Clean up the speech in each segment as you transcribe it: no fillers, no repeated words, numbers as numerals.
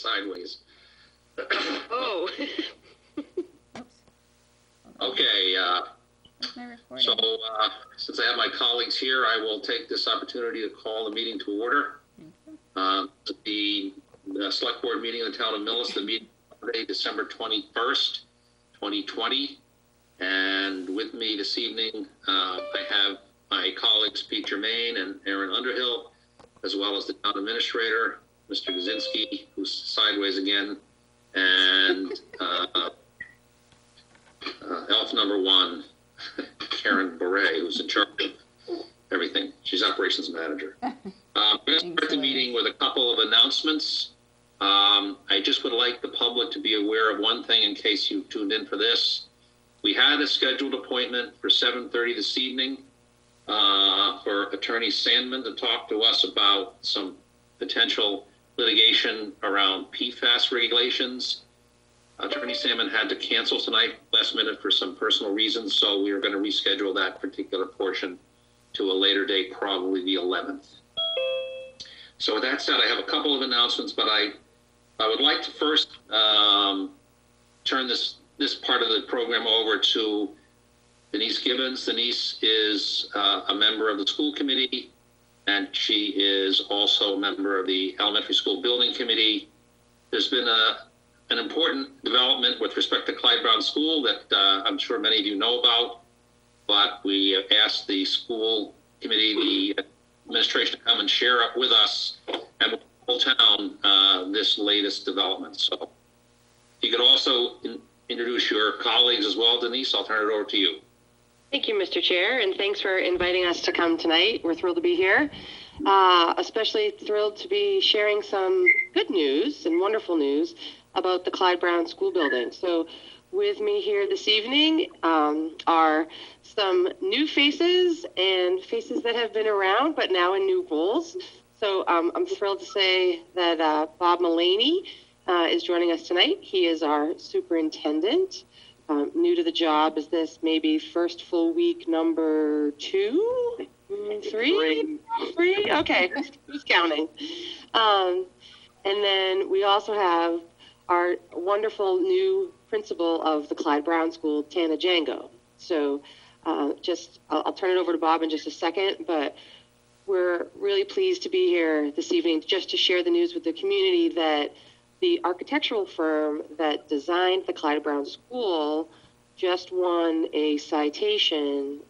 sideways. Oh. Okay, so since I have my colleagues here, I will take this opportunity to call the meeting to order. The select board meeting of the town of Millis, the meeting Monday, December 21st, 2020. And with me this evening, I have my colleagues Pete Germain and Aaron Underhill, as well as the town administrator, Mr. Gazinski, who's sideways again, and elf number one, Karen Beret, who's in charge of everything. She's operations manager. I'm going to start the meeting with a couple of announcements. I just would like the public to be aware of one thing in case you tuned in for this. We had a scheduled appointment for 7:30 this evening for Attorney Sandman to talk to us about some potential litigation around PFAS regulations. Attorney Sandman had to cancel tonight last minute for some personal reasons, so we are going to reschedule that particular portion to a later date, probably the 11th. So with that said, I have a couple of announcements, but I would like to first turn this part of the program over to Denise Gibbons. Denise is a member of the school committee, and she is also a member of the elementary school building committee. There's been an important development with respect to Clyde Brown School that I'm sure many of you know about, but we asked the school committee, the administration, to come and share up with us and with the whole town this latest development. So you could also introduce your colleagues as well. Denise, I'll turn it over to you. Thank you, Mr. Chair, and thanks for inviting us to come tonight. We're thrilled to be here. Especially thrilled to be sharing some good news and wonderful news about the Clyde Brown School building. So with me here this evening are some new faces and faces that have been around, but now in new roles. So I'm thrilled to say that Bob Mullaney is joining us tonight. He is our superintendent. New to the job. Is this maybe first full week number 2? 3? Okay, who's counting? And then we also have our wonderful new principal of the Clyde Brown School, Tana Django. So I'll turn it over to Bob in just a second, but we're really pleased to be here this evening just to share the news with the community that the architectural firm that designed the Clyde Brown School just won a citation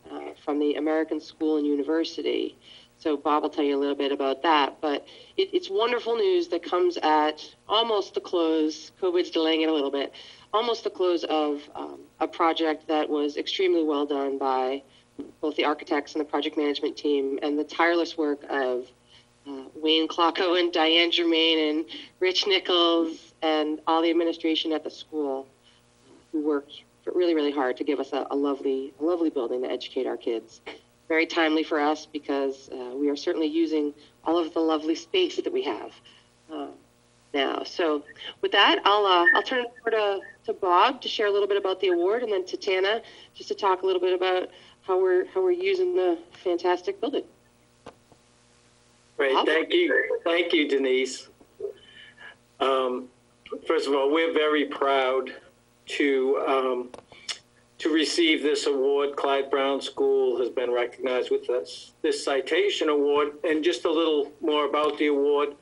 from the American School and University. So Bob will tell you a little bit about that, but it's wonderful news that comes at almost the close, COVID's delaying it a little bit, almost the close of a project that was extremely well done by both the architects and the project management team, and the tireless work of Wayne Clocko and Diane Germain and Rich Nichols and all the administration at the school who worked really, really hard to give us a lovely building to educate our kids. Very timely for us because we are certainly using all of the lovely space that we have now. So with that, I'll turn it over to Bob to share a little bit about the award, and then to Tana just to talk a little bit about how we're using the fantastic building. Great, thank you, Denise. First of all, we're very proud to receive this award. Clyde Brown School has been recognized with this citation award. And just a little more about the award.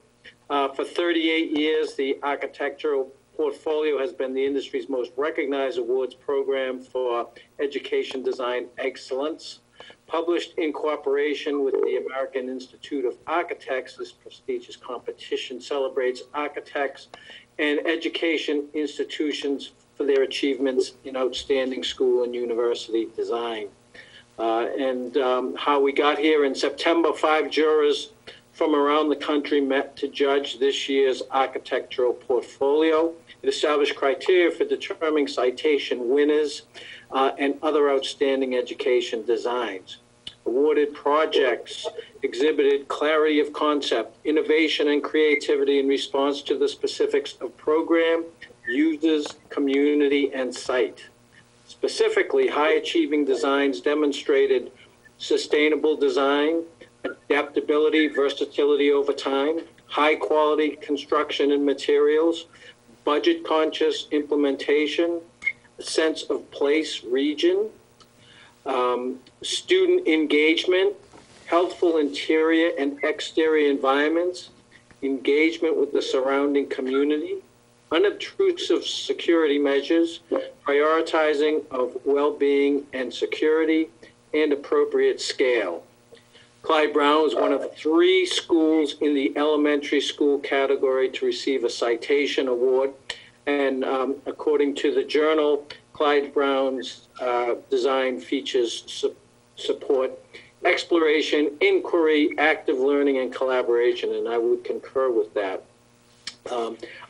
For 38 years, the architectural portfolio has been the industry's most recognized awards program for education design excellence. Published in cooperation with the American Institute of Architects, this prestigious competition celebrates architects and education institutions for their achievements in outstanding school and university design. How we got here in September, 5 jurors from around the country met to judge this year's architectural portfolio. It established criteria for determining citation winners and other outstanding education designs. Awarded projects exhibited clarity of concept, innovation, and creativity in response to the specifics of program, users, community, and site. Specifically, high-achieving designs demonstrated sustainable design, adaptability, versatility over time, high quality construction and materials, budget conscious implementation, a sense of place, region, student engagement, healthful interior and exterior environments, engagement with the surrounding community, unobtrusive security measures, prioritizing of well-being and security, and appropriate scale. Clyde Brown was one of 3 schools in the elementary school category to receive a citation award. And according to the journal, Clyde Brown's design features support exploration, inquiry, active learning, and collaboration, and I would concur with that.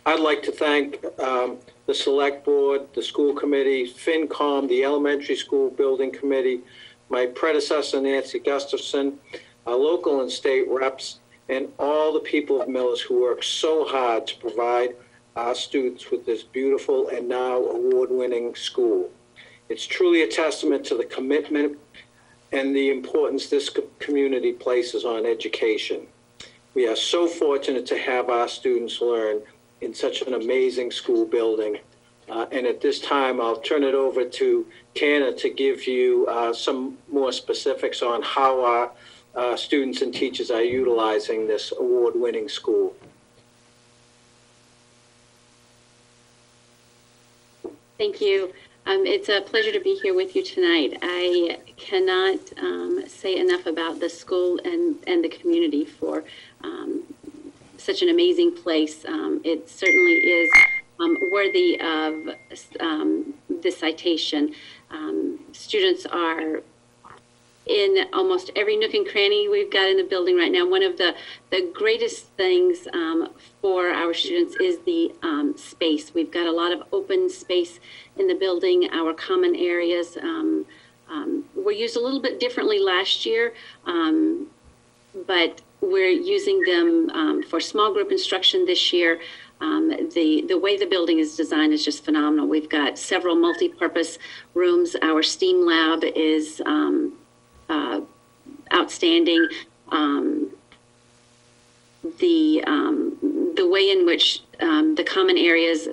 I'd like to thank the Select Board, the school committee, FinCom, the elementary school building committee, my predecessor, Nancy Gustafson, our local and state reps, and all the people of Millis who work so hard to provide our students with this beautiful and now award-winning school. It's truly a testament to the commitment and the importance this community places on education. We are so fortunate to have our students learn in such an amazing school building. And at this time, I'll turn it over to Tana to give you some more specifics on how our students and teachers are utilizing this award-winning school. Thank you. It's a pleasure to be here with you tonight. I cannot say enough about the school and the community for such an amazing place. It certainly is worthy of this citation. Students are in almost every nook and cranny we've got in the building right now. One of the greatest things for our students is the space. We've got a lot of open space in the building. Our common areas were used a little bit differently last year, but we're using them for small group instruction this year. The way the building is designed is just phenomenal. We've got several multi-purpose rooms. Our STEAM lab is outstanding. The way in which the common areas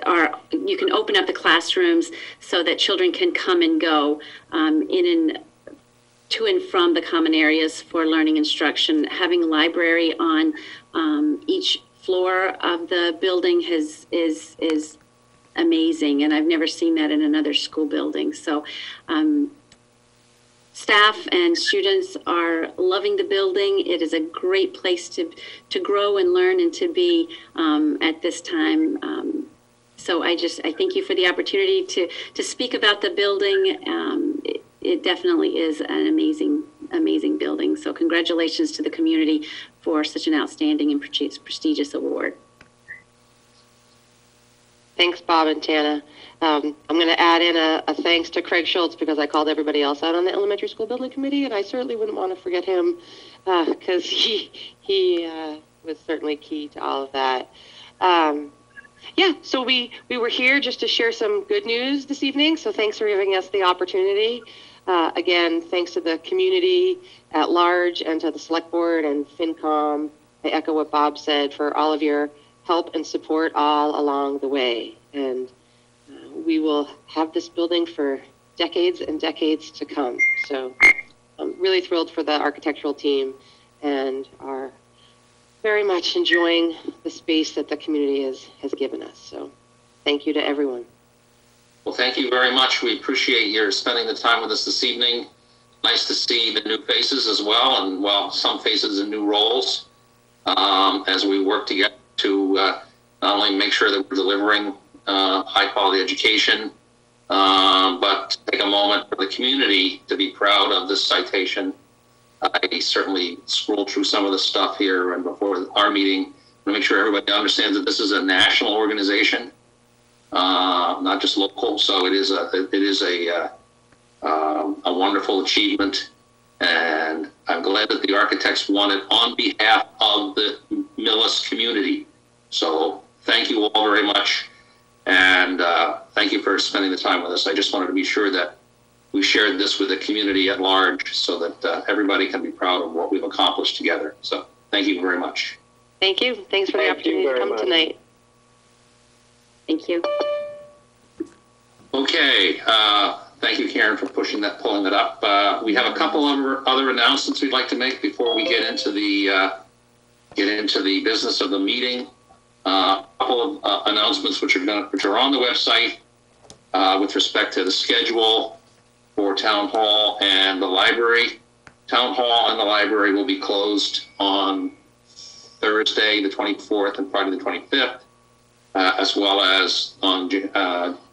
are, you can open up the classrooms so that children can come and go to and from the common areas for learning instruction. Having a library on each floor of the building is amazing, and I've never seen that in another school building. So staff and students are loving the building. It is a great place to grow and learn and to be at this time. So I thank you for the opportunity to speak about the building. It definitely is an amazing building. So congratulations to the community for such an outstanding and prestigious award. Thanks, Bob and Tana. I'm going to add in a thanks to Craig Schultz, because I called everybody else out on the elementary school building committee, and I certainly wouldn't want to forget him, because he was certainly key to all of that. So we were here just to share some good news this evening, so thanks for giving us the opportunity. Again, thanks to the community at large and to the Select Board and FinCom. I echo what Bob said for all of your help and support all along the way. And we will have this building for decades and decades to come. So I'm really thrilled for the architectural team and are very much enjoying the space that the community has given us. So thank you to everyone. Well, thank you very much. We appreciate your spending the time with us this evening. Nice to see the new faces as well, and some faces in new roles as we work together to not only make sure that we're delivering high quality education, but take a moment for the community to be proud of this citation. I certainly scrolled through some of the stuff here and before our meeting to make sure everybody understands that this is a national organization, not just local. So it is a wonderful achievement, and I'm glad that the architects won it on behalf of the Millis community. So thank you all very much, and thank you for spending the time with us. I just wanted to be sure that we shared this with the community at large so that everybody can be proud of what we've accomplished together. So thank you very much. Thank you. Thanks for the Thank you opportunity to very come much. tonight. Thank you. Okay, thank you, Karen, for pulling that up. We have a couple of other announcements we'd like to make before we get into the business of the meeting. A couple of announcements which are on the website with respect to the schedule for Town Hall and the library. Town Hall and the library will be closed on Thursday, the 24th, and Friday, the 25th, as well as on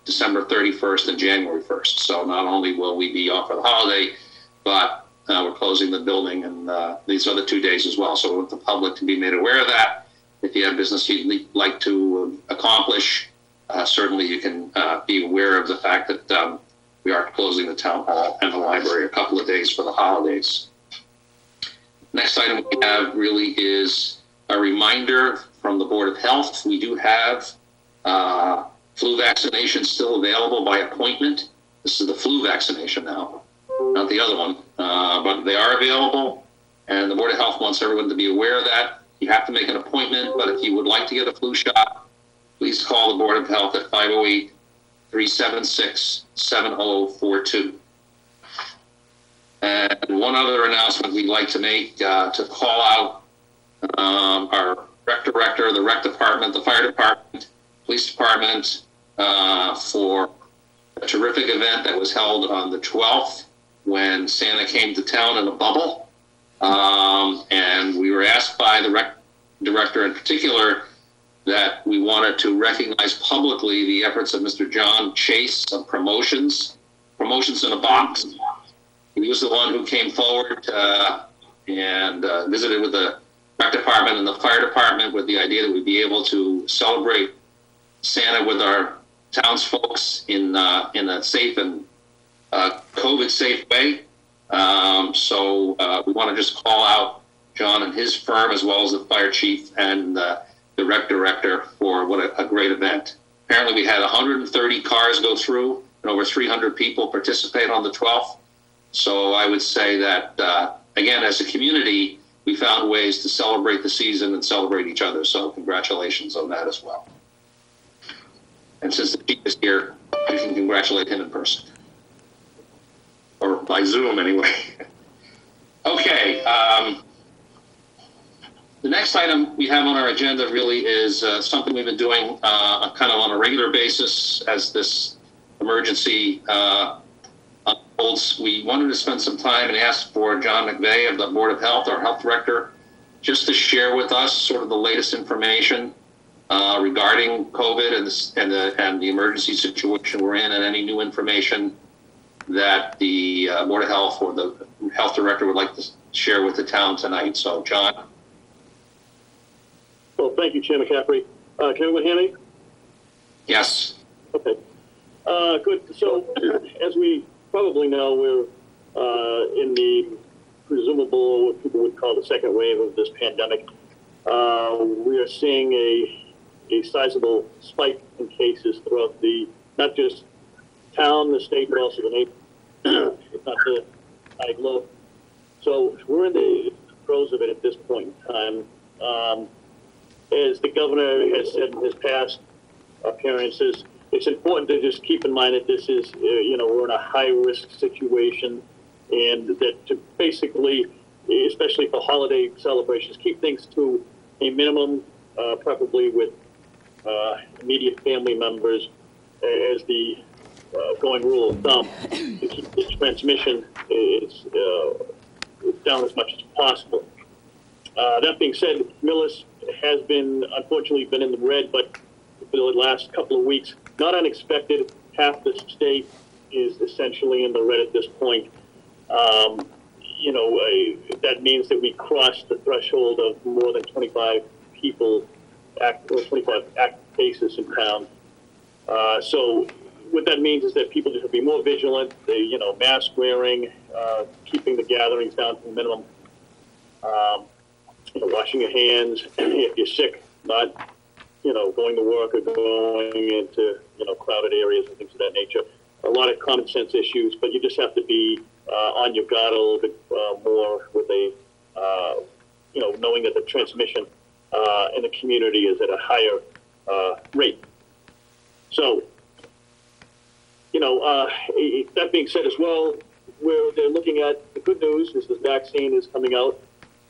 December 31st and January 1st. So not only will we be off for the holiday, but we're closing the building and these other 2 days as well. So we want the public to be made aware of that. If you have business you'd like to accomplish, certainly you can be aware of the fact that we are closing the Town Hall and the library a couple of days for the holidays. Next item we have really is a reminder from the Board of Health. We do have flu vaccination still available by appointment. This is the flu vaccination now, not the other one, but they are available, and the Board of Health wants everyone to be aware of that. You have to make an appointment, but if you would like to get a flu shot, please call the Board of Health at 508-376-7042. And one other announcement we'd like to make to call out our rec director, the rec department, the fire department, police department for a terrific event that was held on the 12th when Santa came to town in a bubble. And we were asked by the rec director in particular that we wanted to recognize publicly the efforts of Mr. John Chase of Promotions in a Box. He was the one who came forward and visited with the rec department and the fire department with the idea that we'd be able to celebrate Santa with our townsfolks in a safe and COVID-safe way. So we want to just call out John and his firm, as well as the fire chief and the rec director, for what a great event. Apparently we had 130 cars go through and over 300 people participate on the 12th. So I would say that, again, as a community, we found ways to celebrate the season and celebrate each other. So congratulations on that as well. And since the chief is here, we can congratulate him in person. Or by Zoom, anyway. Okay. The next item we have on our agenda really is something we've been doing kind of on a regular basis as this emergency unfolds. We wanted to spend some time and ask for John McVeigh of the Board of Health, our health director, just to share with us sort of the latest information regarding COVID and the emergency situation we're in, and any new information that the Board of Health or the health director would like to share with the town tonight. So, John. Well, thank you, Chair McCaffrey. Can everyone hear me? Yes. Okay. Good. So, as we probably know, we're in the presumable, what people would call the second wave of this pandemic. We are seeing a sizable spike in cases throughout not just town, the state, but also the nation, if not the high globe. So we're in the throes of it at this point in time. As the governor has said in his past appearances, it's important to just keep in mind that this is, we're in a high-risk situation, and that to basically, especially for holiday celebrations, keep things to a minimum, preferably with immediate family members, as the going rule of thumb, to keep the transmission is down as much as possible. That being said, Millis has unfortunately been in the red, but for the last couple of weeks, not unexpected, half the state is essentially in the red at this point. That means that we crossed the threshold of more than 25 people, 25 active cases in town. So what that means is that people just have to be more vigilant. They, mask wearing, keeping the gatherings down to the minimum. Washing your hands if you're sick, not, going to work or going into, crowded areas and things of that nature. A lot of common sense issues, but you just have to be on your guard a little bit more with knowing that the transmission in the community is at a higher rate. So, that being said as well, they're looking at the good news is the vaccine is coming out,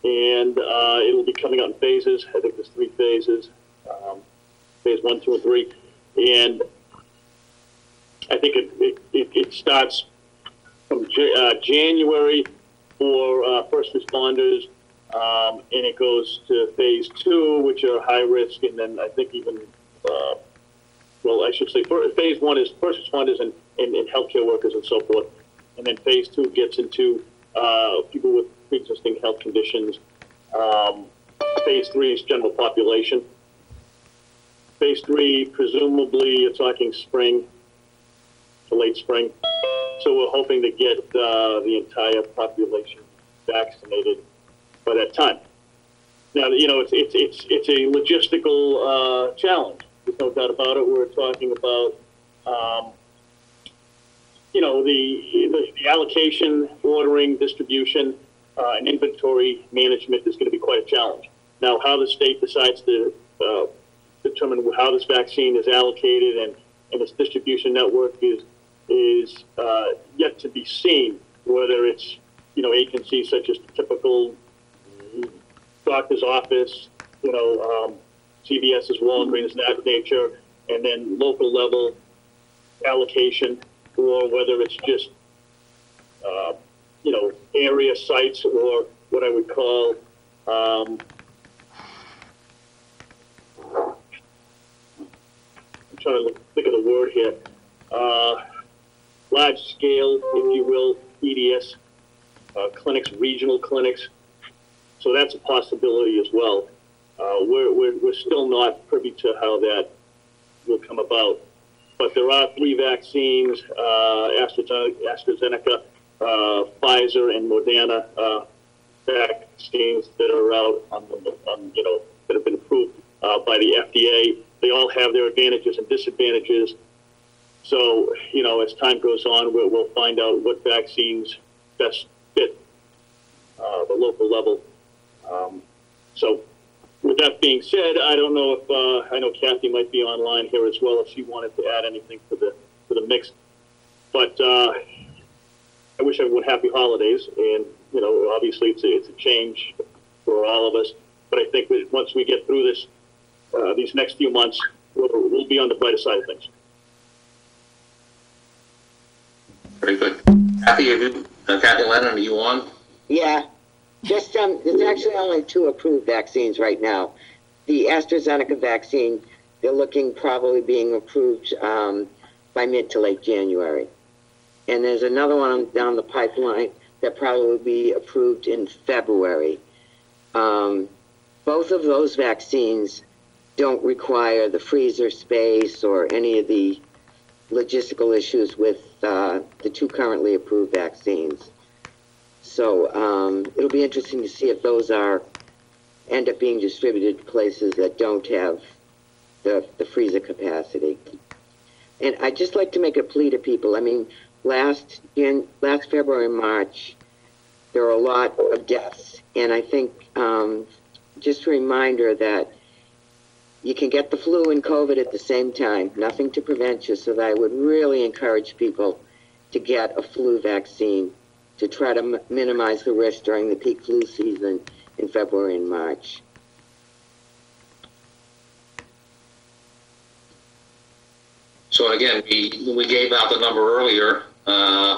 and it'll be coming out in phases. I think there's 3 phases, phase 1, 2, and 3. And I think it starts from January for first responders, and it goes to phase 2, which are high risk, and then I think even, I should say phase 1 is first responders and healthcare workers and so forth. And then phase 2 gets into people with pre-existing health conditions. Phase 3 is general population. Phase 3, presumably, you're talking spring to late spring. So we're hoping to get the entire population vaccinated by that time. Now, it's a logistical challenge. There's no doubt about it. We're talking about, the allocation, ordering, distribution, and inventory management is going to be quite a challenge. Now, how the state decides to determine how this vaccine is allocated and its distribution network is yet to be seen. Whether it's agencies such as the typical doctor's office, CVS's, Walgreens, that nature, and then local level allocation, or whether it's just area sites, or what I would call I'm trying to think of the word here, large scale, if you will, EDS clinics, regional clinics. So that's a possibility as well. We're still not privy to how that will come about. But there are 3 vaccines, AstraZeneca, Pfizer, and Moderna vaccines that are out that have been approved by the FDA. They all have their advantages and disadvantages. So, as time goes on, we'll find out what vaccines best fit the local level. So, with that being said, I don't know if I know Kathy might be online here as well if she wanted to add anything to the mix. But I wish everyone happy holidays, and obviously it's a change for all of us. But I think that once we get through this, these next few months, we'll be on the brighter side of things. Very good. Kathy Lennon, are you on? Yeah. Just there's actually only 2 approved vaccines right now. The AstraZeneca vaccine, they're looking probably being approved by mid to late January. And there's another one down the pipeline that probably will be approved in February. Both of those vaccines don't require the freezer space or any of the logistical issues with the 2 currently approved vaccines. So it'll be interesting to see if those end up being distributed to places that don't have the freezer capacity. And I'd just like to make a plea to people. I mean, last February and March, there were a lot of deaths. And I think just a reminder that you can get the flu and COVID at the same time, nothing to prevent you. So that I would really encourage people to get a flu vaccine to try to minimize the risk during the peak flu season in February and March. So again, we gave out the number earlier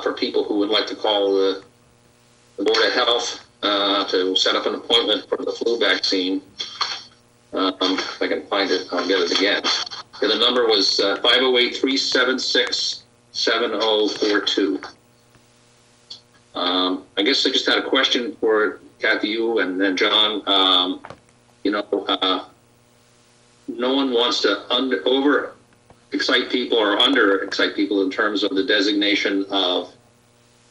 for people who would like to call the Board of Health to set up an appointment for the flu vaccine. If I can find it, I'll get it again. And the number was 508-376-7042. I guess I just had a question for Kathy, you, and then John. No one wants to over excite people or under excite people in terms of the designation of,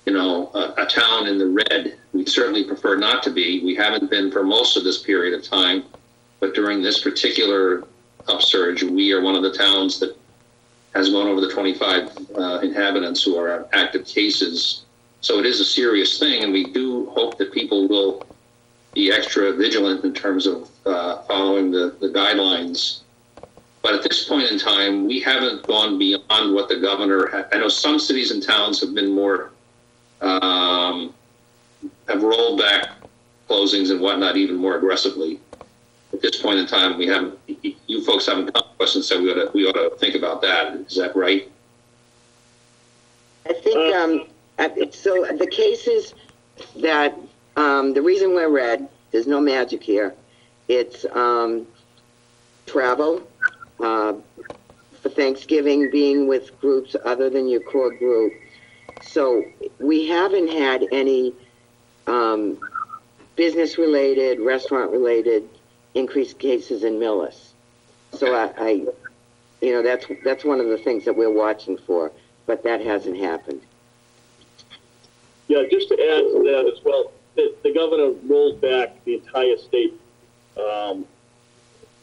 a town in the red. We certainly prefer not to be. We haven't been for most of this period of time, but during this particular upsurge, we are one of the towns that has gone over the 25 inhabitants who are active cases. So it is a serious thing, and we do hope that people will be extra vigilant in terms of following the guidelines. But at this point in time, we haven't gone beyond what the governor. I know some cities and towns have been more, have rolled back closings and whatnot even more aggressively. At this point in time, we haven't. You folks haven't come to us and said we ought to think about that. Is that right? I think so. The cases that the reason we're red, there's no magic here. It's travel. For Thanksgiving, being with groups other than your core group. So we haven't had any business-related, restaurant-related increased cases in Millis. So I that's one of the things that we're watching for, but that hasn't happened. Yeah, just to add to that as well, the governor rolled back the entire state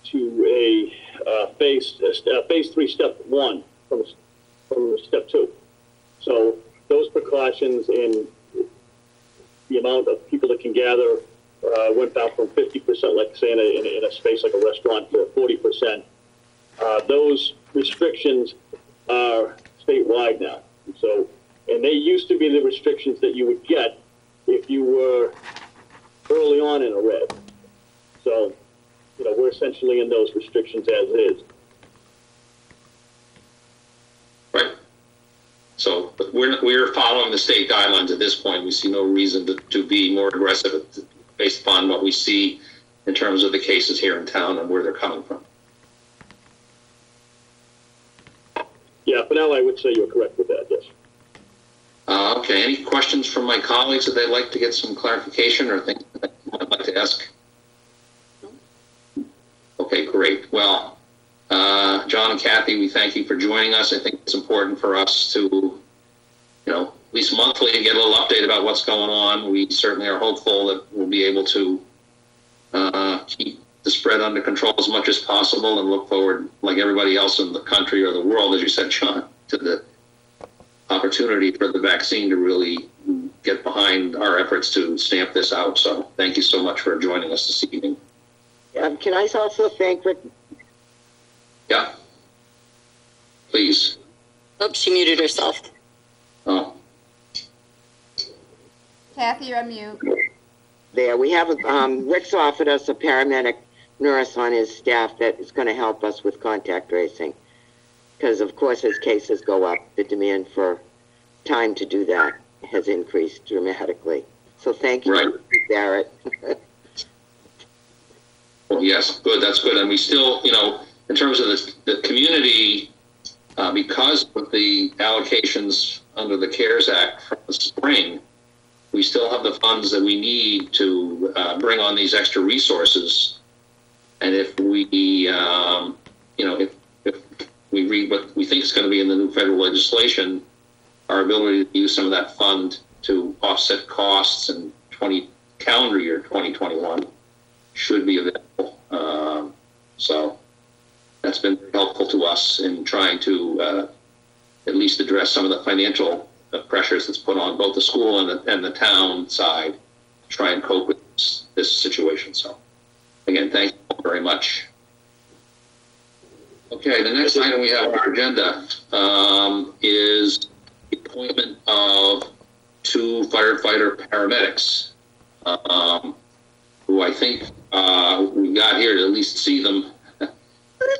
to a phase 3, step 1 from step 2. So those precautions and the amount of people that can gather went down from 50%, like say in a space like a restaurant, to 40%. Those restrictions are statewide now. And they used to be the restrictions that you would get if you were early on in a red. So, we're essentially in those restrictions as is. Right. So we're following the state guidelines at this point. We see no reason to be more aggressive based upon what we see in terms of the cases here in town and where they're coming from. Yeah, for now I would say you're correct with that, yes. Okay, any questions from my colleagues that they'd like to get some clarification or things that I'd like to ask? Okay, great. Well, John and Kathy, we thank you for joining us. I think it's important for us to, at least monthly get a little update about what's going on. We certainly are hopeful that we'll be able to keep the spread under control as much as possible and look forward, like everybody else in the country or the world, as you said, John, to the opportunity for the vaccine to really get behind our efforts to stamp this out. So thank you so much for joining us this evening. Can I also thank Rick? Yeah. Please. Oops, she muted herself. Oh. Kathy, you're on mute. There, we have Rick's offered us a paramedic nurse on his staff that is going to help us with contact tracing. Because, of course, as cases go up, the demand for time to do that has increased dramatically. So thank you, right. Barrett. Well, yes, good. That's good. And we still, in terms of the community, because of the allocations under the CARES Act from the spring, we still have the funds that we need to bring on these extra resources. And if we, if we read what we think is going to be in the new federal legislation, our ability to use some of that fund to offset costs in calendar year 2021 should be available. So that's been helpful to us in trying to at least address some of the financial pressures that's put on both the school and the town side to try and cope with this situation. So again, thank you very much. Okay, the next item we have on our agenda is the appointment of 2 firefighter paramedics, who I think we got here to at least see them.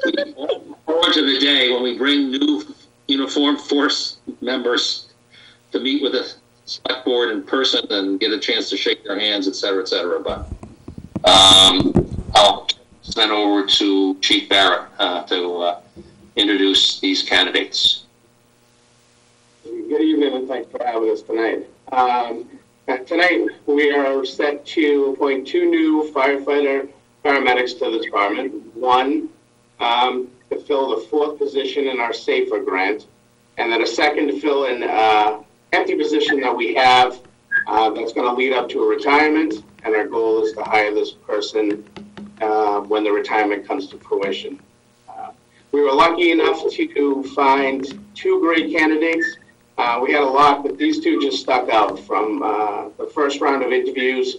We look forward to the day when we bring new uniformed force members to meet with the select board in person and get a chance to shake their hands, et cetera, et cetera. But I'll send over to Chief Barrett to introduce these candidates. Good evening, and thanks for having us tonight. Tonight, we are set to appoint 2 new firefighter paramedics to the department. One, to fill the 4th position in our SAFER grant, and then a second to fill an empty position that we have that's going to lead up to a retirement, and our goal is to hire this person when the retirement comes to fruition. We were lucky enough to find 2 great candidates. We had a lot, but these 2 just stuck out from the first round of interviews.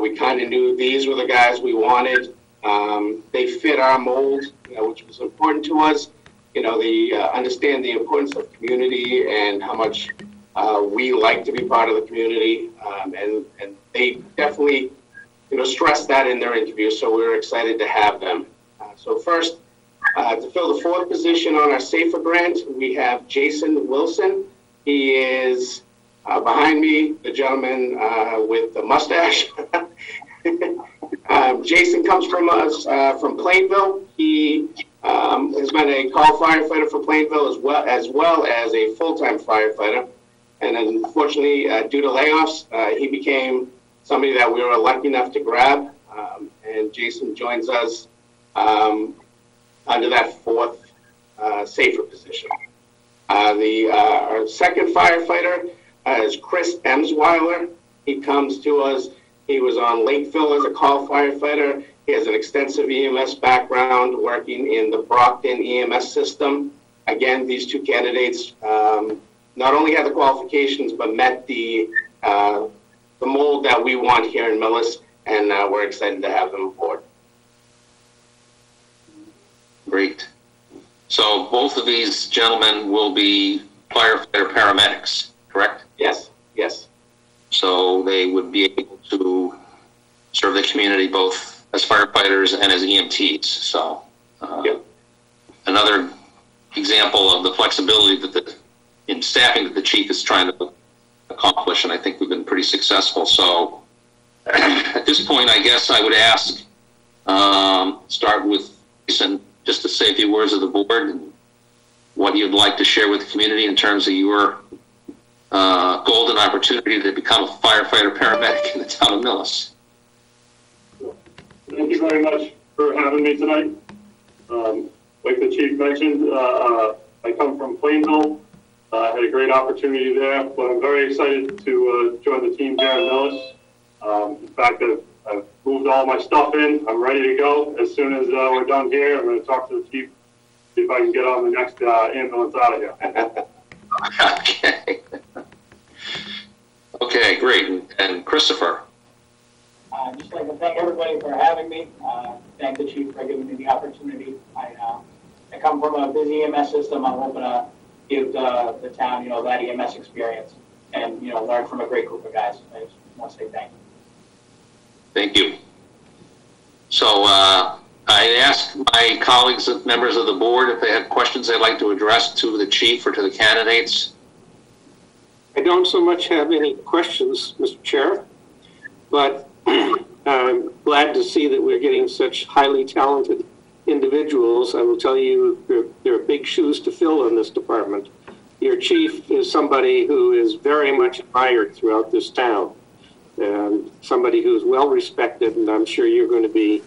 We kind of knew these were the guys we wanted. They fit our mold, which was important to us. They understand the importance of community and how much we like to be part of the community. And they definitely, stressed that in their interview. So we were excited to have them. So first, to fill the fourth position on our SAFER grant, we have Jason Wilson. He is behind me, the gentleman with the mustache. Jason comes from us from Plainville. He has been a call firefighter for Plainville as well as a full-time firefighter. And unfortunately, due to layoffs, he became somebody that we were lucky enough to grab. And Jason joins us under that fourth SAFER position. Our second firefighter is Chris Emsweiler. He comes to us. He was on Lakeville as a call firefighter. He has an extensive EMS background working in the Brockton EMS system. Again, these two candidates not only had the qualifications, but met the mold that we want here in Millis, and we're excited to have them aboard. Great. So both of these gentlemen will be firefighter paramedics, correct? Yes, yes. So they would be able to serve the community both as firefighters and as EMTs. So another example of the flexibility that in staffing that the chief is trying to accomplish, and I think we've been pretty successful. So at this point, I guess I would ask, start with Jason, just to say a few words of the board and what you'd like to share with the community in terms of your golden opportunity to become a firefighter paramedic in the town of Millis. Thank you very much for having me tonight. Like the chief mentioned, I come from Plainville. I had a great opportunity there, but I'm very excited to join the team here in Millis. In fact, I've moved all my stuff in. I'm ready to go. As soon as we're done here, I'm going to talk to the chief, see if I can get on the next ambulance out of here. Okay. Okay, great. And Christopher? I'd just like to thank everybody for having me. Thank the chief for giving me the opportunity. I come from a busy EMS system. I'm hoping to give the town, that EMS experience and, learn from a great group of guys. I just want to say thank you. Thank you. So I asked my colleagues and members of the board if they had questions they'd like to address to the chief or to the candidates. I don't so much have any questions, Mr. Chair, but I'm glad to see that we're getting such highly talented individuals. I will tell you, there are big shoes to fill in this department. Your chief is somebody who is very much admired throughout this town, and somebody who is well respected, and I'm sure you're going to be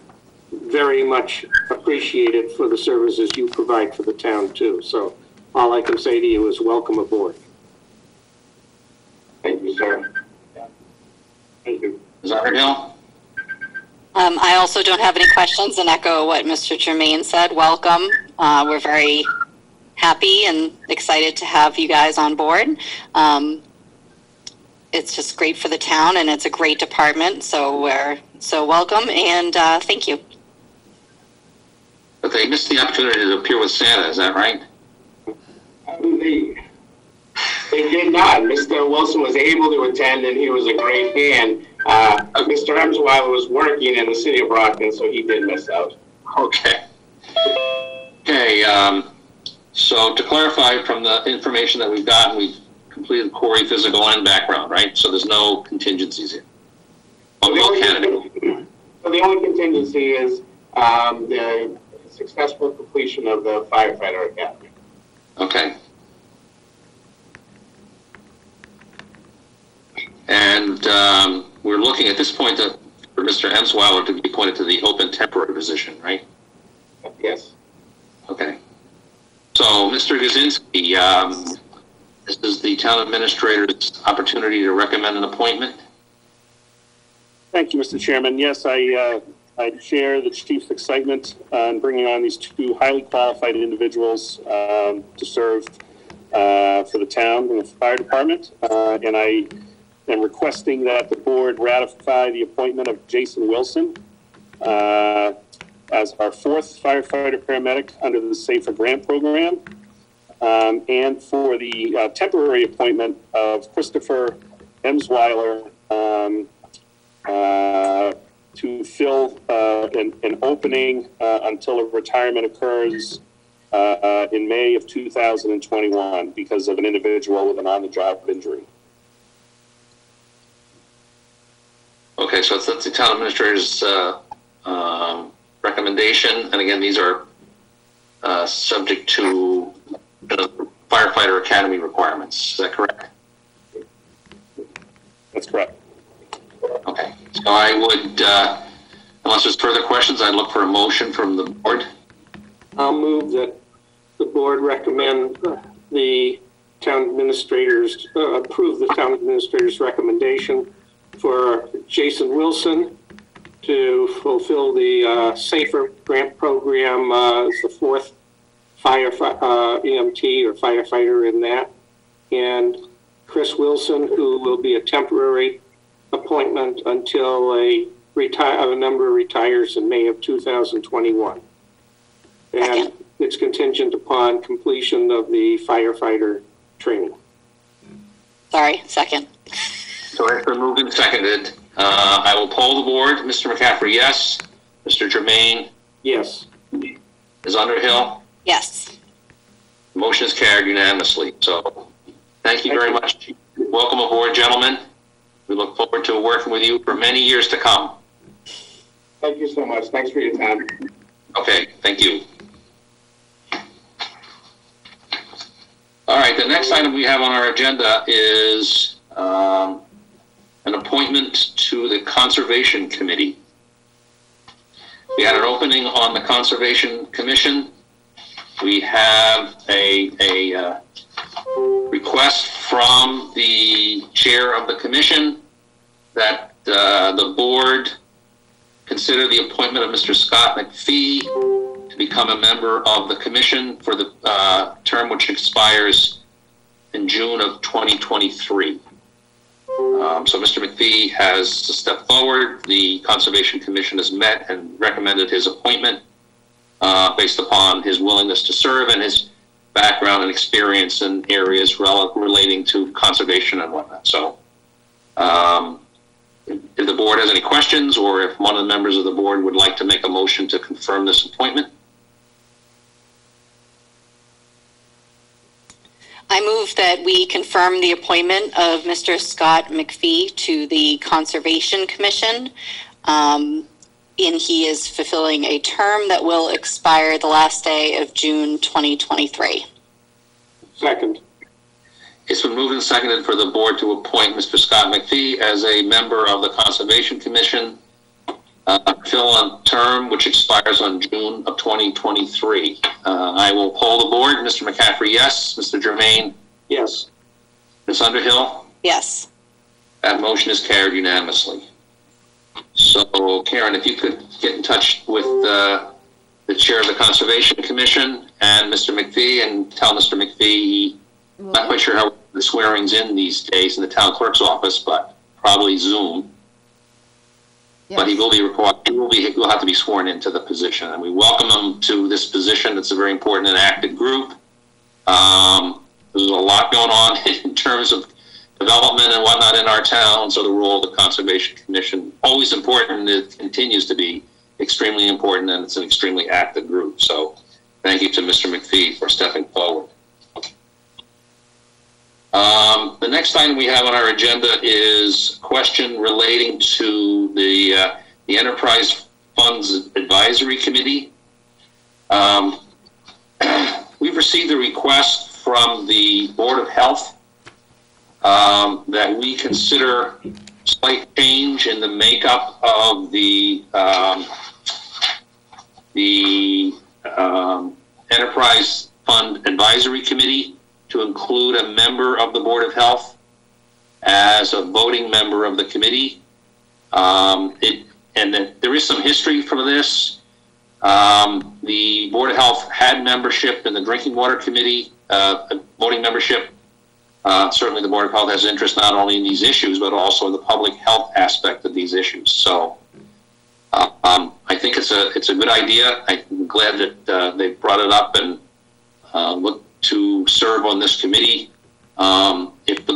very much appreciated for the services you provide for the town too. So all I can say to you is welcome aboard. Thank you, sir. Thank you. Zardell? I also don't have any questions and echo what Mr. Germain said. Welcome. We're very happy and excited to have you guys on board. It's just great for the town and it's a great department. So we're so welcome and thank you. But they missed the opportunity to appear with Santa, is that right? They did not. Mr. Wilson was able to attend, and he was a great hand. Mr. Emsweiler was working in the city of Brockton, so he did miss out. Okay. Okay, so to clarify from the information that we've gotten, we've completed Corey physical and background, right? So there's no contingencies here. So the only contingency is the successful completion of the firefighter academy. Okay. And we're looking at this point for Mr. Emsweiler to be appointed to the open temporary position, right? Yes. Okay. So, Mr. Gazinski, this is the town administrator's opportunity to recommend an appointment. Thank you, Mr. Chairman. Yes, I share the chief's excitement on bringing on these two highly qualified individuals to serve for the town and the fire department. And I and requesting that the board ratify the appointment of Jason Wilson as our fourth firefighter paramedic under the Safer Grant Program, and for the temporary appointment of Christopher Emsweiler to fill an opening until a retirement occurs in May of 2021 because of an individual with an on-the-job injury. Okay, so that's the town administrator's recommendation, and again, these are subject to firefighter academy requirements. Is that correct? That's correct. Okay, so I would, unless there's further questions, I'd look for a motion from the board. I'll move that the board recommend the town administrators, approve the town administrator's recommendation for Jason Wilson to fulfill the Safer Grant Program as the fourth EMT or firefighter in that, and Chris Wilson, who will be a temporary appointment until a member retires in May of 2021. And it's contingent upon completion of the firefighter training. Sorry, second. So it's been moved and seconded. I will poll the board. Mr. McCaffrey, yes. Mr. Germain? Yes. Ms. Underhill? Yes. The motion is carried unanimously. So thank you very much. Welcome aboard, gentlemen. We look forward to working with you for many years to come. Thank you so much. Thanks for your time. Okay, thank you. All right, the next item we have on our agenda is an appointment to the Conservation Committee. We had an opening on the Conservation Commission. We have a request from the chair of the commission that the board consider the appointment of Mr. Scott McPhee to become a member of the commission for the term which expires in June of 2023. So Mr. McPhee has stepped forward. The Conservation Commission has met and recommended his appointment based upon his willingness to serve and his background and experience in areas relating to conservation and whatnot. So if the board has any questions, or if one of the members of the board would like to make a motion to confirm this appointment. I move that we confirm the appointment of Mr. Scott McPhee to the Conservation Commission. He is fulfilling a term that will expire the last day of June 2023. Second. It's been moved and seconded for the board to appoint Mr. Scott McPhee as a member of the Conservation Commission, fill a term which expires on June of 2023. I will poll the board. Mr. McCaffrey, yes. Mr. Germain? Yes. Ms. Underhill? Yes. That motion is carried unanimously. So, Karen, if you could get in touch with the chair of the Conservation Commission and Mr. McPhee and tell Mr. McPhee, I'm not quite sure how the swearing's in these days in the town clerk's office, but probably Zoom. Yes. But he will be required. He will have to be sworn into the position, and we welcome him to this position. It's a very important and active group. There's a lot going on in terms of development and whatnot in our town. So the role of the Conservation Commission always important. It continues to be extremely important, and it's an extremely active group. So thank you to Mr. McPhee for stepping forward. The next item we have on our agenda is a question relating to the Enterprise Funds Advisory Committee. We've received a request from the Board of Health that we consider slight change in the makeup of the Enterprise Fund Advisory Committee to include a member of the Board of Health as a voting member of the committee. There is some history for this. The Board of Health had membership in the Drinking Water Committee, voting membership Certainly the Board of Health has interest not only in these issues, but also in the public health aspect of these issues. So I think it's a good idea. I'm glad that they brought it up and look to serve on this committee. If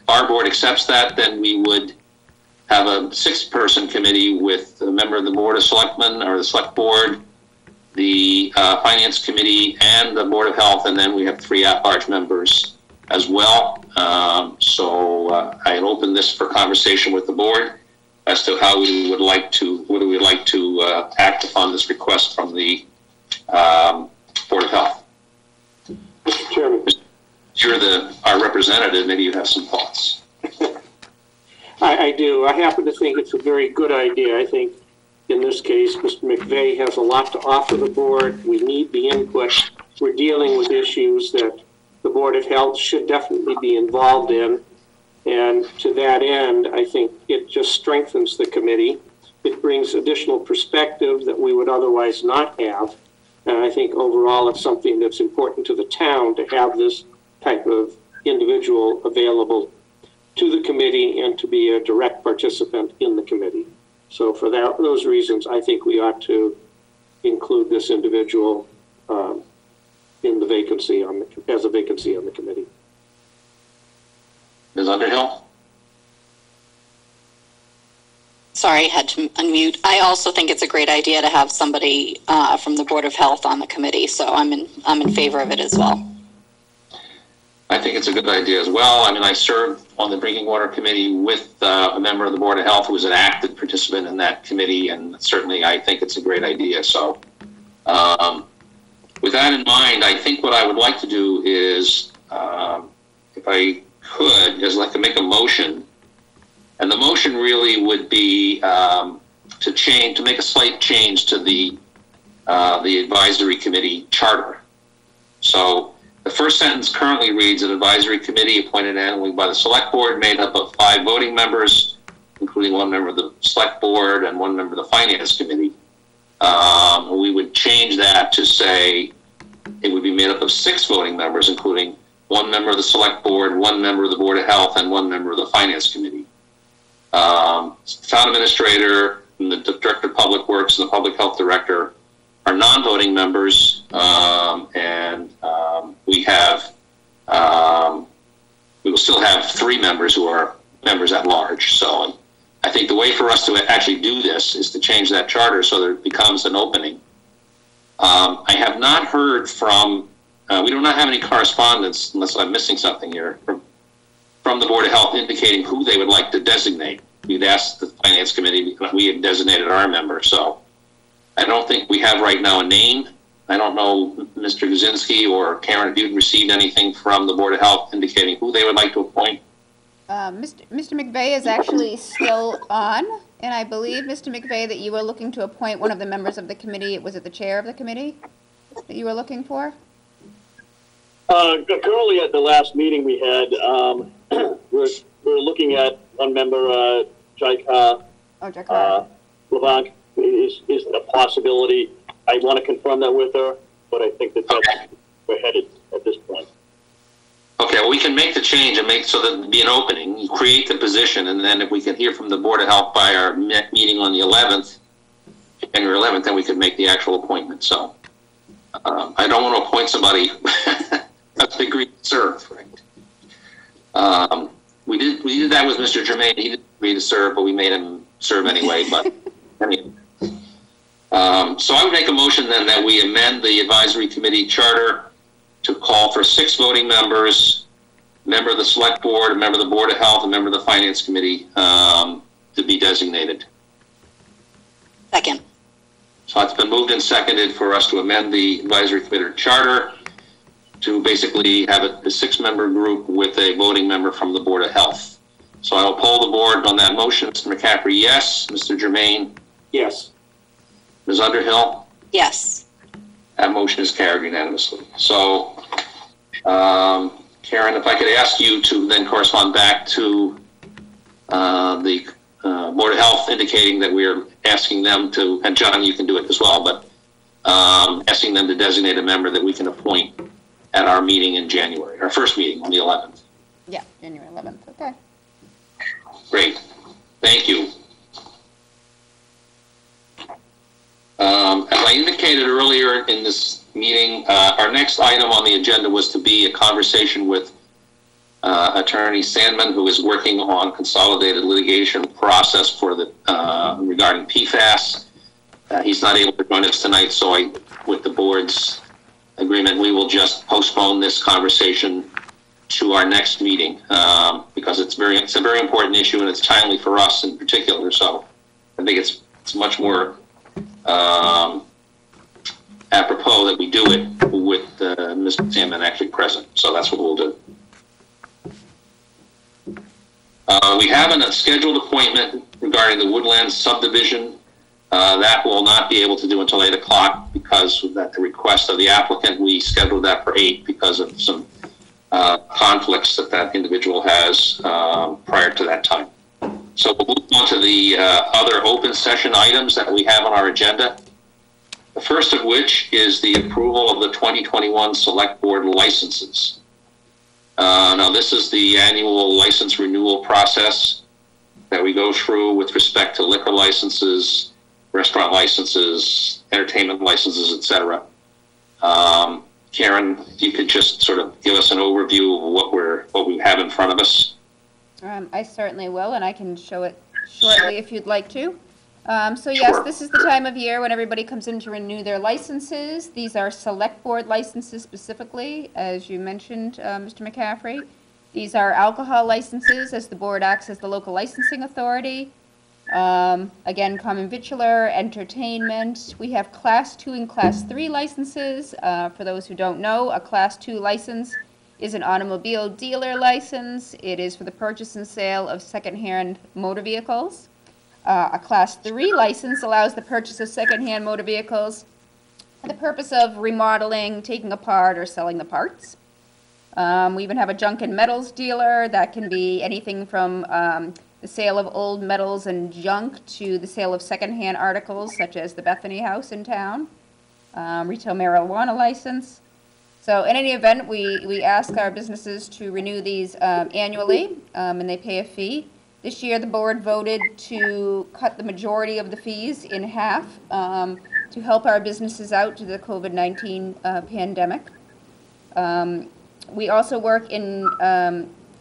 our board accepts that, then we would have a 6-person committee with a member of the Board of Selectmen or the Select Board, the Finance Committee, and the Board of Health, and then we have 3 at-large members as well. I had opened this for conversation with the board as to how we would like to act upon this request from the Board of Health. Mr. Chairman. You're our representative. Maybe you have some thoughts. I do. I happen to think it's a very good idea. I think in this case, Mr. McVeigh has a lot to offer the board. We need the input. We're dealing with issues that the Board of Health should definitely be involved in. And to that end, I think it just strengthens the committee. It brings additional perspective that we would otherwise not have. And I think overall it's something that's important to the town to have this type of individual available to the committee and to be a direct participant in the committee. So for those reasons, I think we ought to include this individual in the vacancy as a vacancy on the committee. Ms. Underhill? Sorry, had to unmute. I also think it's a great idea to have somebody from the Board of Health on the committee, so I'm in favor of it as well. I think it's a good idea as well. I mean, I served on the Drinking Water Committee with a member of the Board of Health who was an active participant in that committee, and certainly I think it's a great idea. So with that in mind, I think what I would like to do is, if I could, is like to make a motion. And the motion really would be to make a slight change to the advisory committee charter. So the first sentence currently reads, an advisory committee appointed annually by the Select Board made up of 5 voting members, including 1 member of the Select Board and 1 member of the Finance Committee. We would change that to say it would be made up of 6 voting members, including 1 member of the Select Board, 1 member of the Board of Health, and 1 member of the Finance Committee. Town Administrator, and the Director of Public Works, and the Public Health Director are non-voting members, and we will still have 3 members who are members at large. So I think the way for us to actually do this is to change that charter so that it becomes an opening. I have not heard from, we do not have any correspondence, unless I'm missing something here, from the Board of Health indicating who they would like to designate. We'd asked the Finance Committee, we had designated our member, so I don't think we have right now a name. I don't know, Mr. Guzinski or Karen, if you'd received anything from the Board of Health indicating who they would like to appoint. Mr. McVeigh is actually still on, and I believe, Mr. McVeigh, that you were looking to appoint one of the members of the committee. Was it the chair of the committee that you were looking for? Currently, at the last meeting we had, we're looking at one member, Jaikar Levanc, is a possibility. I want to confirm that with her, but I think that's where we're headed at this point. Okay, well, we can make the change and make so that it'd be an opening. You create the position, and then if we can hear from the Board of Health by our meeting on the 11th, January 11th, then we could make the actual appointment. So I don't want to appoint somebody that's agreed to serve, right? We did that with Mr. Germain. He didn't agree to serve, but we made him serve anyway. But anyway. So I would make a motion then that we amend the advisory committee charter to call for 6 voting members, a member of the Select Board, a member of the Board of Health, a member of the Finance Committee to be designated. Second. So it's been moved and seconded for us to amend the advisory committee charter to basically have a 6-member group with a voting member from the Board of Health. So I will poll the board on that motion. Mr. McCaffrey, yes. Mr. Germain? Yes. Ms. Underhill? Yes. That motion is carried unanimously. So, Karen, if I could ask you to then correspond back to the Board of Health indicating that we're asking them to, and John, you can do it as well, but asking them to designate a member that we can appoint at our meeting in January, our first meeting on the 11th. Yeah, January 11th, okay. Great, thank you. As I indicated earlier in this meeting, our next item on the agenda was to be a conversation with Attorney Sandman, who is working on consolidated litigation process for the regarding PFAS. He's not able to join us tonight, so with the board's agreement, we will just postpone this conversation to our next meeting because it's a very important issue and it's timely for us in particular. So I think it's much more apropos that we do it with Mr. Sandman actually present. So that's what we'll do. We have a scheduled appointment regarding the Woodlands subdivision. That will not be able to do until 8 o'clock because at the request of the applicant, we scheduled that for 8 because of some conflicts that individual has prior to that time. So we'll move on to the other open session items that we have on our agenda. The first of which is the approval of the 2021 Select Board licenses. Now this is the annual license renewal process that we go through with respect to liquor licenses, restaurant licenses, entertainment licenses, etc. Karen, if you could just sort of give us an overview of what we have in front of us. I certainly will, and I can show it shortly if you'd like to. So yes, Sure. this is the time of year when everybody comes in to renew their licenses. These are select board licenses specifically, as you mentioned, Mr. McCaffrey. These are alcohol licenses, as the board acts as the local licensing authority. Again, common vitular, entertainment. We have Class 2 and Class 3 licenses. For those who don't know, a Class 2 license is an automobile dealer license. It is for the purchase and sale of secondhand motor vehicles. A Class 3 license allows the purchase of secondhand motor vehicles for the purpose of remodeling, taking apart, or selling the parts. We even have a junk and metals dealer. That can be anything from the sale of old metals and junk to the sale of secondhand articles, such as the Bethany House in town. Retail marijuana license. So in any event, we ask our businesses to renew these annually, and they pay a fee. This year, the board voted to cut the majority of the fees in half to help our businesses out to the COVID-19 pandemic. We also work in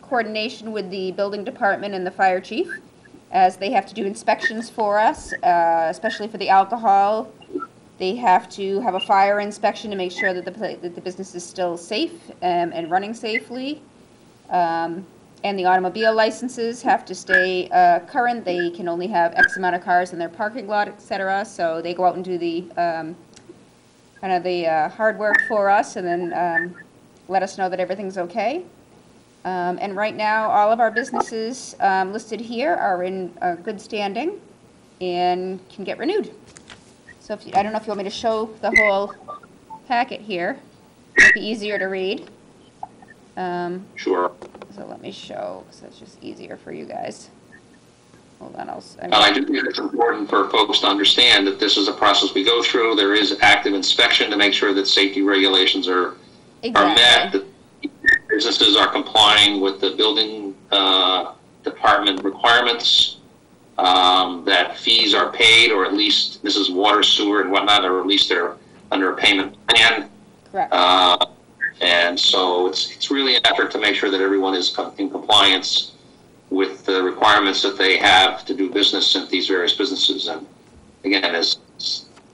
coordination with the building department and the fire chief, as they have to do inspections for us, especially for the alcohol. They have to have a fire inspection to make sure that the business is still safe and running safely. And the automobile licenses have to stay current. They can only have X amount of cars in their parking lot, etc. So they go out and do the kind of the hard work for us, and then let us know that everything's okay. And right now, all of our businesses listed here are in good standing and can get renewed. So I don't know if you want me to show the whole packet here. It'd be easier to read. Sure. So let me show, because that's just easier for you guys. Hold on, I do think it's important for folks to understand that this is a process we go through. There is active inspection to make sure that safety regulations are met, that businesses are complying with the building department requirements, that fees are paid, or at least this is water, sewer, and whatnot, or at least they're under a payment plan. Correct. And so it's really an effort to make sure that everyone is in compliance with the requirements that they have to do business in these various businesses. And again, as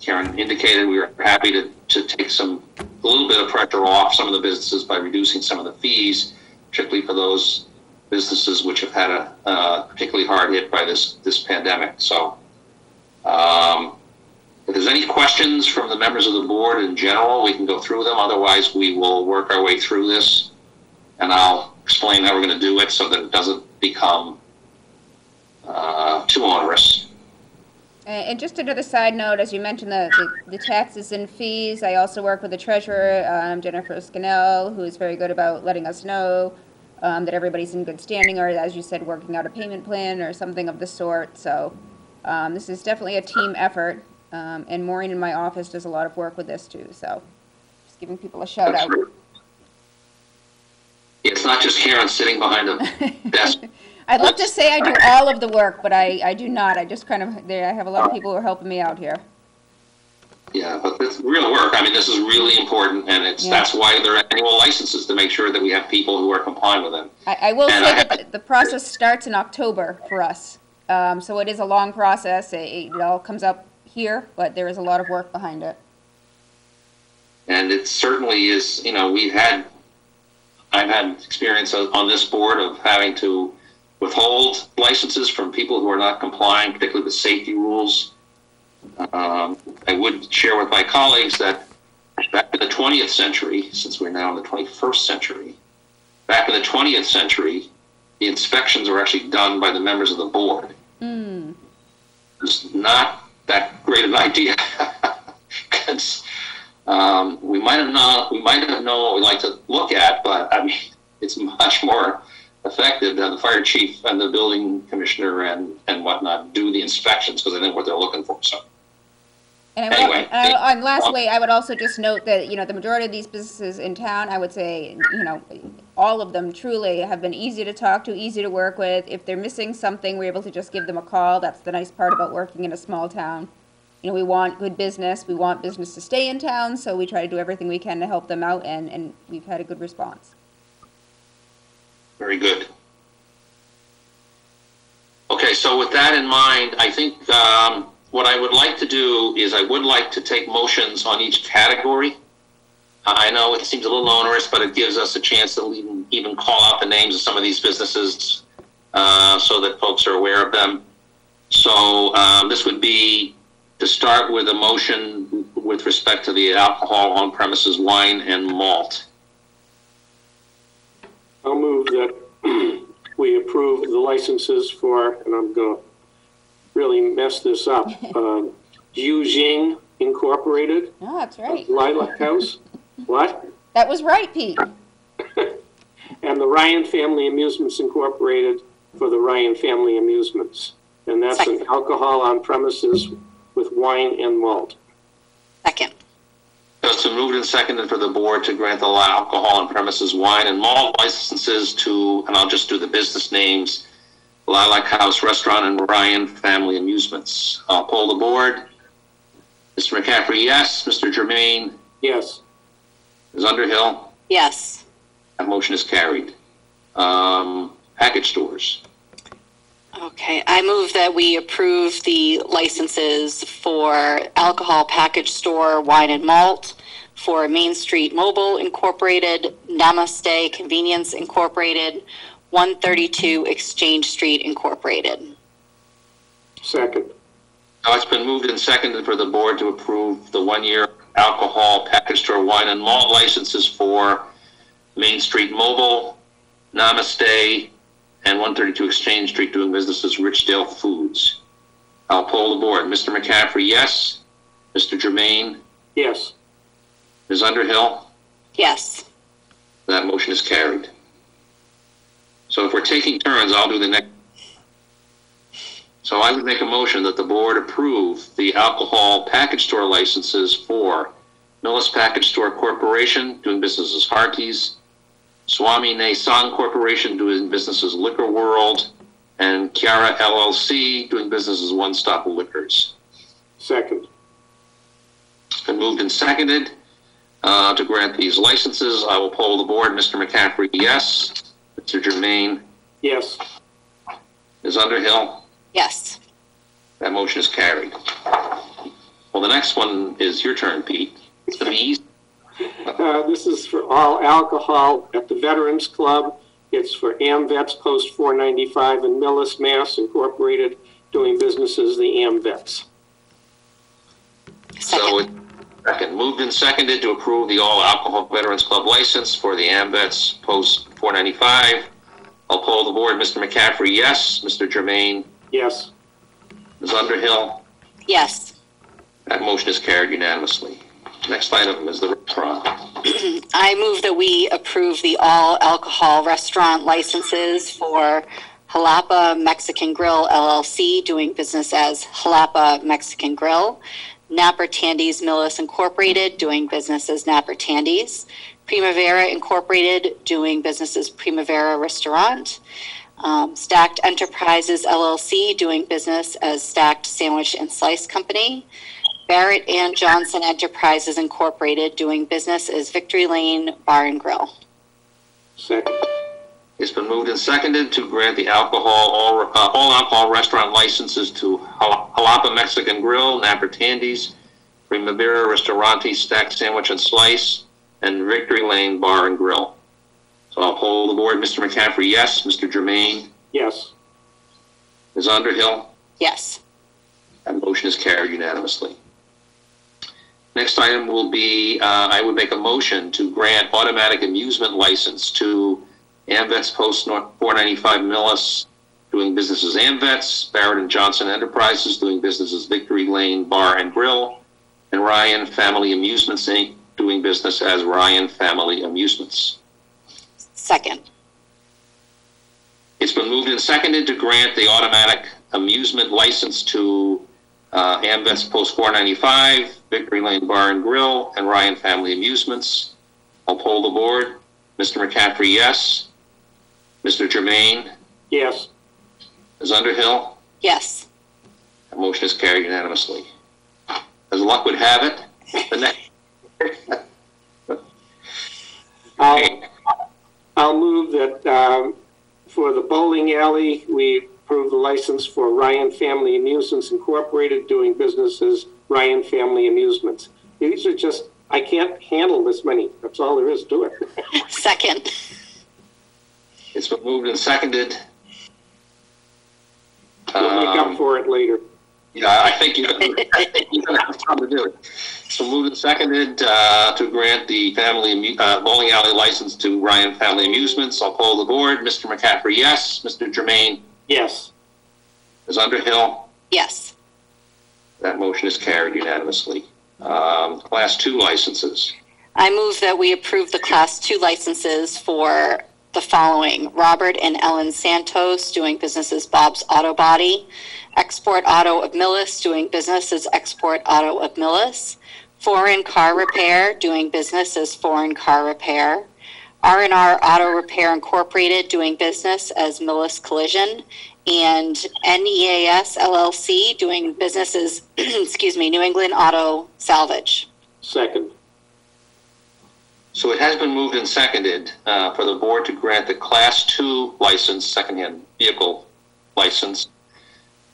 Karen indicated, we are happy to take a little bit of pressure off some of the businesses by reducing some of the fees, particularly for those businesses which have had a particularly hard hit by this pandemic. So if there's any questions from the members of the board in general, we can go through them. Otherwise, we will work our way through this, and I'll explain how we're going to do it so that it doesn't become too onerous. And just another side note, as you mentioned, the taxes and fees, I also work with the treasurer, Jennifer Scannell, who is very good about letting us know that everybody's in good standing, or as you said, working out a payment plan or something of the sort. So this is definitely a team effort. And Maureen in my office does a lot of work with this too, so just giving people a shout out. Yes, not just Karen sitting behind a desk. I'd love to say I do all of the work, but I do not. I just kind of, I have a lot of people who are helping me out here. Yeah, but it's real work. I mean, this is really important, and that's why there are annual licenses, to make sure that we have people who are complying with them. I will say that the process starts in October for us. So it is a long process. It all comes up here, but there is a lot of work behind it. And it certainly is, I've had experience on this board of having to withhold licenses from people who are not complying, particularly with safety rules. I would share with my colleagues that back in the 20th century, since we're now in the 21st century, back in the 20th century, the inspections were actually done by the members of the board. It's not that great an idea. Because we might have known what we like to look at, but I mean, it's much more effective to have the fire chief and the building commissioner and whatnot do the inspections, because they know what they're looking for. So. And lastly, I would also just note that, the majority of these businesses in town, I would say, all of them truly have been easy to talk to, easy to work with. If they're missing something, we're able to just give them a call. That's the nice part about working in a small town. We want good business. We want business to stay in town, so we try to do everything we can to help them out, and we've had a good response. Very good. Okay, so with that in mind, I think what I would like to do is I would like to take motions on each category. I know it seems a little onerous, but it gives us a chance to even call out the names of some of these businesses so that folks are aware of them. So this would be to start with a motion with respect to the alcohol on premises wine and malt. I'll move that we approve the licenses for, and I'm going to really mess this up, Yujing Incorporated. Oh, that's right. Lilac House. What? That was right, Pete. And the Ryan Family Amusements Incorporated for the Ryan Family Amusements. And that's an alcohol on premises with wine and malt. Second. So it's been moved and seconded for the board to grant the alcohol on premises wine and malt licenses to, and I'll just do the business names, Lilac House Restaurant and Ryan Family Amusements. I'll poll the board. Mr. McCaffrey, yes. Mr. Germain? Yes. Ms. Underhill? Yes. That motion is carried. Package stores. Okay, I move that we approve the licenses for alcohol package store, wine and malt, for Main Street Mobile Incorporated, Namaste Convenience Incorporated, 132 Exchange Street Incorporated. Second. Now it's been moved and seconded for the board to approve the 1-year alcohol package store wine and malt licenses for Main Street Mobile, Namaste, and 132 Exchange Street doing business as Richdale Foods. I'll poll the board. Mr. McCaffrey, yes. Mr. Germain? Yes. Ms. Underhill? Yes. That motion is carried. So if we're taking turns, I'll do the next. So I would make a motion that the board approve the alcohol package store licenses for Millis Package Store Corporation, doing business as Harkey's, Swami Nasan Corporation, doing business as Liquor World, and Chiara LLC, doing business as One Stop Liquors. Second. It's been moved and seconded to grant these licenses. I will poll the board. Mr. McCaffrey, yes. Mr. Germain? Yes. Ms. Underhill? Yes. That motion is carried. Well, the next one is your turn, Pete. It's going to be easy. This is for all alcohol at the Veterans Club. It's for AmVets Post 495 in Millis, Mass. Incorporated, doing business as the AmVets. So second, moved and seconded to approve the all alcohol Veterans Club license for the AmVets Post 495. I'll poll the board. Mr. McCaffrey, yes. Mr. Germain? Yes. Ms. Underhill? Yes. That motion is carried unanimously. Next item is the restaurant. I move that we approve the all alcohol restaurant licenses for Jalapa Mexican Grill LLC, doing business as Jalapa Mexican Grill, Napper Tandy's Millis Incorporated, doing business as Napper Tandy's, Primavera Incorporated, doing business as Primavera Restaurant. Stacked Enterprises LLC, doing business as Stacked Sandwich and Slice Company. Barrett and Johnson Enterprises Incorporated, doing business as Victory Lane Bar and Grill. Second. It's been moved and seconded to grant the all alcohol restaurant licenses to Jalapa Mexican Grill, Napper Tandy's, Primavera Restaurante, Stacked Sandwich and Slice, and Victory Lane Bar and Grill. So I'll poll the board. Mr. McCaffrey, yes. Mr. Germain? Yes. Ms. Underhill? Yes. That motion is carried unanimously. Next item will be, I would make a motion to grant automatic amusement license to Amvets Post 495 Millis, doing business as Amvets, Barrett and Johnson Enterprises, doing business as Victory Lane Bar and Grill, and Ryan Family Amusements, Inc., doing business as Ryan Family Amusements. Second. It's been moved and seconded to grant the automatic amusement license to Amvets Post 495, Victory Lane Bar and Grill, and Ryan Family Amusements. I'll poll the board. Mr. McCaffrey, yes. Mr. Germain? Yes. Ms. Underhill? Yes. That motion is carried unanimously. As luck would have it, the next... I'll move that for the bowling alley, we approve the license for Ryan Family Amusements Incorporated, doing business as Ryan Family Amusements. These are just, I can't handle this many. That's all there is to it. Second. It's been moved and seconded. We'll make up for it later. Yeah, I think you're going to have time to do it. So moved and seconded to grant the bowling alley license to Ryan Family Amusements. I'll poll the board. Mr. McCaffrey, yes. Mr. Germain? Yes. Ms. Underhill? Yes. That motion is carried unanimously. Class 2 licenses. I move that we approve the Class 2 licenses for the following: Robert and Ellen Santos, doing business as Bob's Auto Body; Export Auto of Millis, doing business as Export Auto of Millis; Foreign Car Repair, doing business as Foreign Car Repair; R&R Auto Repair Incorporated, doing business as Millis Collision; and NEAS LLC, doing business as New England Auto Salvage. Second. So it has been moved and seconded for the board to grant the Class 2 license, secondhand vehicle license,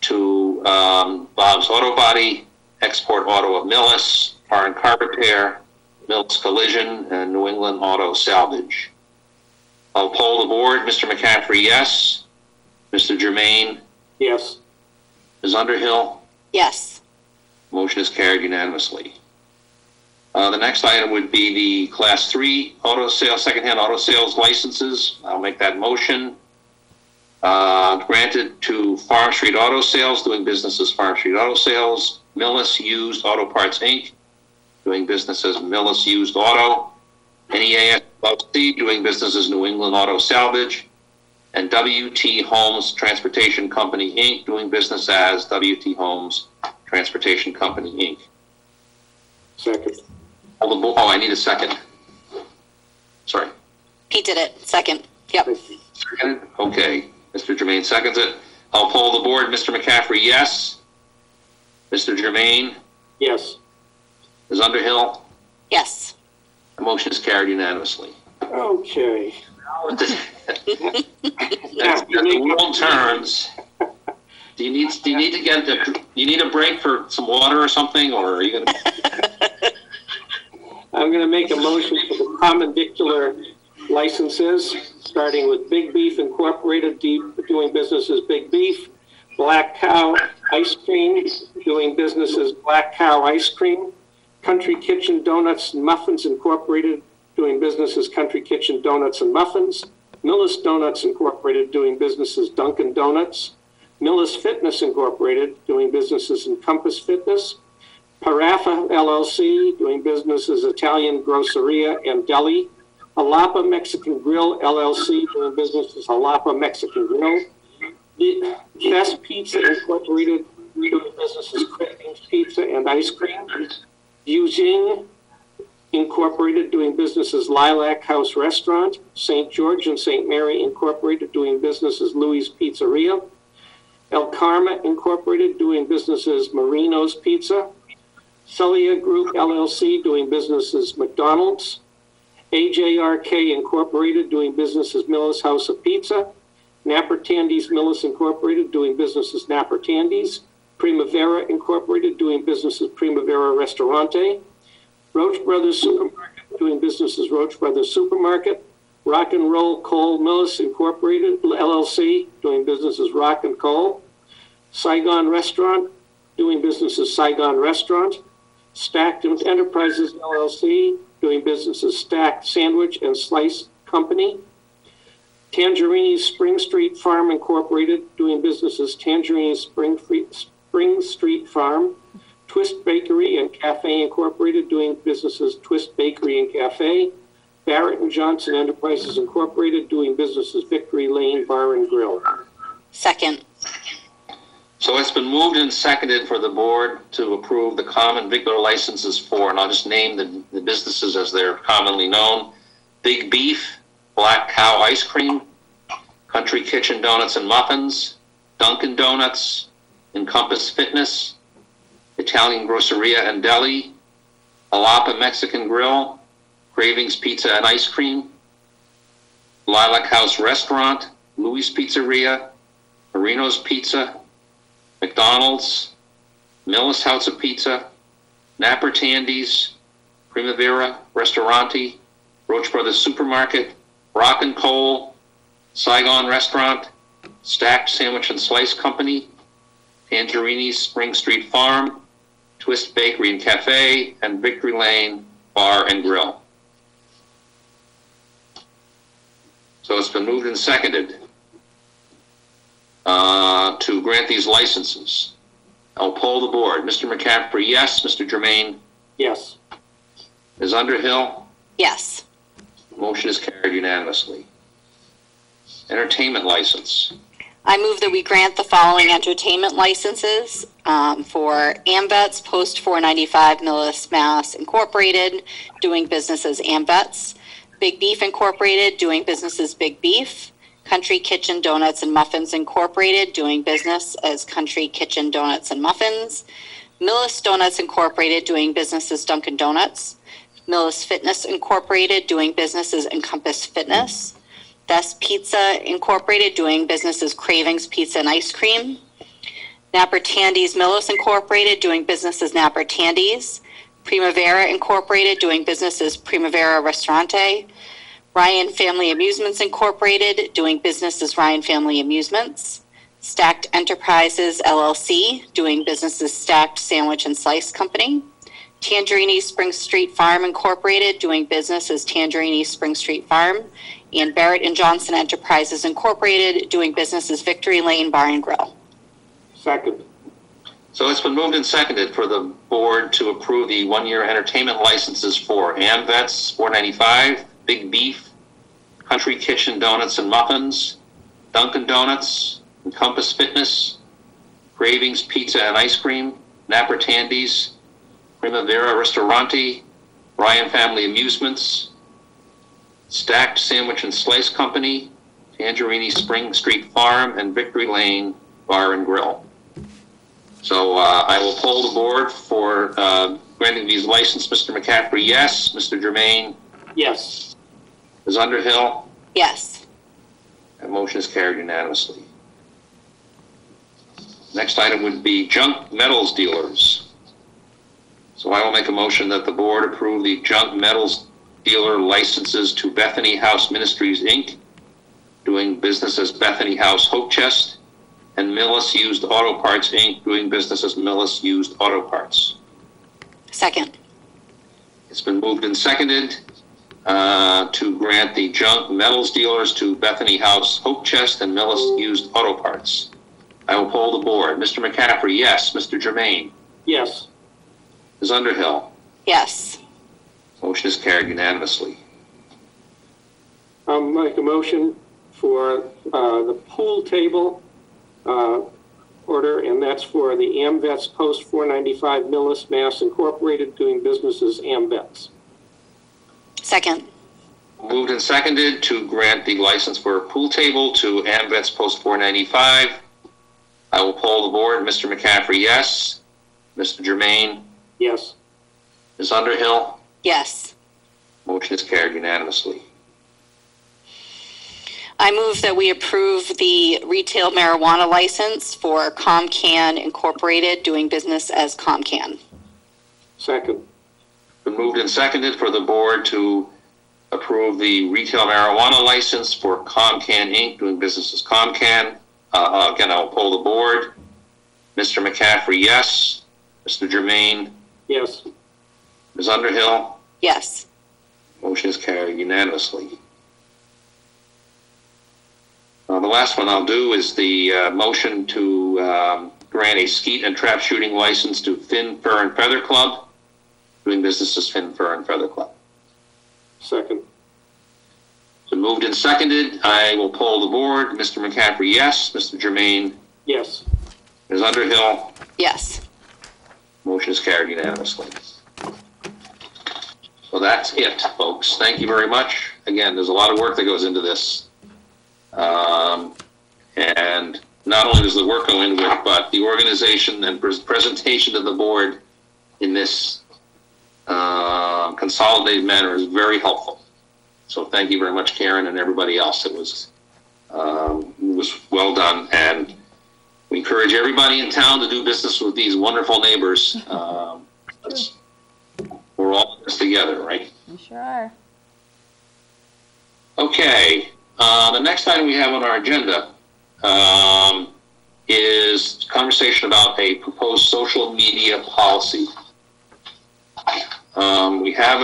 to Bob's Auto Body, Export Auto of Millis, Foreign Car Repair, Millis Collision, and New England Auto Salvage. I'll poll the board. Mr. McCaffrey, yes. Mr. Germain? Yes. Ms. Underhill? Yes. Motion is carried unanimously. The next item would be the Class 3 auto sales, secondhand auto sales licenses. I'll make that motion. Granted to Farm Street Auto Sales, doing business as Farm Street Auto Sales; Millis Used Auto Parts, Inc., doing business as Millis Used Auto; NEAS LLC, doing business as New England Auto Salvage; and WT Homes Transportation Company, Inc., doing business as WT Homes Transportation Company, Inc. Second. Oh, I need a second. Sorry. Pete did it. Second. Yep. Second? Okay. Mr. Germain seconds it. I'll poll the board. Mr. McCaffrey, yes. Mr. Germain? Yes. Ms. Underhill? Yes. The motion is carried unanimously. Okay. As the world turns, do you need a break for some water or something, or are you going to? I'm going to make a motion for the common vicular licenses, starting with Big Beef Incorporated, doing business as Big Beef; Black Cow Ice Cream, doing business as Black Cow Ice Cream; Country Kitchen Donuts and Muffins Incorporated, doing business as Country Kitchen Donuts and Muffins; Millis Donuts Incorporated, doing business as Dunkin' Donuts; Millis Fitness Incorporated, doing business as Encompass Fitness; Parafa LLC, doing business as Italian Grosseria and Deli; Jalapa Mexican Grill LLC, doing business as Jalapa Mexican Grill; Best Pizza Incorporated, doing business as Crispin's Pizza and Ice Cream; Yujing Incorporated, doing business as Lilac House Restaurant. St. George and St. Mary Incorporated, doing business as Louis Pizzeria. El Karma Incorporated, doing business as Marino's Pizza. Celia Group LLC, doing business as McDonald's. AJRK Incorporated, doing business as Miller's House of Pizza. Napper Tandy's Millis Incorporated, doing business as Napper Tandy's. Primavera Incorporated, doing business as Primavera Restaurante. Roach Brothers Supermarket, doing business as Roach Brothers Supermarket. Rock and Roll Coal Millis Incorporated, LLC, doing business as Rock and Coal. Saigon Restaurant, doing business as Saigon Restaurant. Stacked Enterprises, LLC, doing business as Stacked Sandwich and Slice Company. Tangerini's Spring Street Farm Incorporated, doing business as Tangerini's Spring Street Farm. Twist Bakery and Cafe Incorporated, doing business as Twist Bakery and Cafe. Barrett and Johnson Enterprises Incorporated, doing business as Victory Lane Bar and Grill. Second. So it's been moved and seconded for the board to approve the common vicular licenses for, and I'll just name the businesses as they're commonly known: Big Beef, Black Cow Ice Cream, Country Kitchen Donuts and Muffins, Dunkin' Donuts, Encompass Fitness, Italian Groceria and Deli, Alapa Mexican Grill, Cravings Pizza and Ice Cream, Lilac House Restaurant, Louis Pizzeria, Marino's Pizza, McDonald's, Millis House of Pizza, Napper Tandy's, Primavera Restaurante, Roach Brothers Supermarket, Rock and Coal, Saigon Restaurant, Stacked Sandwich and Slice Company, Tangerini's Spring Street Farm, Twist Bakery and Cafe, and Victory Lane Bar and Grill. So it's been moved and seconded to grant these licenses. I'll poll the board. Mr. McCaffrey, yes. Mr. Germain? Yes. Ms. Underhill? Yes. Motion is carried unanimously. Entertainment license. I move that we grant the following entertainment licenses for AmVets Post 495 Millis, Mass. Incorporated, doing business as AmVets. Big Beef Incorporated, doing business as Big Beef. Country Kitchen Donuts and Muffins Incorporated, doing business as Country Kitchen Donuts and Muffins. Millis Donuts Incorporated, doing business as Dunkin' Donuts. Millis Fitness Incorporated, doing business as Encompass Fitness. Best Pizza Incorporated, doing business as Cravings Pizza and Ice Cream. Napper Tandy's Millis Incorporated, doing business as Napper Tandy's. Primavera Incorporated, doing business as Primavera Restaurante. Ryan Family Amusements Incorporated, doing business as Ryan Family Amusements. Stacked Enterprises LLC, doing business as Stacked Sandwich and Slice Company. Tangerini Spring Street Farm Incorporated, doing business as Tangerini Spring Street Farm. And Barrett and Johnson Enterprises Incorporated, doing business as Victory Lane Bar and Grill. Second. So it's been moved and seconded for the board to approve the one-year entertainment licenses for AmVets 495, Big Beef, Country Kitchen Donuts and Muffins, Dunkin' Donuts, Encompass Fitness, Cravings Pizza and Ice Cream, Napper Tandy's, Primavera Restaurante, Ryan Family Amusements, Stacked Sandwich and Slice Company, Tangerini Spring Street Farm, and Victory Lane Bar and Grill. So I will poll the board for granting these licenses. Mr. McCaffrey, yes. Mr. Germain? Yes. Ms. Underhill? Yes. That motion is carried unanimously. Next item would be junk metals dealers. So I will make a motion that the board approve the junk metals dealer licenses to Bethany House Ministries, Inc., doing business as Bethany House Hope Chest, and Millis Used Auto Parts, Inc., doing business as Millis Used Auto Parts. Second. It's been moved and seconded to grant the junk metals dealers to Bethany House Hope Chest and Millis Used Auto Parts. I will poll the board. Mr. McCaffrey, yes. Mr. Germain? Yes. Ms. Underhill? Yes. Motion is carried unanimously. I'll make a motion for the pool table order, and that's for the AmVets Post 495 Millis, Mass. Incorporated, doing business as AmVets. Second. Moved and seconded to grant the license for a pool table to AmVets Post 495. I will poll the board. Mr. McCaffrey, yes. Mr. Germain, Yes. Ms. Underhill, Yes. motion is carried unanimously. I move that we approve the retail marijuana license for ComCan Incorporated, doing business as ComCan. Second. Been moved and seconded for the board to approve the retail marijuana license for ComCan Inc., doing business as ComCan. Again, I will poll the board. Mr. McCaffrey, yes. Mr. Germain, Yes. Ms. Underhill, Yes. motion is carried unanimously. The last one I'll do is the motion to grant a skeet and trap shooting license to Finn Fur and Feather Club, doing business as Finn Fur and Feather Club. Second. So moved and seconded. I will poll the board. Mr. McCaffrey, yes. Mr. Germain, Yes. Ms. Underhill, Yes. motion is carried unanimously. So that's it, folks. Thank you very much. Again, there's a lot of work that goes into this. And not only does the work go into it, but the organization and presentation to the board in this consolidated manner is very helpful. So thank you very much, Karen, and everybody else. It was well done, and we encourage everybody in town to do business with these wonderful neighbors. We're all in this together, right? You sure are. Okay, the next item we have on our agenda is conversation about a proposed social media policy. We have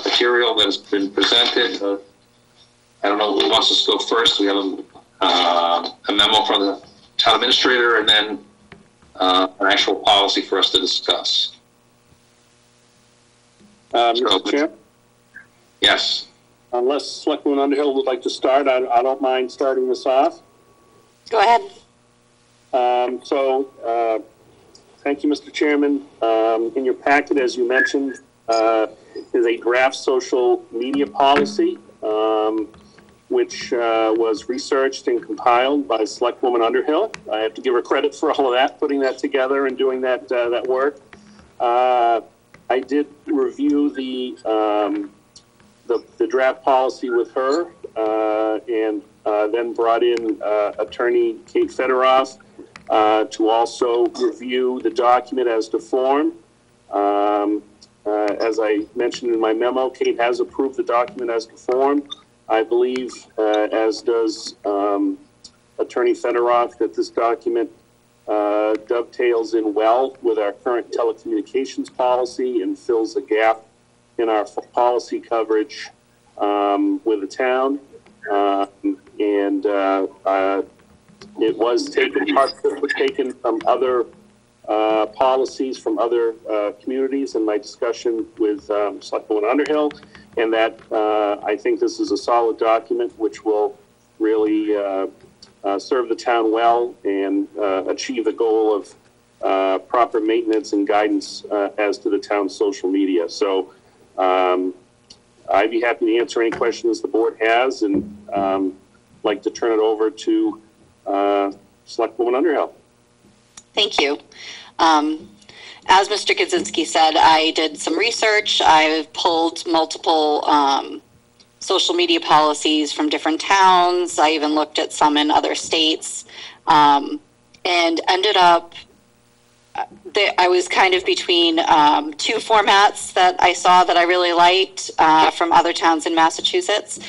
material that has been presented. I don't know who wants us to go first. We have a memo from the town administrator, and then an actual policy for us to discuss. Mr. Chair, Yes. unless Selectwoman Underhill would like to start, I don't mind starting this off. Go ahead. Thank you, Mr. Chairman. In your packet, as you mentioned, is a draft social media policy, which was researched and compiled by Selectwoman Underhill. I have to give her credit for all of that, putting that together and doing that work. I did review the draft policy with her, and then brought in Attorney Kate Federoff to also review the document as to form. As I mentioned in my memo, Kate has approved the document as to form. I believe, as does Attorney Federoff, that this document dovetails in well with our current telecommunications policy and fills a gap in our policy coverage with the town. It was taken from other policies from other communities in my discussion with Selectwoman Underhill, and that I think this is a solid document which will really serve the town well and achieve the goal of proper maintenance and guidance as to the town's social media. So I'd be happy to answer any questions the board has, and like to turn it over to Selectwoman Underhill. Thank you. As Mr. Kaczynski said, I did some research. I've pulled multiple social media policies from different towns. I even looked at some in other states, and ended up, I was kind of between two formats that I saw that I really liked from other towns in Massachusetts.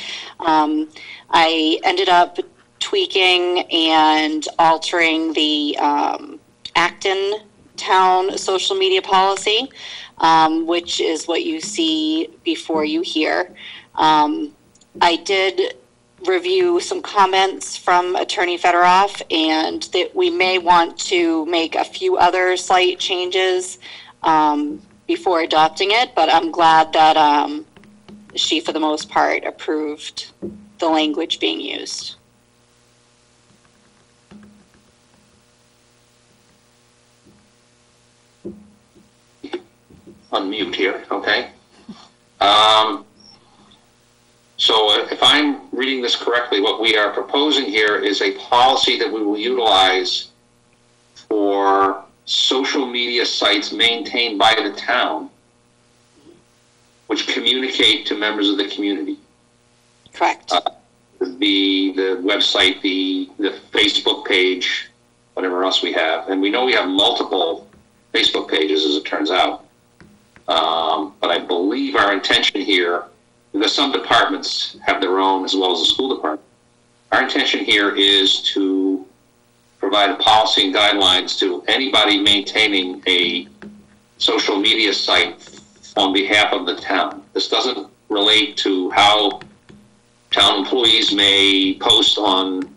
I ended up tweaking and altering the Acton town social media policy, which is what you see before you here. I did review some comments from Attorney Federoff, and that we may want to make a few other slight changes before adopting it, but I'm glad that she, for the most part, approved the language being used. Unmute here, okay. So if I'm reading this correctly, what we are proposing here is a policy that we will utilize for social media sites maintained by the town, which communicate to members of the community. Correct. The website, the Facebook page, whatever else we have. And we know we have multiple Facebook pages, as it turns out. But I believe our intention here, because some departments have their own as well as the school department, our intention here is to provide a policy and guidelines to anybody maintaining a social media site on behalf of the town. This doesn't relate to how town employees may post on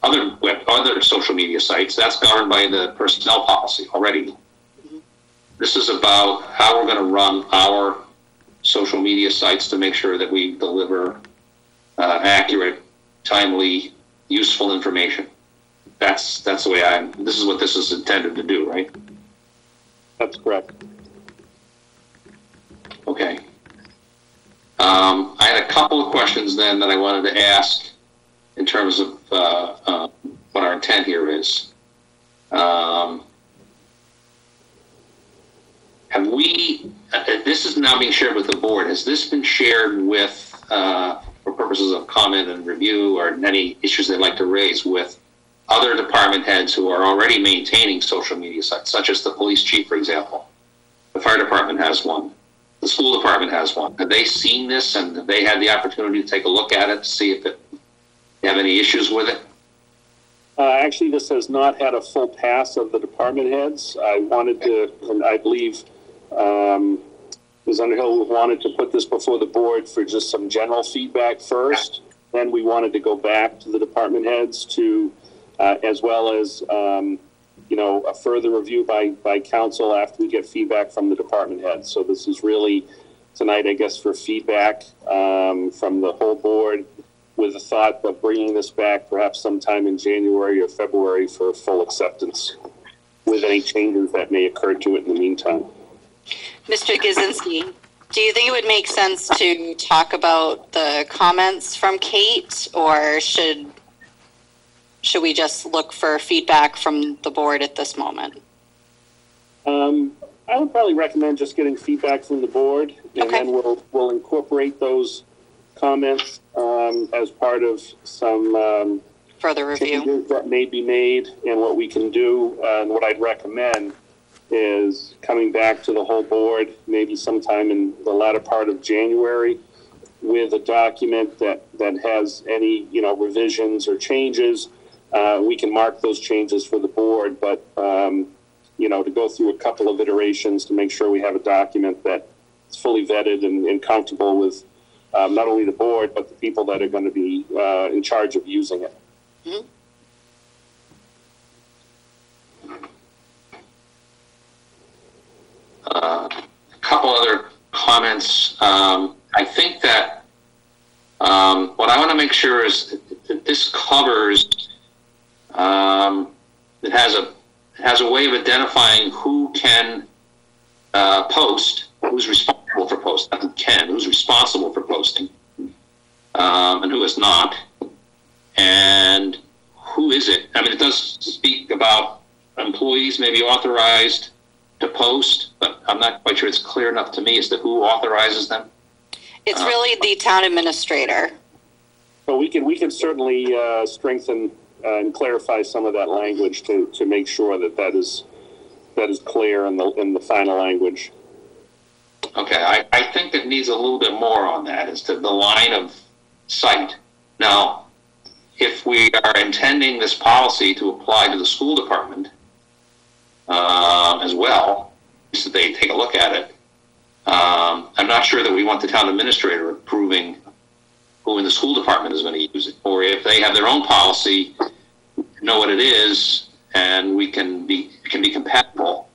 other social media sites. That's governed by the personnel policy already. This is about how we're going to run our social media sites to make sure that we deliver accurate, timely, useful information. That's the way this is what this is intended to do, right? That's correct. Okay. I had a couple of questions then that I wanted to ask in terms of what our intent here is. Have we, this is now being shared with the board, has this been shared with, for purposes of comment and review or any issues they'd like to raise with other department heads who are already maintaining social media sites, such as the police chief, for example? The fire department has one. The school department has one. Have they seen this and have they had the opportunity to take a look at it to see if they have any issues with it? Actually, this has not had a full pass of the department heads. I wanted to, and I believe Ms. Underhill wanted to put this before the board for just some general feedback first. Then we wanted to go back to the department heads to, as well as, a further review by council after we get feedback from the department heads. So this is really tonight, I guess, for feedback from the whole board, with the thought of bringing this back perhaps sometime in January or February for full acceptance, with any changes that may occur to it in the meantime. Mr. Gizinski, do you think it would make sense to talk about the comments from Kate, or should we just look for feedback from the board at this moment? I would probably recommend just getting feedback from the board, and then we'll incorporate those comments as part of some further review changes that may be made. And what we can do, and what I'd recommend, is coming back to the whole board maybe sometime in the latter part of January with a document that has any revisions or changes. We can mark those changes for the board, but to go through a couple of iterations to make sure we have a document that's fully vetted and comfortable with not only the board, but the people that are going to be in charge of using it. Mm-hmm. A couple other comments. I think that what I want to make sure is that this covers, it has a way of identifying who can post, who's responsible for posting, who's responsible for posting, and who is not, and who is it. I mean, it does speak about employees may be authorized to post, but I'm not quite sure it's clear enough to me as to who authorizes them. It's really the town administrator. So we can certainly strengthen and clarify some of that language to make sure that is clear in the final language. Okay, I think it needs a little bit more on that as to the line of sight. Now, if we are intending this policy to apply to the school department as well, so they take a look at it, I'm not sure that we want the town administrator approving who in the school department is going to use it, or if they have their own policy, know what it is, and it can be compatible,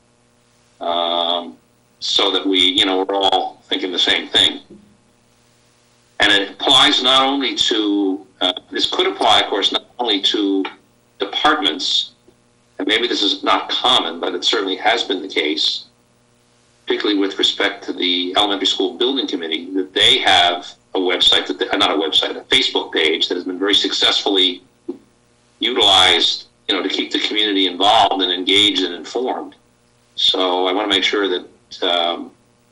so that we're all thinking the same thing. And it applies not only to, this could apply, of course, not only to departments, and maybe this is not common, but it certainly has been the case, particularly with respect to the elementary school building committee, that they have a website, not a website, a Facebook page that has been very successfully utilized, to keep the community involved and engaged and informed. So I want to make sure that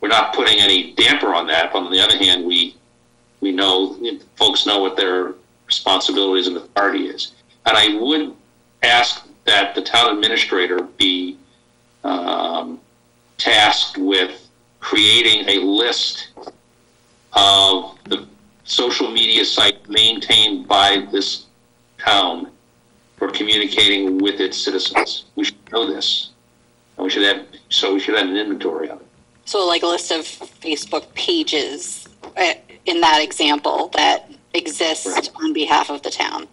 we're not putting any damper on that. But on the other hand, we know, folks know what their responsibilities and authority is. And I would ask that the town administrator be tasked with creating a list of the social media site maintained by this town for communicating with its citizens. We should know this. And we should have an inventory of it. So like a list of Facebook pages in that example that exist right. on behalf of the town.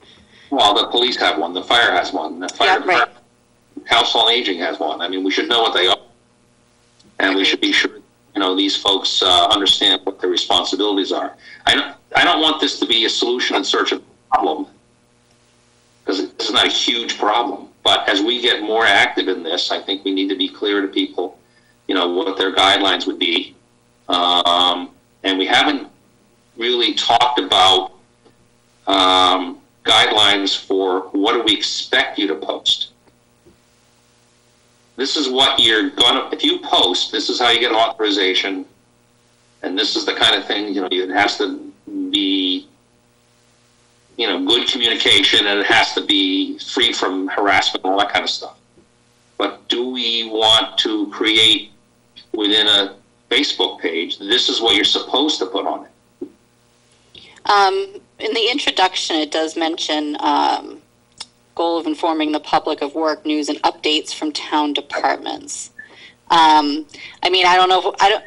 Well, the police have one, the fire has one, the fire right. Council on Aging has one. I mean, we should know what they are. And we should be sure, these folks understand what their responsibilities are. I don't want this to be a solution in search of a problem, because it's not a huge problem. But as we get more active in this, I think we need to be clear to people, what their guidelines would be. And we haven't really talked about guidelines for what do we expect you to post. This is what you're gonna, if you post, this is how you get authorization, and this is the kind of thing, it has to be, good communication, and it has to be free from harassment and all that kind of stuff. But do we want to create within a Facebook page, this is what you're supposed to put on it? In the introduction, it does mention goal of informing the public of work, news, and updates from town departments. I don't know if,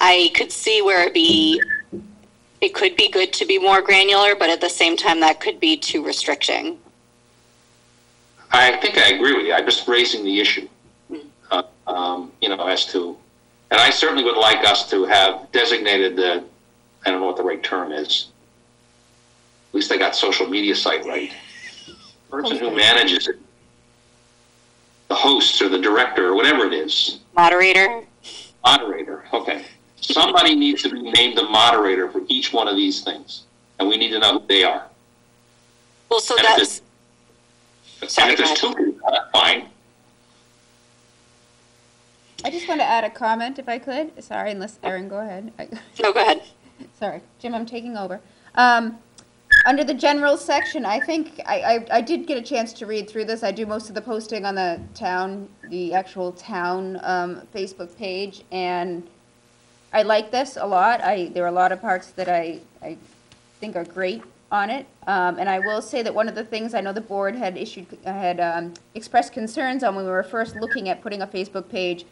I could see where it could be good to be more granular, but at the same time, that could be too restricting. I think I agree with you. I'm just raising the issue, as to, and I certainly would like us to have designated I don't know what the right term is. At least I got social media site right. The person who manages it, the host or the director or whatever it is. Moderator, okay. Somebody needs to be named the moderator for each one of these things, and we need to know who they are. Well, so and that's... If there's two people, that's fine. I just want to add a comment, if I could. Sorry, unless Erin, go ahead. No, go ahead. Sorry, Jim, I'm taking over. Under the general section, I think I did get a chance to read through this. I do most of the posting on the actual town Facebook page, and I like this a lot. There are a lot of parts that I think are great on it, and I will say that one of the things I know the board had expressed concerns on when we were first looking at putting a Facebook page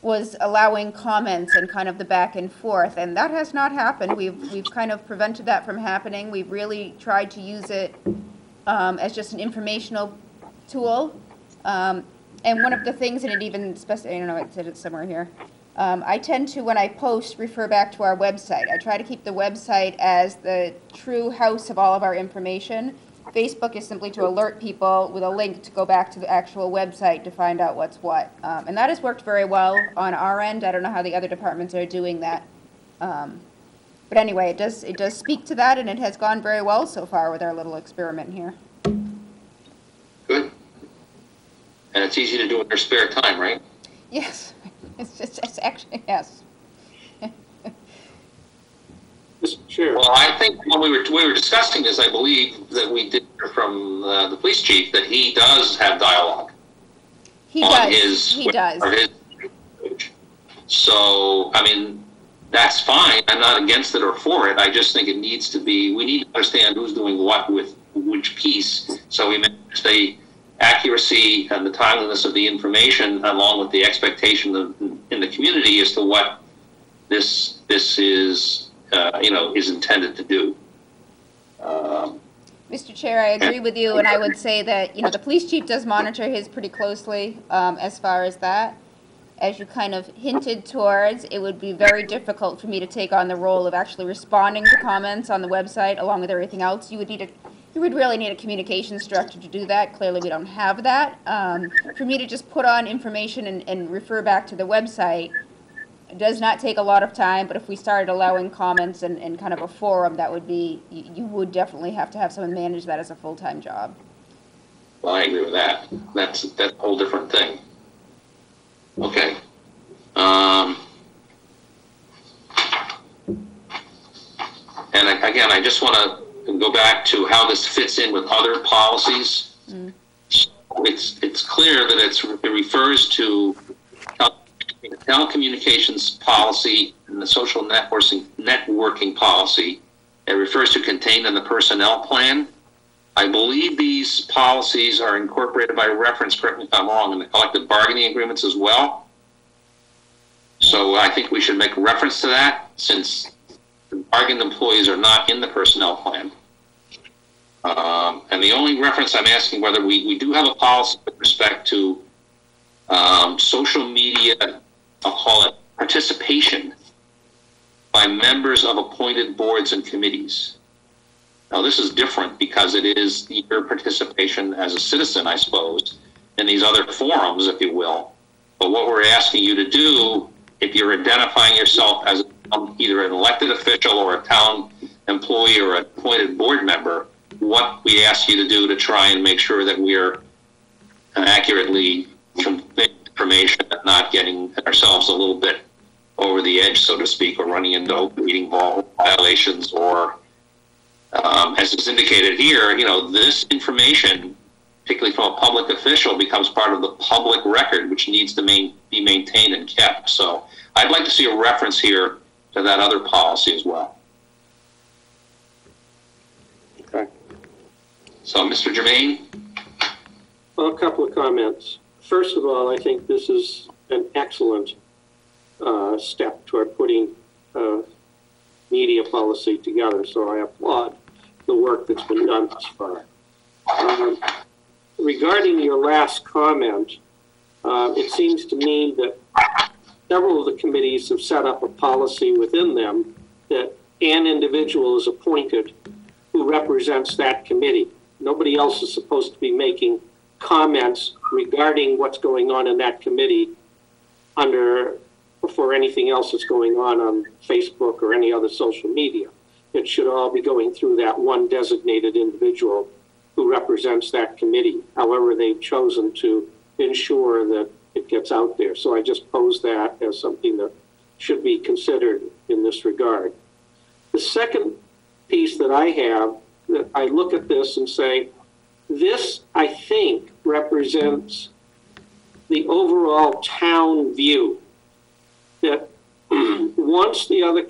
was allowing comments and kind of the back and forth, and that has not happened. We've kind of prevented that from happening. We've really tried to use it as just an informational tool, and one of the things, and it even I don't know, it said it somewhere here. I tend to, when I post, refer back to our website. I try to keep the website as the true house of all of our information. Facebook is simply to alert people with a link to go back to the actual website to find out what's what. And that has worked very well on our end. I don't know how the other departments are doing that. But anyway, it does speak to that, and it has gone very well so far with our little experiment here. Good. And it's easy to do in your spare time, right? Yes. It's actually, yes. Mr. Chair. Well, I think when we were discussing this, I believe that we did hear from the police chief that he does have dialogue. He does. So, that's fine. I'm not against it or for it. I just think it needs to be, we need to understand who's doing what with which piece, so we manage the accuracy and the timeliness of the information along with the expectation in the community as to what this is, is intended to do. Mr. Chair, I agree with you, and I would say that, the police chief does monitor his pretty closely as far as that. As you kind of hinted towards, it would be very difficult for me to take on the role of actually responding to comments on the website along with everything else. You would need to You would really need a communications director to do that. Clearly, we don't have that. For me to just put on information and refer back to the website, it does not take a lot of time, but if we started allowing comments and kind of a forum, that would be, you would definitely have to have someone manage that as a full-time job. Well, I agree with that. That's a whole different thing. Okay. And again, I just want to go back to how this fits in with other policies. Mm. It's clear that it refers to the telecommunications policy and the social networking policy. It refers to contained in the personnel plan. I believe these policies are incorporated by reference, correct me if I'm wrong, in the collective bargaining agreements as well. So I think we should make reference to that, since bargained employees are not in the personnel plan. And the only reference I'm asking whether we do have a policy with respect to social media, I'll call it participation by members of appointed boards and committees. Now, this is different because it is your participation as a citizen, I suppose, in these other forums, if you will. But what we're asking you to do, if you're identifying yourself as either an elected official or a town employee or an appointed board member, what we ask you to do to try and make sure that we're accurately conveying information and not getting ourselves a little bit over the edge, so to speak, or running into open meeting violations, or as is indicated here, this information, particularly from a public official, becomes part of the public record, which needs to be maintained and kept. So I'd like to see a reference here to that other policy as well. Okay. So, Mr. Germain? Well, a couple of comments. First of all, I think this is an excellent step toward putting media policy together, so I applaud the work that's been done thus far. Regarding your last comment, it seems to me that several of the committees have set up a policy within them that an individual is appointed who represents that committee. Nobody else is supposed to be making comments regarding what's going on in that committee for anything else that's going on Facebook or any other social media. It should all be going through that one designated individual who represents that committee, however they've chosen to ensure that it gets out there. So I just pose that as something that should be considered in this regard. The second piece that I have, that I look at this and say, this, I think, represents the overall town view, that once the other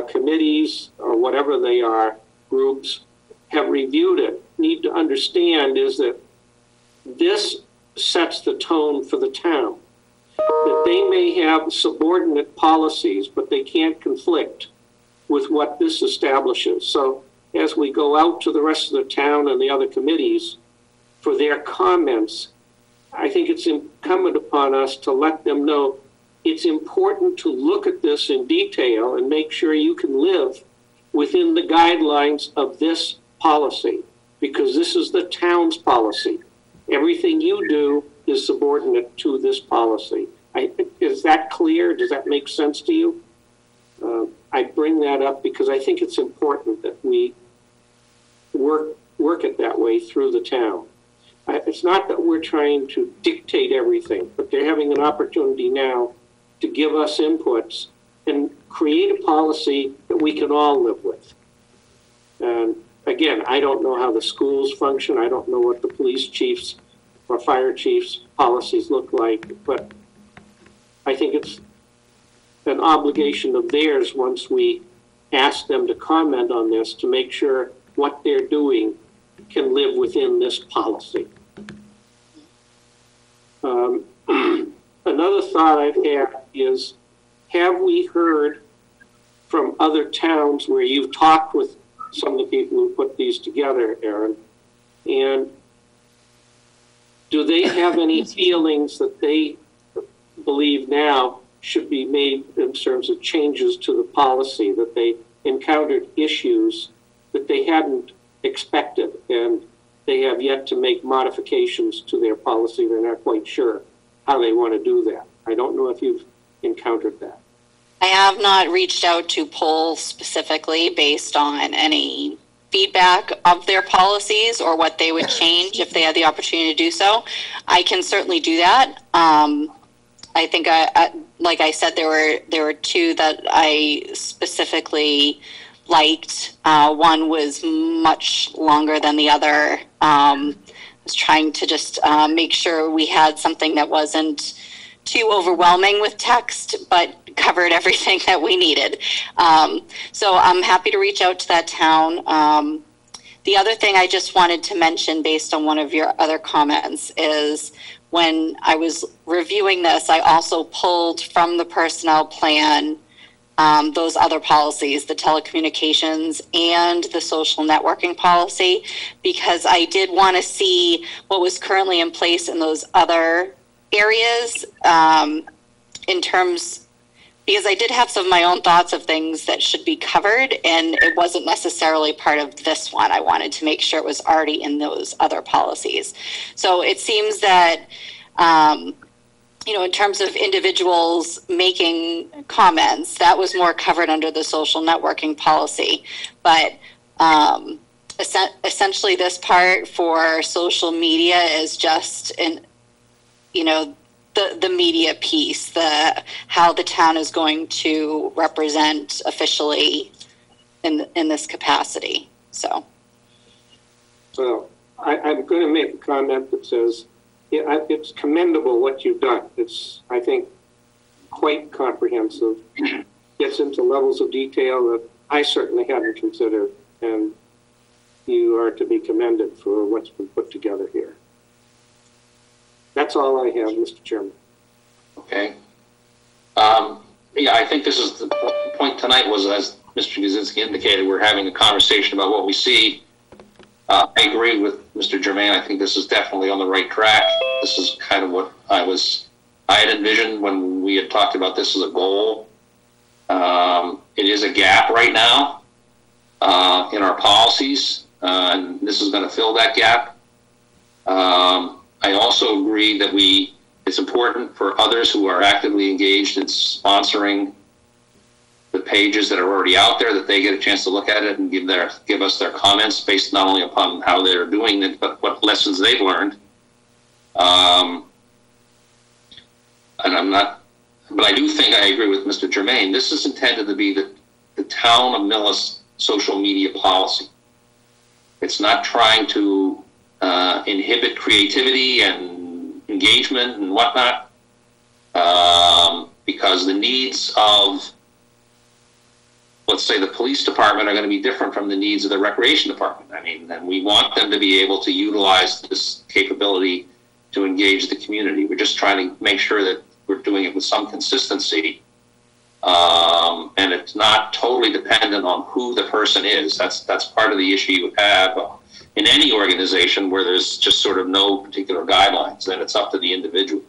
committees, or whatever they are, groups, have reviewed it, need to understand is that this sets the tone for the town. That they may have subordinate policies, but they can't conflict with what this establishes. So as we go out to the rest of the town and the other committees for their comments, I think it's incumbent upon us to let them know it's important to look at this in detail and make sure you can live within the guidelines of this policy, because this is the town's policy. Everything you do is subordinate to this policy. Is that clear? Does that make sense to you? I bring that up because I think it's important that we work it that way through the town. It's not that we're trying to dictate everything, but they're having an opportunity now to give us inputs and create a policy that we can all live with. And again, I don't know how the schools function. I don't know what the police chiefs or fire chiefs' policies look like, but I think it's an obligation of theirs once we ask them to comment on this to make sure what they're doing can live within this policy. Another thought I've had is, have we heard from other towns where you've talked with some of the people who put these together, Aaron, and do they have any feelings that they believe now should be made in terms of changes to the policy, that they encountered issues that they hadn't expected, and they have yet to make modifications to their policy. They're not quite sure how they want to do that. I don't know if you've encountered that. I have not reached out to Poll specifically based on any feedback of their policies or what they would change if they had the opportunity to do so. I can certainly do that. I think, like I said, there were two that I specifically liked. One was much longer than the other. I was trying to just make sure we had something that wasn't too overwhelming with text, but covered everything that we needed. So I'm happy to reach out to that town. The other thing I just wanted to mention based on one of your other comments is when I was reviewing this, I also pulled from the personnel plan those other policies, the telecommunications and the social networking policy, because I did want to see what was currently in place in those other areas in terms, because I did have some of my own thoughts of things that should be covered, and it wasn't necessarily part of this one. I wanted to make sure it was already in those other policies. So it seems that, in terms of individuals making comments, that was more covered under the social networking policy. But essentially this part for social media is just the media piece, how the town is going to represent officially in this capacity. So I'm going to make a comment that says it's commendable what you've done. It's, I think, quite comprehensive. Gets into levels of detail that I certainly hadn't considered, and you are to be commended for what's been put together here. That's all I have, Mr. Chairman. Okay. I think this is the point tonight was, as Mr. Guzinski indicated, we're having a conversation about what we see. I agree with Mr. Germain. I think this is definitely on the right track. This is kind of what I had envisioned when we had talked about this as a goal. It is a gap right now in our policies, and this is going to fill that gap. I also agree that it's important for others who are actively engaged in sponsoring the pages that are already out there, that they get a chance to look at it and give us their comments based not only upon how they're doing it, but what lessons they've learned. But I do think I agree with Mr. Germain. This is intended to be the town of Millis social media policy. It's not trying to inhibit creativity and engagement and whatnot, because the needs of, let's say, the police department are going to be different from the needs of the recreation department. I mean, and we want them to be able to utilize this capability to engage the community. We're just trying to make sure that we're doing it with some consistency, and it's not totally dependent on who the person is. That's part of the issue you have in any organization where there's just sort of no particular guidelines. Then it's up to the individual.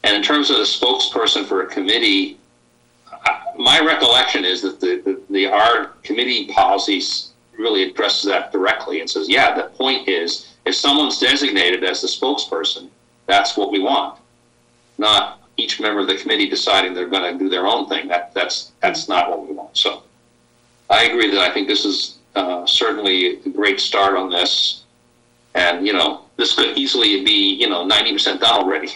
And in terms of the spokesperson for a committee, my recollection is that our committee policies really addresses that directly and says, yeah, the point is, if someone's designated as the spokesperson, that's what we want. Not each member of the committee deciding they're going to do their own thing. That's not what we want. So I agree that I think this is certainly a great start on this. And, this could easily be, 90% done already.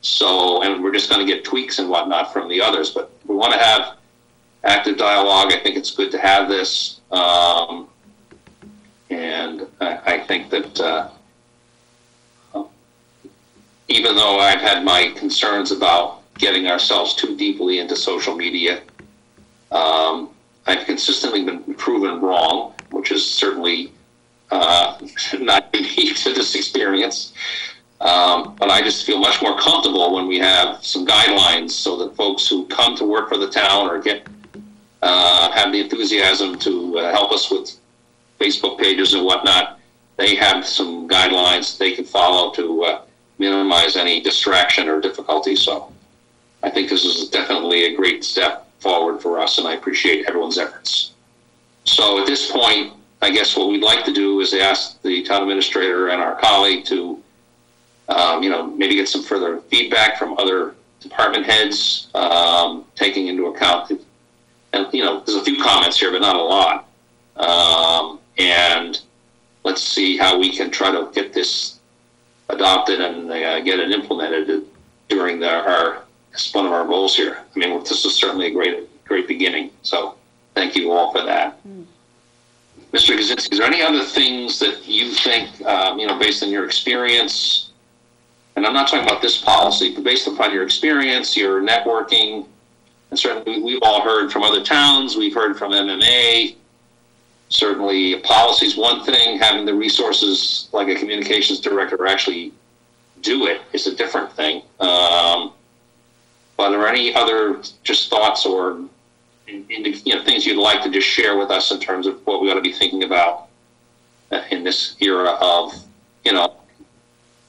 So, and we're just going to get tweaks and whatnot from the others, but we want to have active dialogue. I think it's good to have this. And I think that even though I've had my concerns about getting ourselves too deeply into social media, I've consistently been proven wrong, which is certainly not unique to this experience. But I just feel much more comfortable when we have some guidelines so that folks who come to work for the town or have the enthusiasm to help us with Facebook pages and whatnot, they have some guidelines they can follow to minimize any distraction or difficulty. So I think this is definitely a great step forward for us, and I appreciate everyone's efforts. So at this point, I guess what we'd like to do is ask the town administrator and our colleague to, maybe get some further feedback from other department heads, taking into account, and there's a few comments here, but not a lot. And let's see how we can try to get this adopted and get it implemented during it's one of our goals here. I mean, this is certainly a great beginning. So thank you all for that. Mr. Kaczynski, is there any other things that you think, based on your experience, and I'm not talking about this policy, but based upon your experience, your networking, and certainly we've all heard from other towns, we've heard from MMA, certainly policy is one thing, having the resources like a communications director actually do it is a different thing. But are there any other just thoughts or things you'd like to just share with us in terms of what we ought to be thinking about in this era of,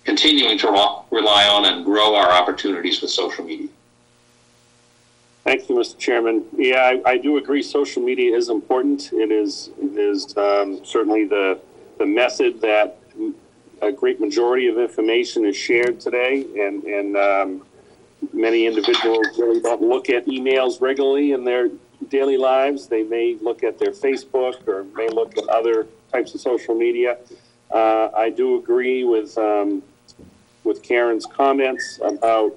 continuing to rely on and grow our opportunities with social media? Thank you, Mr. Chairman. Yeah, I do agree. Social media is important. It is certainly the method that a great majority of information is shared today, and many individuals really don't look at emails regularly in their daily lives. They may look at their Facebook or may look at other types of social media. I do agree with Karen's comments about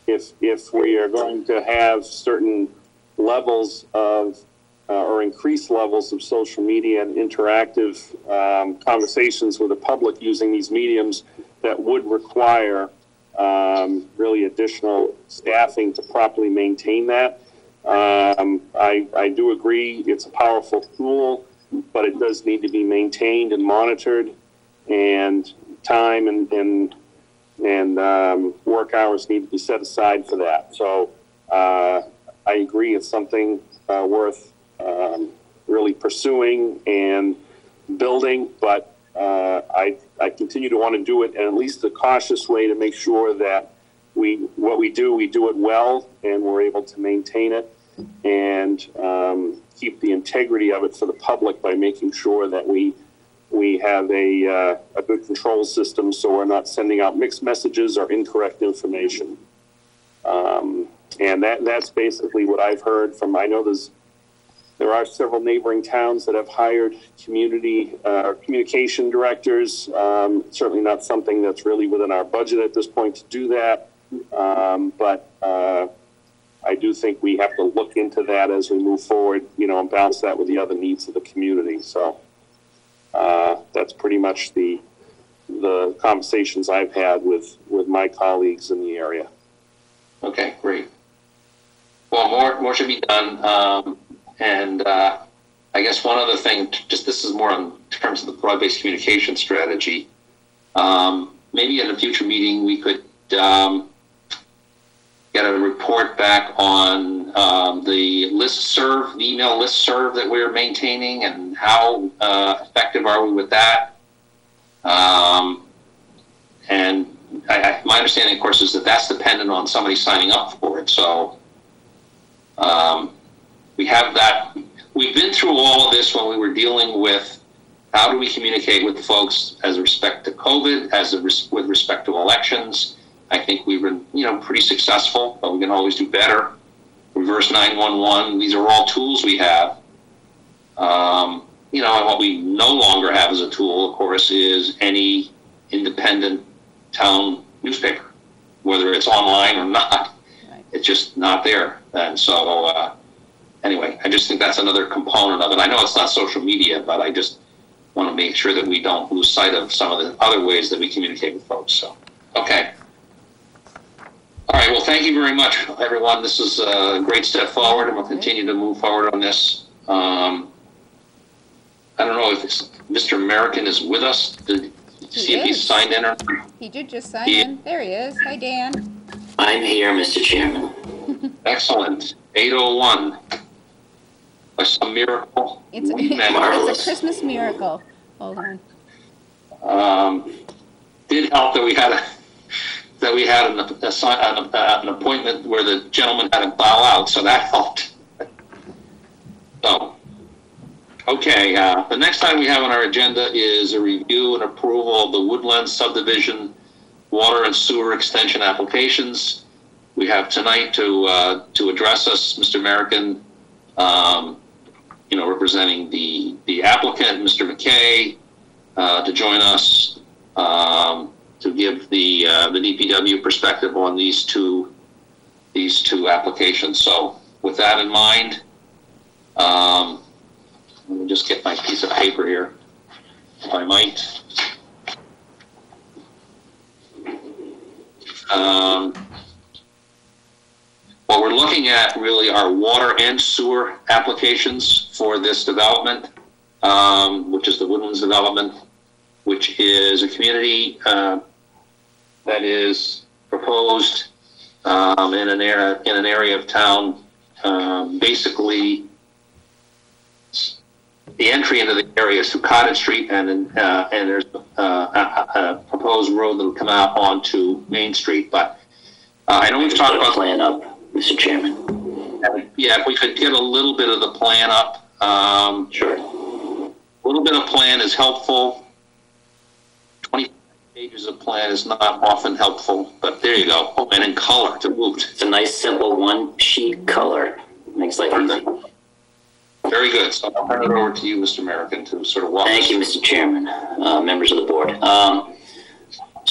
if we are going to have certain levels of or increased levels of social media and interactive conversations with the public using these mediums, that would require really additional staffing to properly maintain that. I do agree it's a powerful tool, but it does need to be maintained and monitored, and time and work hours need to be set aside for that. So I agree it's something worth really pursuing and building, but I continue to want to do it in at least a cautious way to make sure that what we do it well, and we're able to maintain it and keep the integrity of it for the public by making sure that we have a good control system, so we're not sending out mixed messages or incorrect information. And that's basically what I've heard from. I know there are several neighboring towns that have hired community or communication directors. Certainly not something that's really within our budget at this point to do that. But I do think we have to look into that as we move forward, and balance that with the other needs of the community. So that's pretty much the conversations I've had with my colleagues in the area. Okay, great. Well, more should be done. And I guess one other thing, just this is more in terms of the broad-based communication strategy. Maybe at a future meeting we could get a report back on the email listserv that we're maintaining, and how effective are we with that. And my understanding, of course, is that that's dependent on somebody signing up for it. So we have that. We've been through all of this when we were dealing with how do we communicate with folks as respect to COVID, with respect to elections. I think we've been, pretty successful, but we can always do better. Reverse 911, these are all tools we have. And what we no longer have as a tool, of course, is any independent town newspaper, whether it's online or not. Right. It's just not there. And so, anyway, I just think that's another component of it. I know it's not social media, but I just want to make sure that we don't lose sight of some of the other ways that we communicate with folks. So, okay. All right, well, thank you very much, everyone. This is a great step forward, and we'll continue to move forward on this. I don't know if Mr. American is with us to see if he's signed in or not. He did just sign in. There he is. Hi, Dan. I'm here, Mr. Chairman. Excellent. 8:01. A miracle. It's a Christmas miracle. Hold on. Did help that we had an appointment where the gentleman had to bow out, so that helped. So, Okay, the next item we have on our agenda is a review and approval of the Woodland subdivision water and sewer extension applications. We have tonight to address us, Mr. American, representing the applicant, Mr. McKay, to join us to give the DPW perspective on these two applications. So with that in mind, let me just get my piece of paper here, if I might. What we're looking at really are water and sewer applications for this development, which is the Woodlands development, which is a community that is proposed in an area of town. Basically, the entry into the area is through Cottage Street, and there's a proposed road that will come out onto Main Street. But I know we've talked about plan up, Mr. Chairman. Yeah, if we could get a little bit of the plan up. Sure. A little bit of plan is helpful. 20 pages of plan is not often helpful, but there you go. Oh, and in color to boot. It's a nice, simple one-sheet color. Makes life easy. Very good. So I'll turn it over to you, Mr. American, to sort of walk us Thank you, Mr. Chairman, members of the board.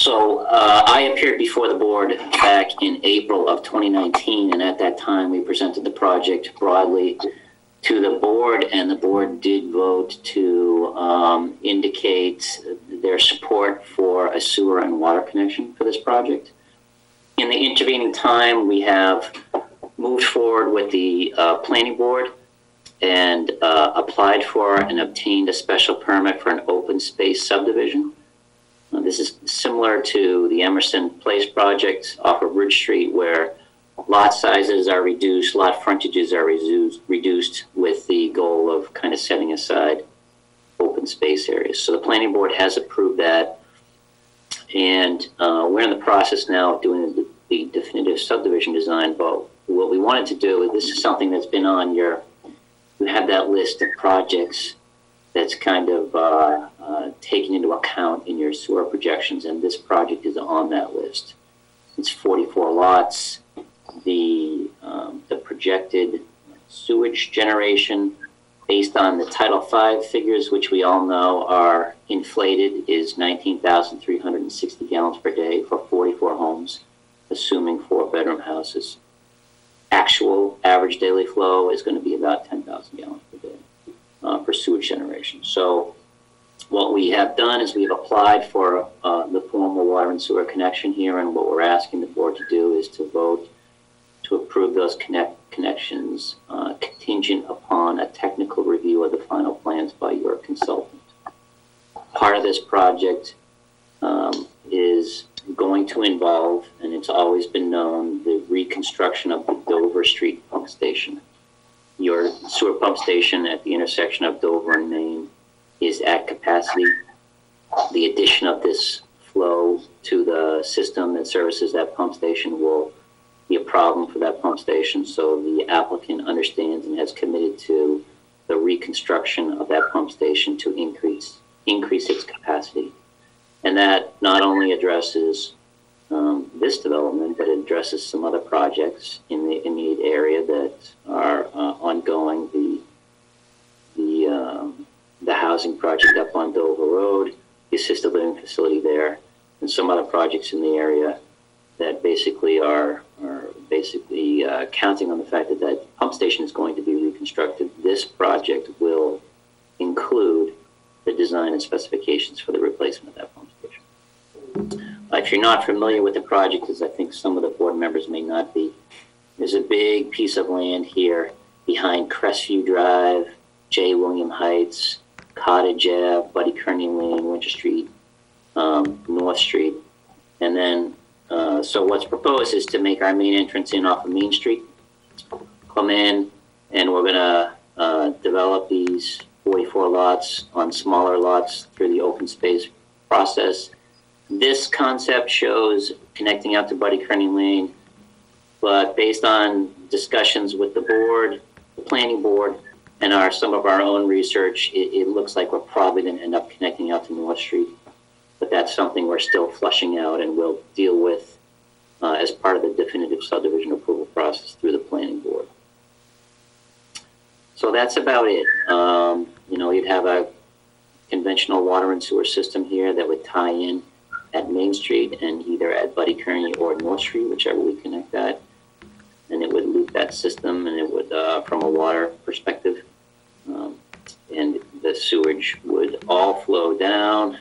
I appeared before the board back in April of 2019, and at that time we presented the project broadly to the board, and the board did vote to indicate their support for a sewer and water connection for this project. In the intervening time, we have moved forward with the planning board and applied for and obtained a special permit for an open space subdivision. This is similar to the Emerson Place project off of Ridge Street, where lot sizes are reduced, lot frontages are reduced with the goal of kind of setting aside open space areas. So the planning board has approved that, and we're in the process now of doing the definitive subdivision design. But what we wanted to do, this is something that's been on you have that list of projects that's kind of taken into account in your sewer projections, and this project is on that list. It's 44 lots. The projected sewage generation based on the Title V figures, which we all know are inflated, is 19,360 gallons per day for 44 homes, assuming 4-bedroom houses. Actual average daily flow is going to be about 10,000 gallons per day for sewage generation. So what we have done is we've applied for the formal water and sewer connection here, and what we're asking the board to do is to vote to approve those connections contingent upon a technical review of the final plans by your consultant. Part of this project is going to involve, and it's always been known, the reconstruction of the Dover Street pump station. Your sewer pump station at the intersection of Dover and Main is at capacity. The addition of this flow to the system that services that pump station will be a problem for that pump station. So the applicant understands and has committed to the reconstruction of that pump station to increase its capacity. And that not only addresses this development, but it addresses some other projects in the immediate area that are ongoing. The housing project up on Dover Road, the assisted living facility there, and some other projects in the area that basically are counting on the fact that that pump station is going to be reconstructed. This project will include the design and specifications for the replacement of that pump station. If you're not familiar with the project, as I think some of the board members may not be, there's a big piece of land here behind Crestview Drive, J. William Heights, Cottage Ave, Buddy Kearney Lane, Winter Street, North Street. And then, so what's proposed is to make our main entrance in off of Main Street, come in, and we're going to develop these 44 lots on smaller lots through the open space process. This concept shows connecting out to Buddy Kearney Lane, but based on discussions with the board, the planning board, some of our own research, it looks like we're probably going to end up connecting out to North Street. But that's something we're still fleshing out and we'll deal with as part of the definitive subdivision approval process through the planning board. So that's about it. You'd have a conventional water and sewer system here that would tie in at Main Street and either at Buddy Kearney or North Street, whichever we connect at. And it would loop that system, and it would, from a water perspective, and the sewage would all flow down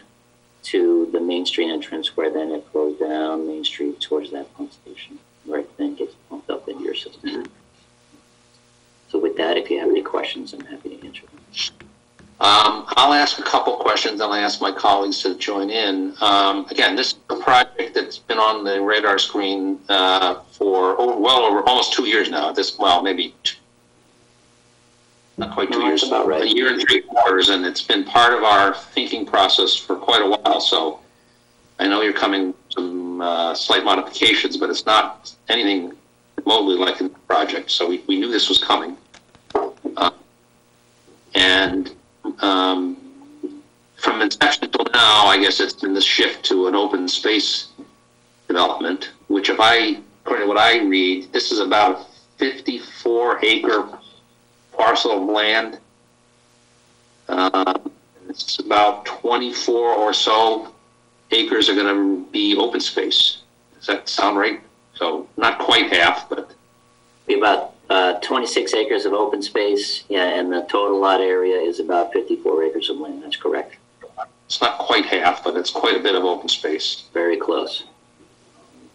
to the Main Street entrance, where then it flows down Main Street towards that pump station, where it then gets pumped up into your system. So with that, if you have any questions, I'm happy to answer them. I'll ask a couple questions, and I'll ask my colleagues to join in. Again, this is a project that's been on the radar screen for well over almost 2 years now. Not quite 2 years, about right. A year and 3 quarters, and it's been part of our thinking process for quite a while. So I know you're coming some slight modifications, but it's not anything remotely like a project. So we knew this was coming. From inception till now, I guess it's been this shift to an open space development, which according to what I read, this is about a 54-acre parcel of land. It's about 24 or so acres are going to be open space. Does that sound right? So not quite half, but... Be about 26 acres of open space, and the total lot area is about 54 acres of land. That's correct. It's not quite half, but it's quite a bit of open space. Very close.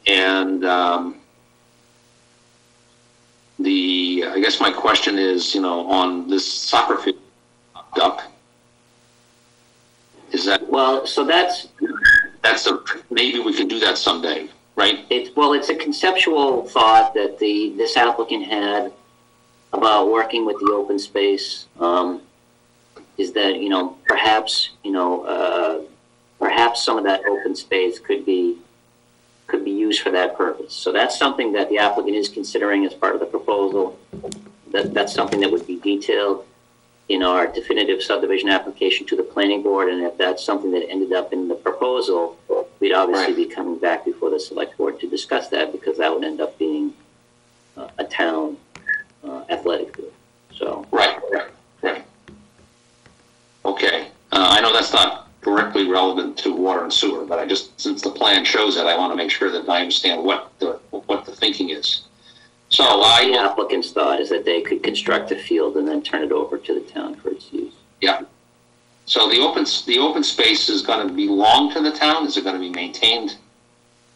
And I guess my question is, on this soccer field up, is that... Well, so maybe we could do that someday, right? It's a conceptual thought that this applicant had about working with the open space. Is that perhaps some of that open space could be used for that purpose. So that's something that the applicant is considering as part of the proposal. That's something that would be detailed in our definitive subdivision application to the planning board, and if that's something that ended up in the proposal, we'd obviously be coming back before the select board to discuss that, because that would end up being a town athletic field. So right. Okay, I know that's not directly relevant to water and sewer, but since the plan shows it, I want to make sure that I understand what the thinking is. So the applicant's thought is that they could construct a field and then turn it over to the town for its use. Yeah. So the open space is going to belong to the town? Is it going to be maintained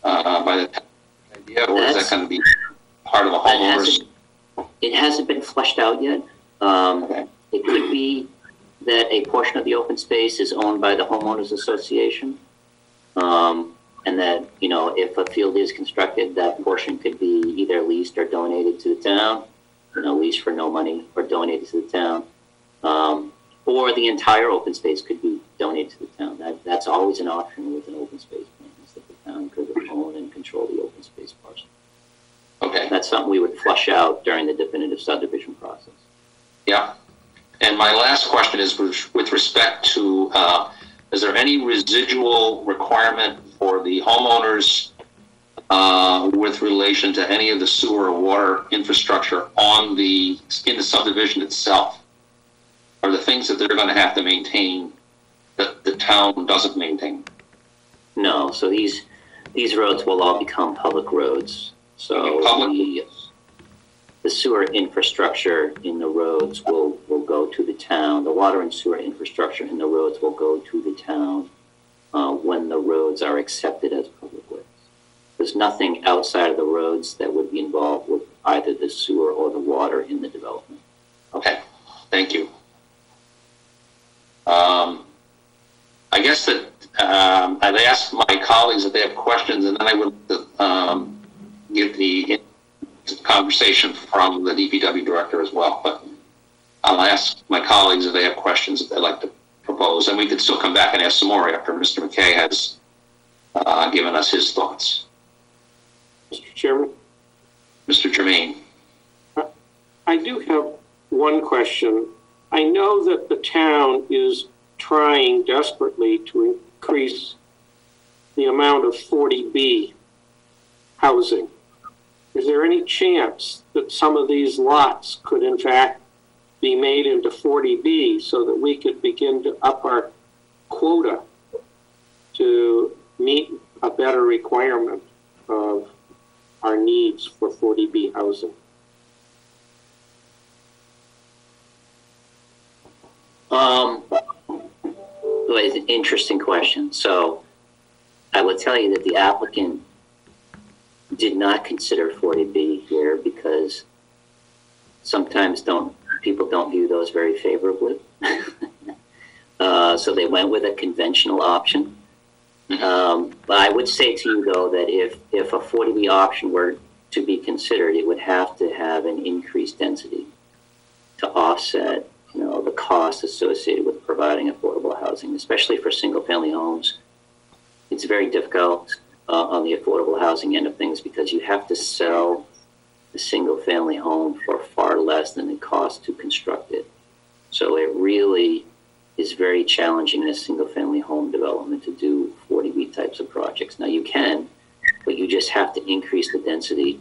by the town idea, or is that going to be part of the homeowners? It hasn't been fleshed out yet. Okay. It could be that a portion of the open space is owned by the homeowners association, and that if a field is constructed, that portion could be either leased or donated to the town. Leased for no money or donated to the town. Or the entire open space could be donated to the town. That's always an option with an open space plan, is that the town could own and control the open space parcel. Okay. That's something we would flush out during the definitive subdivision process. Yeah. And my last question is with respect to, is there any residual requirement for the homeowners with relation to any of the sewer or water infrastructure in the subdivision itself? Are the things that they're going to have to maintain that the town doesn't maintain? No. So these roads will all become public roads. So the sewer infrastructure in the roads will go to the town. The water and sewer infrastructure in the roads will go to the town when the roads are accepted as public ways. There's nothing outside of the roads that would be involved with either the sewer or the water in the development. Okay, thank you. I guess that I've asked my colleagues if they have questions, and then I would give the conversation from the DPW director as well. But I'll ask my colleagues if they have questions that they'd like to propose, and we could still come back and ask some more after Mr. McKay has given us his thoughts. Mr. Chairman? Mr. Jermaine. I do have one question I know that the town is trying desperately to increase the amount of 40B housing. Is there any chance that some of these lots could in fact be made into 40B so that we could begin to up our quota to meet a better requirement of our needs for 40B housing? It's an interesting question. So I would tell you that the applicant did not consider 40B here because sometimes people don't view those very favorably. So they went with a conventional option. But I would say to you, though, that if a 40B option were to be considered, it would have to have an increased density to offset, the cost associated with providing affordable housing, especially for single-family homes. It's very difficult on the affordable housing end of things because you have to sell a single-family home for far less than it costs to construct it. So it really is very challenging in a single-family home development to do 40B types of projects. Now you can, but you just have to increase the density,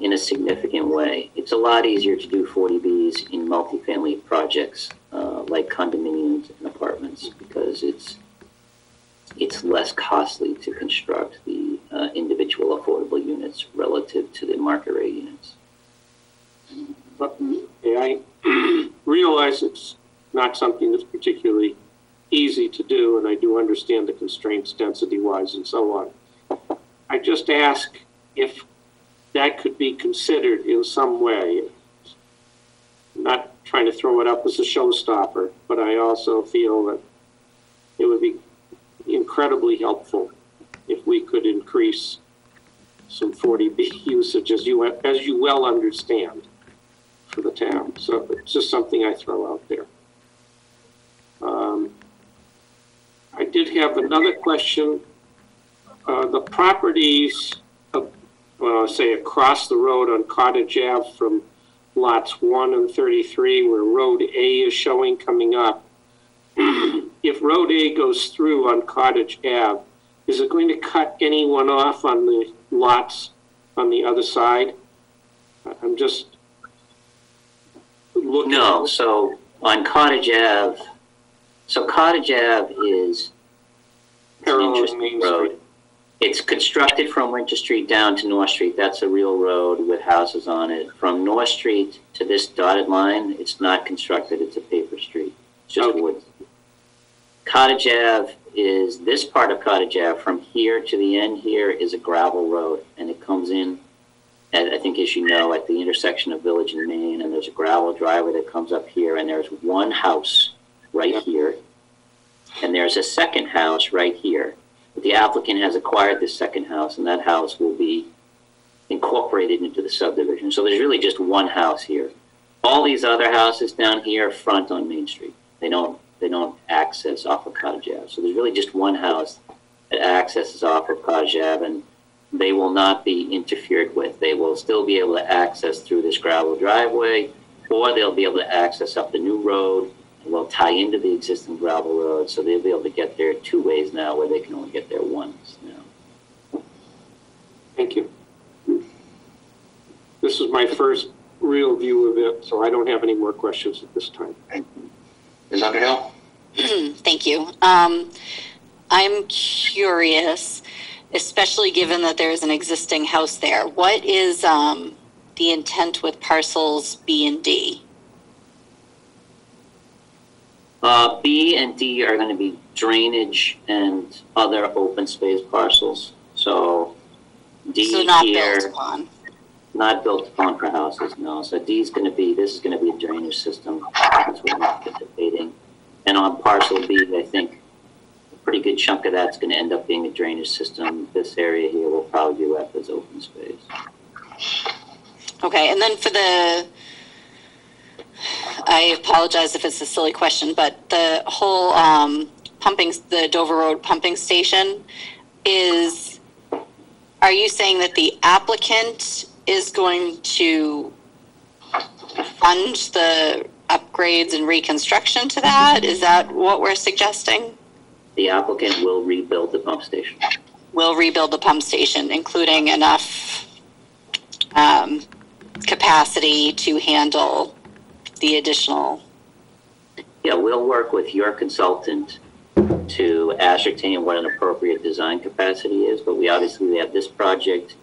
in a significant way. It's a lot easier to do 40Bs in multifamily projects like condominiums and apartments because it's less costly to construct the individual affordable units relative to the market rate units. But I realize it's not something that's particularly easy to do, and I do understand the constraints density-wise and so on. I just ask if that could be considered in some way. I'm not trying to throw it up as a showstopper, but I also feel that it would be incredibly helpful if we could increase some 40B usage, as you well understand, for the town. So it's just something I throw out there. I did have another question. The properties, say across the road on Cottage Ave from lots 1 and 33, where Road A is showing coming up, if Road A goes through on Cottage Ave, is it going to cut anyone off on the lots on the other side? I'm just looking. No, so on Cottage Ave, Cottage Ave is an interesting road. It's constructed from Winter Street down to North Street. That's a real road with houses on it. From North Street to this dotted line, it's not constructed. It's a paper street. It's just woods. Cottage Ave is, this part of Cottage Ave from here to the end here is a gravel road, and it comes in, I think as you know, at the intersection of Village and Main, and there's a gravel driveway that comes up here, and there's one house right here, and there's a second house right here. The applicant has acquired this second house, and that house will be incorporated into the subdivision. So there's really just one house here. All these other houses down here front on Main Street. They don't access off of Cottage Ave. So there's really just one house that accesses off of Cottage Ave, and they will not be interfered with. They will still be able to access through this gravel driveway, or they'll be able to access up the new road, and will tie into the existing gravel road. So they'll be able to get there two ways now, where they can only get there once now. Thank you. This is my first real view of it, so I don't have any more questions at this time. Ms. Underhill? Thank you. I'm curious, especially given that there's an existing house there, what is the intent with parcels B and D? B and D are going to be drainage and other open space parcels. So D so not here, built upon. Not built upon for houses, no. So D is going to be, this is going to be a drainage system. That's what we're anticipating. And on parcel B, I think a pretty good chunk of that's going to end up being a drainage system. This area here will probably be left as open space. Okay, and then for the, I apologize if it's a silly question, but the whole the Dover Road pumping station is, are you saying that the applicant is going to fund the upgrades and reconstruction to that? Is that what we're suggesting? The applicant will rebuild the pump station. Will rebuild the pump station, including enough capacity to handle the additional. Yeah, we'll work with your consultant to ascertain what an appropriate design capacity is, but we have this project,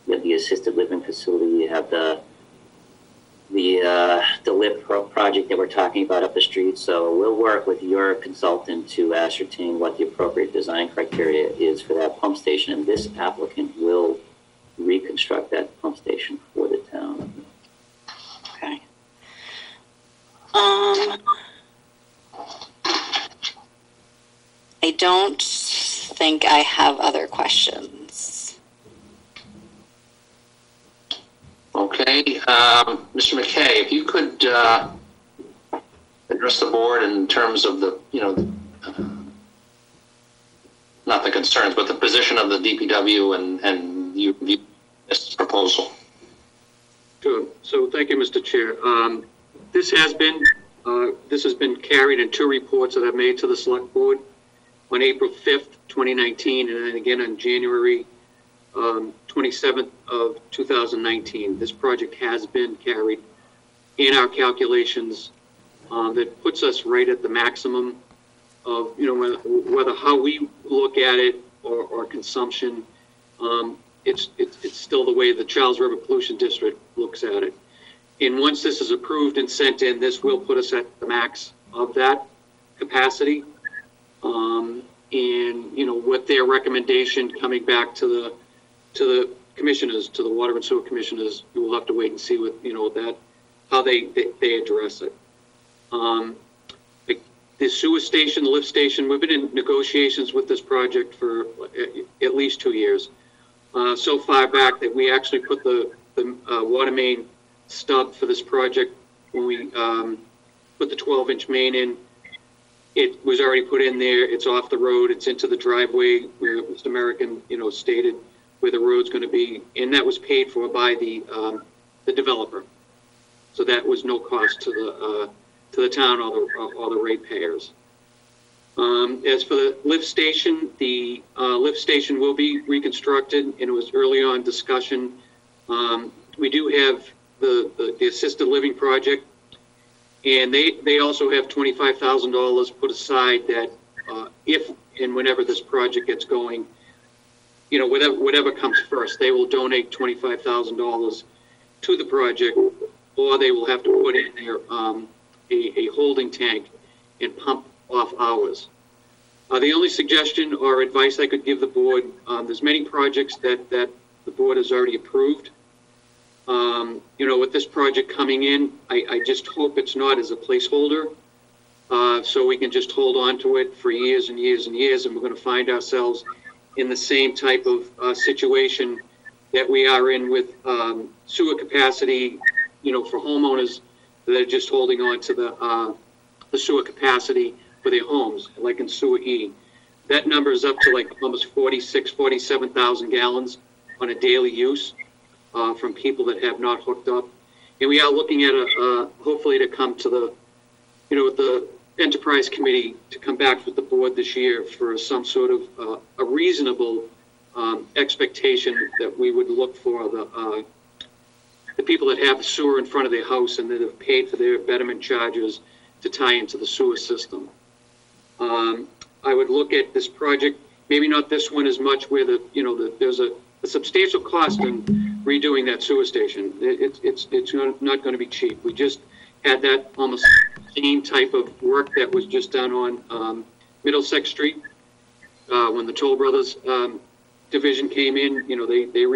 we have the assisted living facility, you have the LIP project that we're talking about up the street. So we'll work with your consultant to ascertain what the appropriate design criteria is for that pump station, and this applicant will reconstruct that pump station for the town. Okay. I don't think I have other questions. Okay, Mr. McKay, if you could address the board in terms of the, not the concerns, but the position of the DPW and you view this proposal. Sure. So thank you, Mr. Chair. This has been carried in two reports that I've made to the Select Board on April 5th, 2019, and then again on January 27th of 2019. This project has been carried in our calculations that puts us right at the maximum of, whether how we look at it or consumption. It's still the way the Charles River Pollution District looks at it. And once this is approved and sent in, this will put us at the max of that capacity. And with their recommendation coming back to the commissioners, to the water and sewer commissioners, we will have to wait and see what how they address it. The sewer station, the lift station, we've been in negotiations with this project for at least 2 years. So far back that we actually put the water main stub for this project when we put the 12-inch main in. It was already put in there. It's off the road. It's into the driveway where Mr. American, stated where the road's going to be, and that was paid for by the developer. So that was no cost to the town or the ratepayers. As for the lift station will be reconstructed, and it was early on discussion. We do have the assisted living project, and they also have $25,000 put aside that if and whenever this project gets going, whatever comes first, they will donate $25,000 to the project, or they will have to put in there a holding tank and pump off hours. The only suggestion or advice I could give the board, there's many projects that the board has already approved. With this project coming in, I just hope it's not as a placeholder, so we can just hold on to it for years and years and years, and we're going to find ourselves in the same type of situation that we are in with sewer capacity, for homeowners that are just holding on to the sewer capacity for their homes, like in Sewer E. That number is up to like almost 47,000 gallons on a daily use from people that have not hooked up. And we are looking at hopefully to come to the Enterprise Committee to come back with the board this year for some sort of a reasonable expectation that we would look for the people that have the sewer in front of their house and that have paid for their betterment charges to tie into the sewer system. I would look at this project, maybe not this one as much, where there's a substantial cost in redoing that sewer station. It's not going to be cheap. We just had that almost same type of work that was just done on Middlesex Street when the Toll Brothers division came in. They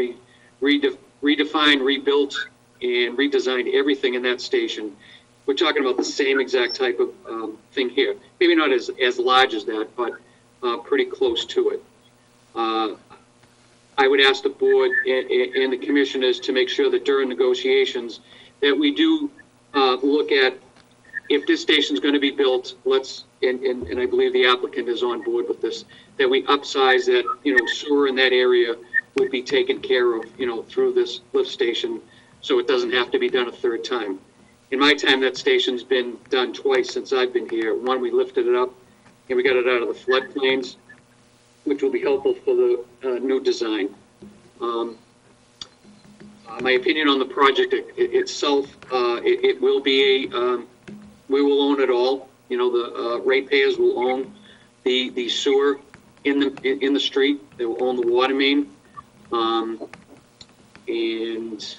redefined, rebuilt, and redesigned everything in that station. We're talking about the same exact type of thing here. Maybe not as large as that, but pretty close to it. I would ask the board and the commissioners to make sure that during negotiations that we do look at, if this station is going to be built, and I believe the applicant is on board with this, that we upsize that, sewer in that area would be taken care of, through this lift station, so it doesn't have to be done a third time. in my time, that station's been done twice since I've been here. One, we lifted it up and we got it out of the floodplains, which will be helpful for the new design. My opinion on the project itself, it will be we will own it all. You know, the ratepayers will own the sewer in the street. They will own the water main, and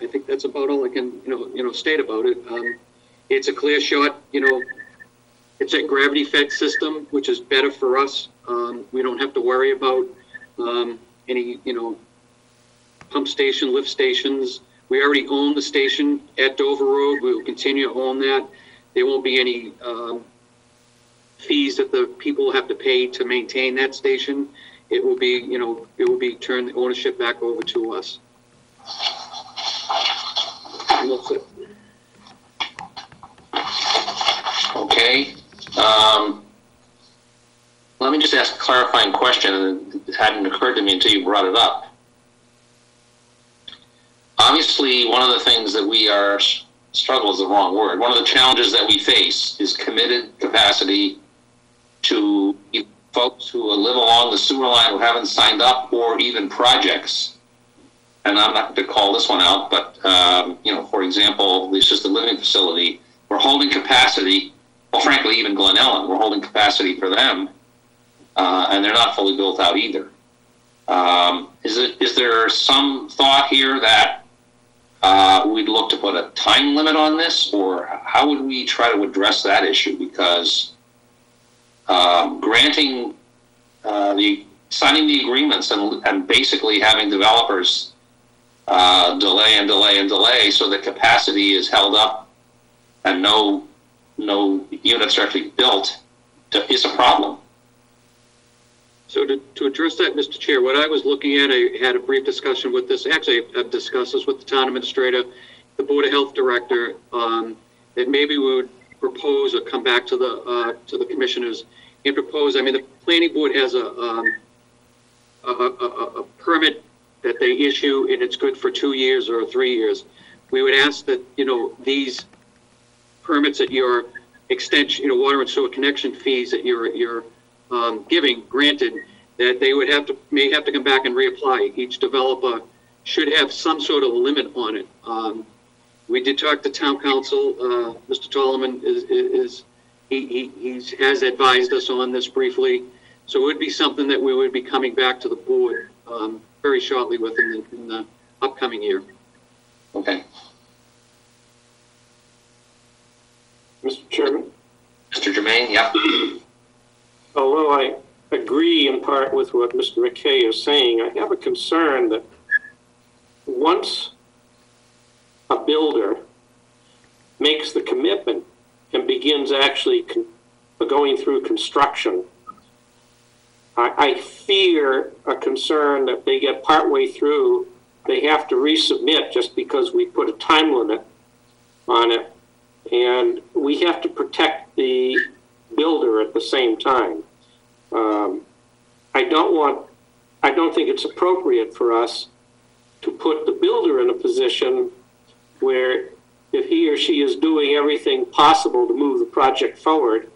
I think that's about all I can state about it. It's a clear shot. It's a gravity-fed system, which is better for us. We don't have to worry about any pump station, lift stations. We already own the station at Dover Road. We will continue to own that. There won't be any fees that the people will have to pay to maintain that station. It will be, turned the ownership back over to us. And that's it. Okay. Let me just ask a clarifying question. It hadn't occurred to me until you brought it up. Obviously, one of the things that struggle is the wrong word. One of the challenges that we face is committed capacity to folks who live along the sewer line who haven't signed up, or even projects. And I'm not going to call this one out, but, for example, the assisted living facility, we're holding capacity. Well, frankly, even Glen Ellen, we're holding capacity for them, and they're not fully built out either. Is there some thought here that we'd look to put a time limit on this, or how would we try to address that issue? Because granting signing the agreements and basically having developers delay and delay and delay so that capacity is held up and no units are actually built is a problem. So to address that, Mr. Chair, what I was looking at, I had a brief discussion with this. Actually, I've discussed this with the town administrator, the Board of Health director, that maybe we would propose or come back to the commissioners and propose. I mean, the planning board has a permit that they issue, and it's good for 2 years or 3 years. We would ask that these permits that your extension, water and sewer connection fees that you're granted, that they would may have to come back and reapply. Each developer should have some sort of limit on it. We did talk to town council. Mr. Tolman has advised us on this briefly. So it would be something that we would be coming back to the board very shortly within the upcoming year. Okay. Mr. Chairman? Mr. Germain, yeah. Although I agree in part with what Mr. McKay is saying, I have a concern that once a builder makes the commitment and begins actually going through construction, I fear a concern that they get partway through, they have to resubmit just because we put a time limit on it, and we have to protect the builder at the same time. I don't think it's appropriate for us to put the builder in a position where if he or she is doing everything possible to move the project forward,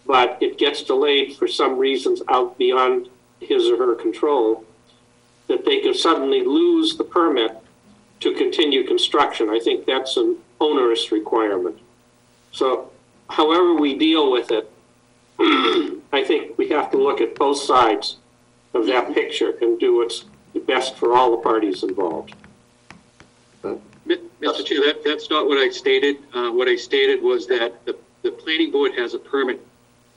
but it gets delayed for some reasons out beyond his or her control, that they could suddenly lose the permit to continue construction. I think that's an onerous requirement. So however we deal with it, I think we have to look at both sides of that picture and do what's best for all the parties involved. Mr. Chair, that's not what I stated. What I stated was that the planning board has a permit.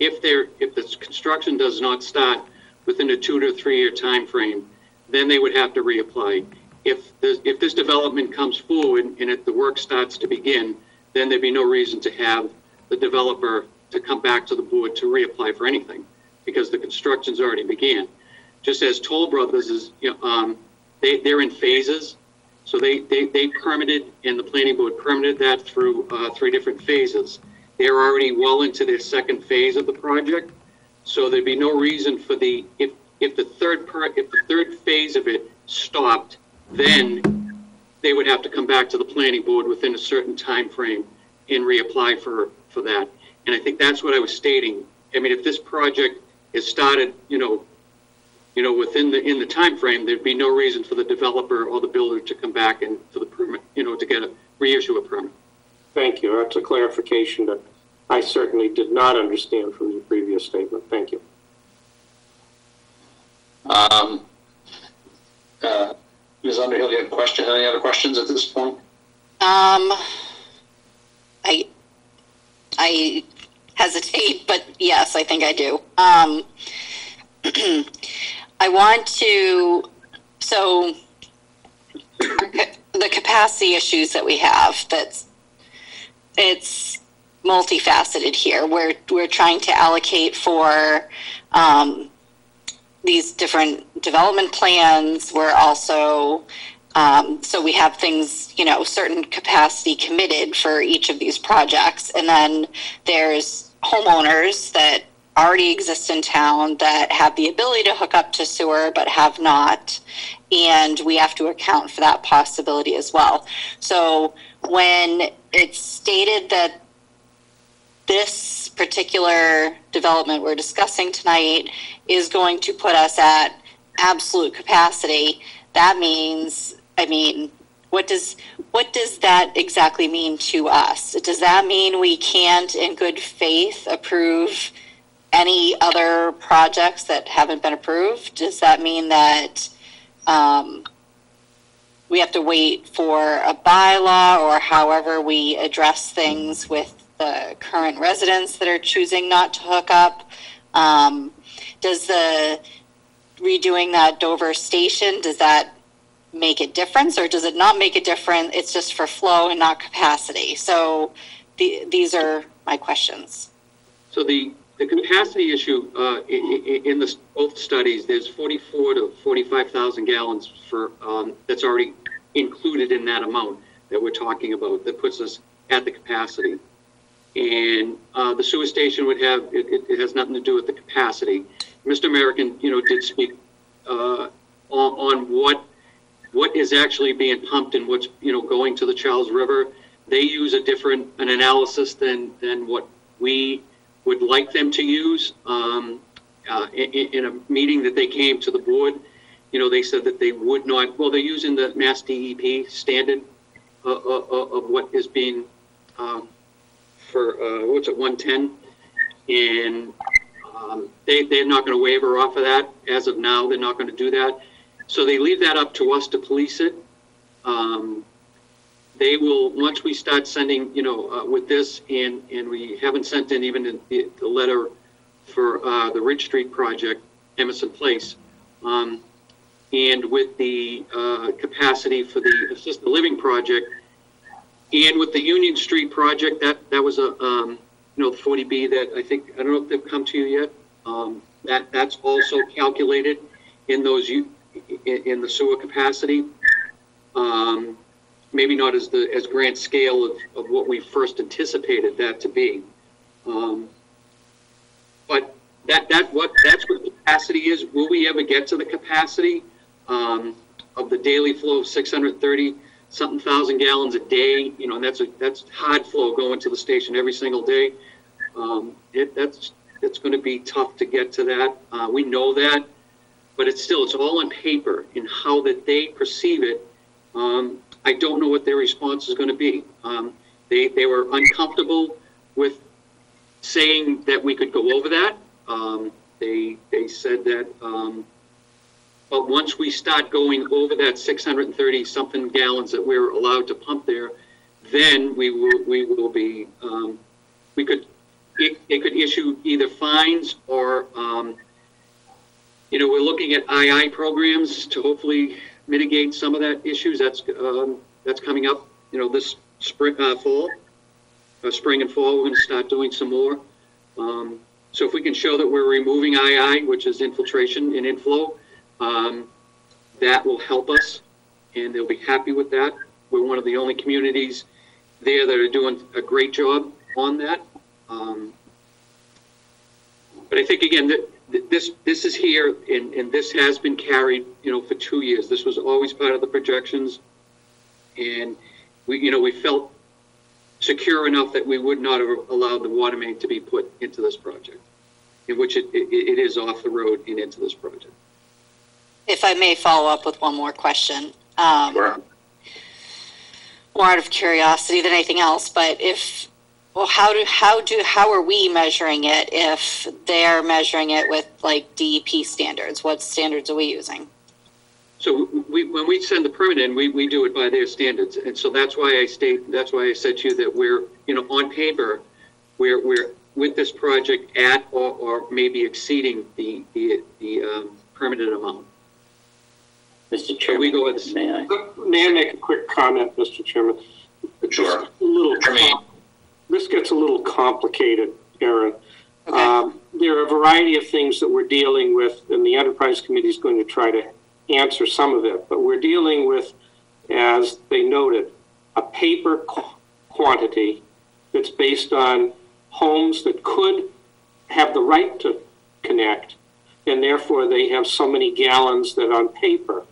If the construction does not start within a 2 to 3 year time frame, then they would have to reapply. If this development comes forward and if the work starts to begin, then there'd be no reason to have the developer to come back to the board to reapply for anything, because the construction's already began. Just as Toll Brothers is, they're in phases. So they permitted, and the planning board permitted that through 3 different phases. They're already well into their second phase of the project. So there'd be no reason for if the third phase of it stopped, then they would have to come back to the planning board within a certain time frame and reapply for that. And I think that's what I was stating. I mean, if this project is started, within the time frame, there'd be no reason for the developer or the builder to come back and for the permit, to get a reissue a permit. Thank you. That's a clarification that I certainly did not understand from your previous statement. Thank you. Ms. Underhill, do you have any other questions at this point? I hesitate, but yes, I think I do. I want to, so the capacity issues that we have, it's multifaceted here. We're trying to allocate for these different development plans. We're also, so we have things, certain capacity committed for each of these projects. And then there's homeowners that already exist in town that have the ability to hook up to sewer but have not. And we have to account for that possibility as well. So when it's stated that this particular development we're discussing tonight is going to put us at absolute capacity, that means, what does that exactly mean to us? Does that mean we can't, in good faith, approve any other projects that haven't been approved? Does that mean that we have to wait for a bylaw, or however we address things with the current residents that are choosing not to hook up? Does the redoing that Dover station, does that make a difference, or does it not make a difference? It's just for flow and not capacity. So these are my questions. So the capacity issue in both studies, there's 44 to 45,000 gallons for that's already included in that amount that we're talking about. That puts us at the capacity. And the sewer station would have, it has nothing to do with the capacity. Mr. American, did speak on what is actually being pumped and what's, going to the Charles River. They use an analysis than what we would like them to use. In a meeting that they came to the board, they said that they would not, well, they're using the Mass DEP standard of what is being, for, 110, and they're not going to waiver off of that. As of now, they're not going to do that. So they leave that up to us to police it. They will, once we start sending, with this, and we haven't sent in even the letter for the Ridge Street project, Emerson Place, and with the capacity for the assisted living project, and with the Union Street project, that was a, the 40B that I don't know if they've come to you yet. That's also calculated in those in the sewer capacity. Maybe not as grand scale of what we first anticipated that to be. But that's what the capacity is. Will we ever get to the capacity of the daily flow of 630-something thousand gallons a day? And that's hard flow going to the station every single day. It's going to be tough to get to that. We know that, but it's all on paper in how that they perceive it. I don't know what their response is going to be. They were uncomfortable with saying that we could go over that. They said that, but once we start going over that 630 something gallons that we're allowed to pump there, then we will be, it could issue either fines or, we're looking at II programs to hopefully mitigate some of that issues. That's coming up, this spring and fall. We're going to start doing some more. So if we can show that we're removing II, which is infiltration and inflow, that will help us, and they'll be happy with that. We're one of the only communities there that are doing a great job on that. But I think again that this is here, and this has been carried, for 2 years. This was always part of the projections, and we felt secure enough that we would not have allowed the water main to be put into this project, in which it is off the road and into this project. If I may follow up with one more question. Sure. More out of curiosity than anything else, but how are we measuring it if they're measuring it with like DEP standards? What standards are we using? So when we send the permit in, we do it by their standards, and so that's why I said to you that we're on paper, we're with this project at or maybe exceeding the permitted amount. Mr. Chairman, we go with may I make a quick comment, Mr. Chairman? Sure. This gets a little complicated, Aaron. Okay. There are a variety of things that we're dealing with, and the Enterprise Committee is going to try to answer some of it. But we're dealing with, as they noted, a paper quantity that's based on homes that could have the right to connect, and therefore they have so many gallons that on paper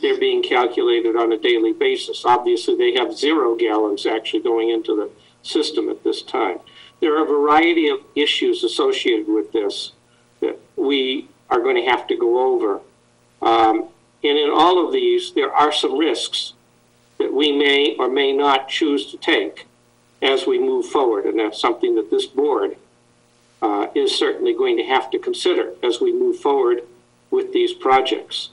they're being calculated on a daily basis. Obviously, they have 0 gallons actually going into the system at this time. There are a variety of issues associated with this that we are going to have to go over. And in all of these, there are some risks that we may or may not choose to take as we move forward. And that's something that this board is certainly going to have to consider as we move forward with these projects.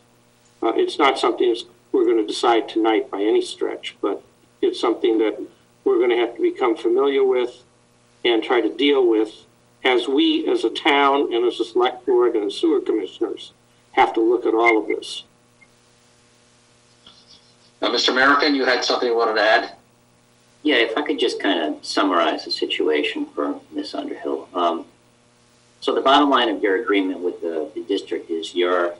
It's not something that we're going to decide tonight by any stretch, but it's something that we're going to have to become familiar with and try to deal with as we, as a town and as a select board and sewer commissioners, have to look at all of this. Now, Mr. American, you had something you wanted to add? Yeah, if I could just kind of summarize the situation for Ms. Underhill. So the bottom line of your agreement with the district is you're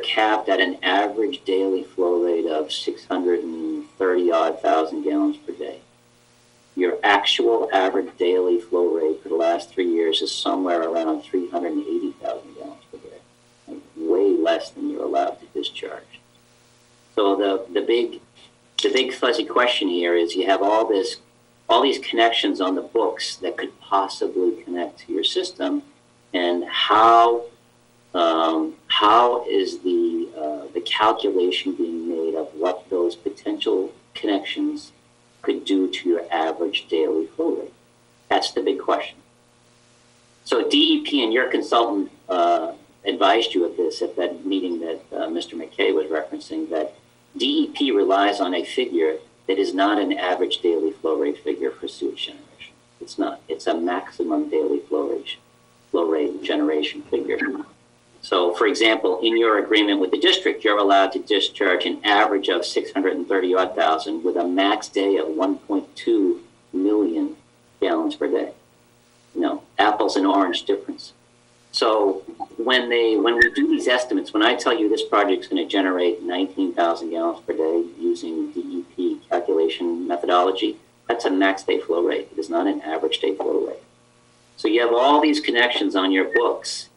capped at an average daily flow rate of 630-odd thousand gallons per day. Your actual average daily flow rate for the last 3 years is somewhere around 380,000 gallons per day, like way less than you're allowed to discharge. So the big fuzzy question here is you have all these connections on the books that could possibly connect to your system, and how is the calculation being made of what those potential connections could do to your average daily flow rate? That's the big question. So DEP and your consultant advised you of this at that meeting that Mr. McKay was referencing, that DEP relies on a figure that is not an average daily flow rate figure for sewage generation. It's not. It's a maximum daily flow rate generation figure. So, for example, in your agreement with the district, you're allowed to discharge an average of 630-odd thousand with a max day of 1.2 million gallons per day. Apples and orange difference. So when we do these estimates, when I tell you this project is going to generate 19,000 gallons per day using DEP calculation methodology, that's a max day flow rate. It is not an average day flow rate. So you have all these connections on your books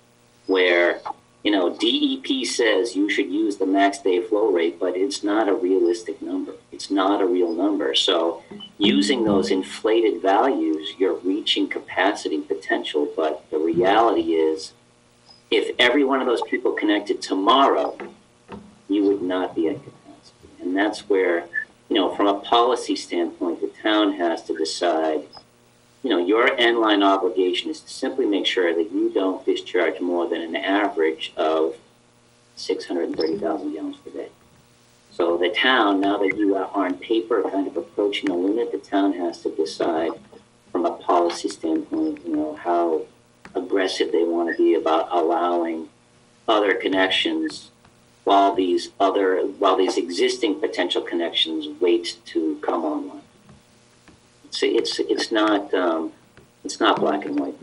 where, DEP says you should use the max day flow rate, but it's not a realistic number. It's not a real number. So using those inflated values, you're reaching capacity potential, but the reality is if every one of those people connected tomorrow, you would not be at capacity. And that's where, from a policy standpoint, the town has to decide, your end-line obligation is to simply make sure that you don't discharge more than an average of 630,000 gallons per day. So the town, now that you are on paper kind of approaching a limit, the town has to decide from a policy standpoint, how aggressive they want to be about allowing other connections while these existing potential connections wait to come online. It's not black and white.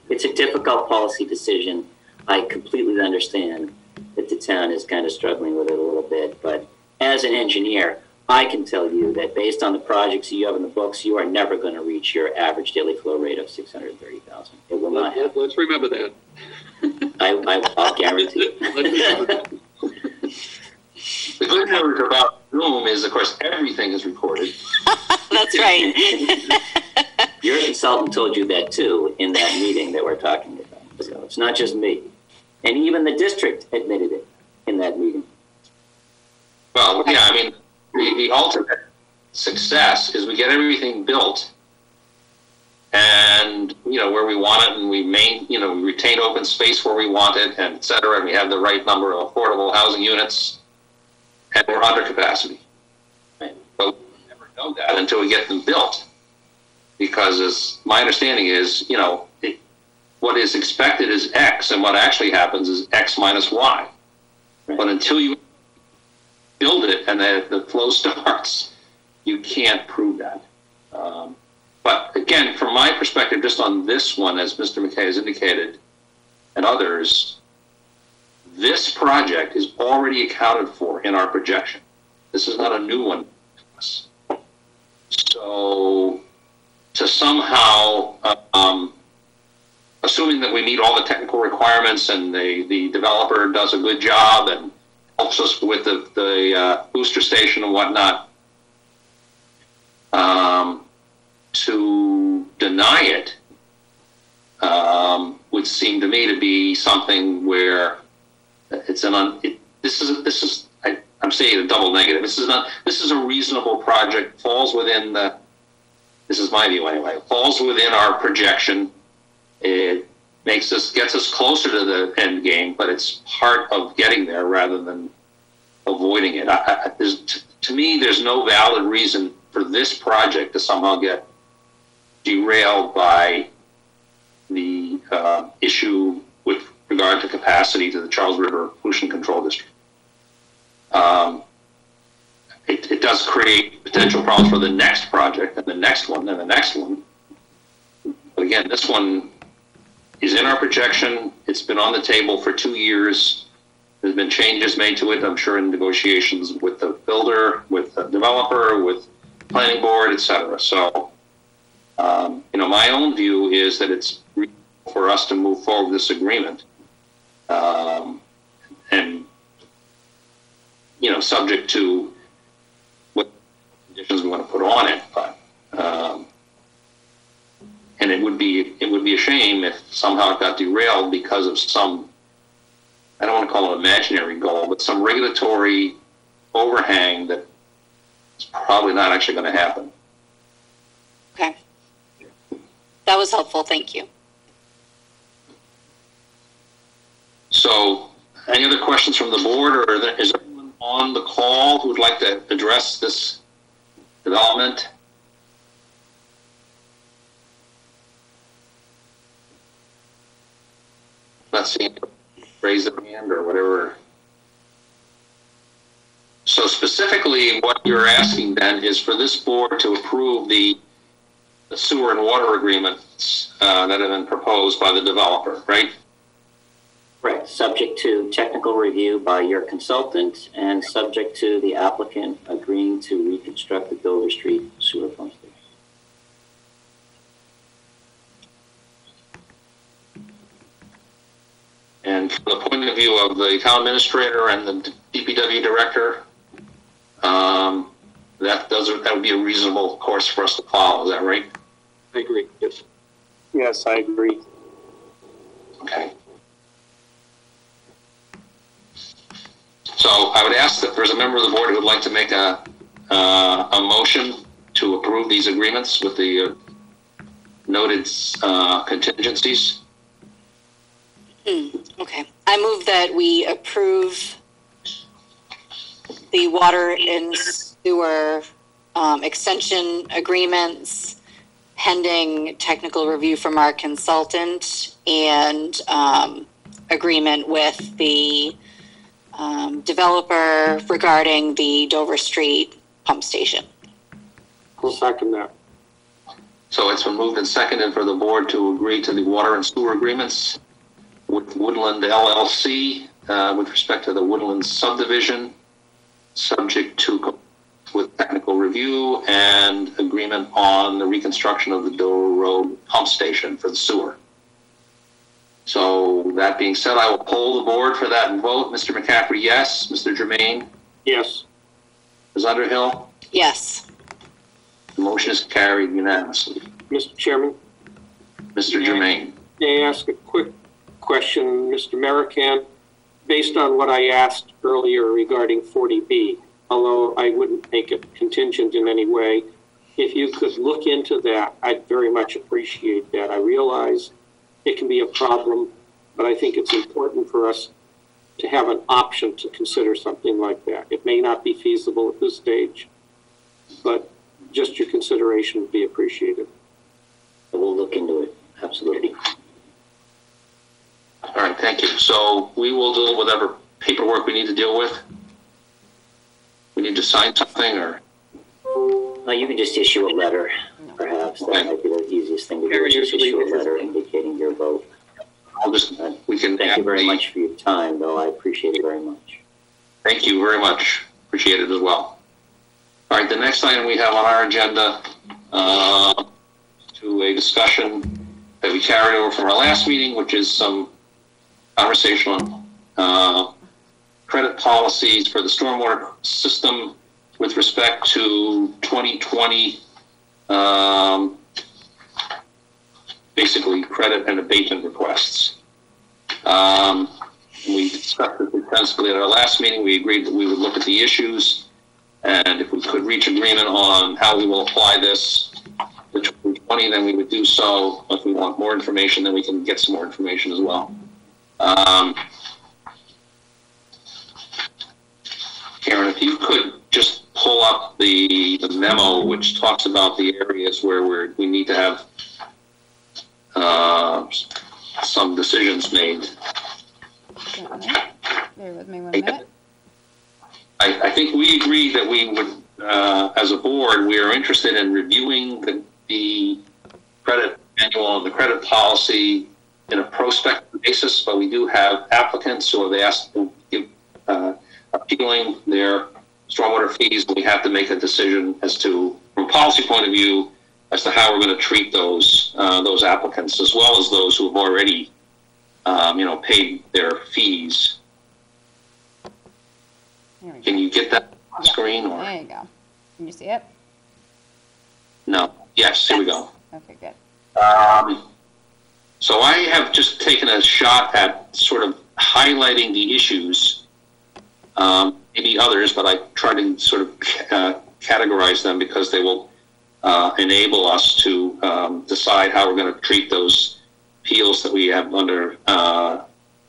It's a difficult policy decision. I completely understand that the town is kind of struggling with it a little bit, but as an engineer, I can tell you that based on the projects you have in the books, you are never going to reach your average daily flow rate of 630,000. It will not happen. Let's remember that. I'll guarantee it. The good news about Zoom is, of course, everything is recorded. That's right. Your consultant told you that too in that meeting that we're talking about. So it's not just me. And even the district admitted it in that meeting. Well, yeah, I mean, the ultimate success is we get everything built and, you know, where we want it, and we retain open space where we want it, and et cetera, and we have the right number of affordable housing units, and we're under capacity. Right. But we never know that until we get them built. Because as my understanding is, you know, what is expected is X, and what actually happens is X minus Y. Right. But until you build it and the flow starts, you can't prove that. But again, from my perspective, just on this one, as Mr. McKay has indicated, and others, this project is already accounted for in our projection. This is not a new one to us. So to somehow, assuming that we meet all the technical requirements and the developer does a good job and helps us with the booster station and whatnot, to deny it would seem to me to be something where it's I'm saying a double negative. This is a reasonable project, falls within this is my view anyway, falls within our projection. It gets us closer to the end game, but it's part of getting there rather than avoiding it. To me, there's no valid reason for this project to somehow get derailed by the issue with regard to capacity to the Charles River Pollution Control District. It does create potential problems for the next project and the next one and the next one. But again, this one is in our projection. It's been on the table for 2 years. There's been changes made to it, I'm sure, in negotiations with the builder, with the developer, with planning board, et cetera. So, my own view is that it's for us to move forward with this agreement. And, subject to what conditions we want to put on it, but, and it would be a shame if somehow it got derailed because of some, I don't want to call it imaginary goal, but some regulatory overhang that is probably not actually going to happen. Okay. That was helpful. Thank you. So, any other questions from the board, or is there anyone on the call who would like to address this development? Let's see, raise their hand or whatever. So specifically, what you're asking then is for this board to approve the sewer and water agreements that have been proposed by the developer, right? Right, subject to technical review by your consultant and subject to the applicant agreeing to reconstruct the Dover Street sewer pump station. And from the point of view of the town administrator and the DPW director, that would be a reasonable course for us to follow. Is that right? I agree. Yes. Yes, I agree. Okay. So I would ask that there's a member of the board who would like to make a motion to approve these agreements with the noted contingencies. Okay. I move that we approve the water and sewer extension agreements pending technical review from our consultant and agreement with the developer regarding the Dover Street pump station. I'll second that. So it's been moved and seconded for the board to agree to the water and sewer agreements with Woodland LLC with respect to the Woodland subdivision, subject to with technical review and agreement on the reconstruction of the Dover Road pump station for the sewer. So that being said, I will poll the board for that vote. Mr. McCaffrey, yes. Mr. Germain? Yes. Ms. Underhill? Yes. The motion is carried unanimously. Mr. Chairman, Mr. Germain? may I ask a quick question, Mr. Marican, based on what I asked earlier regarding 40B, although I wouldn't make it contingent in any way. If you could look into that, I'd very much appreciate that. I realize it can be a problem, but I think it's important for us to have an option to consider something like that. It may not be feasible at this stage, but just your consideration would be appreciated. We'll look into it, absolutely. All right, thank you. So we will deal with whatever paperwork we need to deal with. We need to sign something, or? You can just issue a letter, perhaps. That might be the easiest thing to do, is just issue a letter indicating your vote. We can. Thank you very much for your time, though. I appreciate it very much. Thank you very much. Appreciate it as well. All right, the next item we have on our agenda, to a discussion that we carried over from our last meeting, which is some conversation on credit policies for the stormwater system with respect to 2020, basically credit and abatement requests. We discussed this extensively at our last meeting. We agreed that we would look at the issues, and if we could reach agreement on how we will apply this to 2020, then we would do so. If we want more information, then we can get some more information as well. Karen, if you could just pull up the memo which talks about the areas where we need to have some decisions made. Bear with me 1 minute. I think we agreed that we would, as a board, we are interested in reviewing the credit manual and the credit policy in a prospective basis, but we do have applicants who have asked to give appealing their stormwater fees. We have to make a decision as to, from a policy point of view, as to how we're going to treat those applicants, as well as those who have already, paid their fees. Can you get that on screen? Or? There you go. Can you see it? No. Yes, here we go. Okay, good. So I have just taken a shot at sort of highlighting the issues, maybe others, but I try to sort of categorize them because they will enable us to decide how we're going to treat those appeals that we have under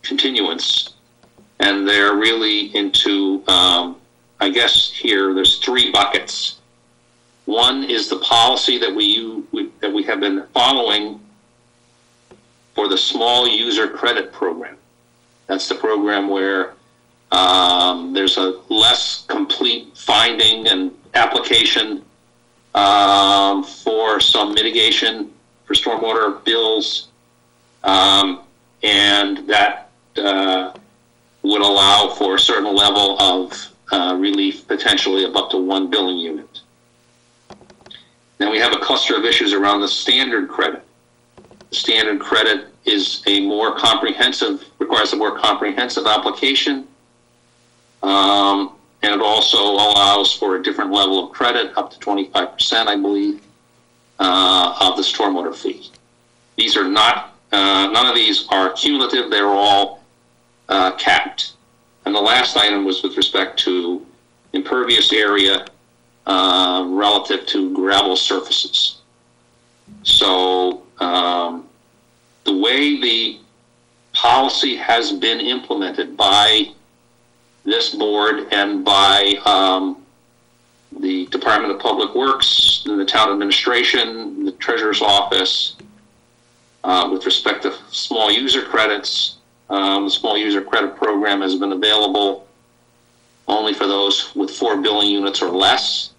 continuance. And they're really into, I guess here, there's 3 buckets. One is the policy that we have been following for the small user credit program. That's the program where there's a less complete finding and application for some mitigation for stormwater bills, and that would allow for a certain level of relief, potentially of up to 1 billing unit. Then we have a cluster of issues around the standard credit. The standard credit is requires a more comprehensive application, and it also allows for a different level of credit, up to 25%, I believe, of the stormwater fee. These are not, none of these are cumulative, they're all capped. And the last item was with respect to impervious area relative to gravel surfaces. So the way the policy has been implemented by this board and by the Department of Public Works, and the town administration, the treasurer's office, with respect to small user credits, the small user credit program has been available only for those with 4 billing units or less.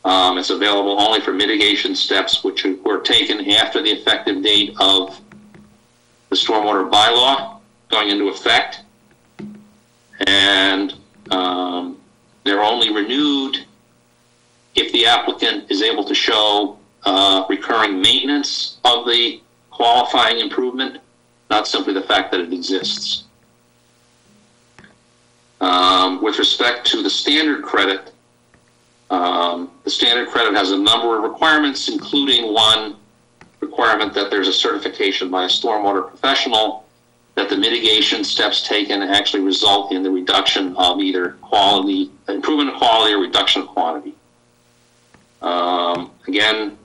It's available only for mitigation steps which were taken after the effective date of the stormwater bylaw going into effect. And they're only renewed if the applicant is able to show recurring maintenance of the qualifying improvement, not simply the fact that it exists. With respect to the standard credit, The standard credit has a number of requirements, including one requirement that there's a certification by a stormwater professional that the mitigation steps taken actually result in the reduction of either quality, improvement of quality, or reduction of quantity. Again,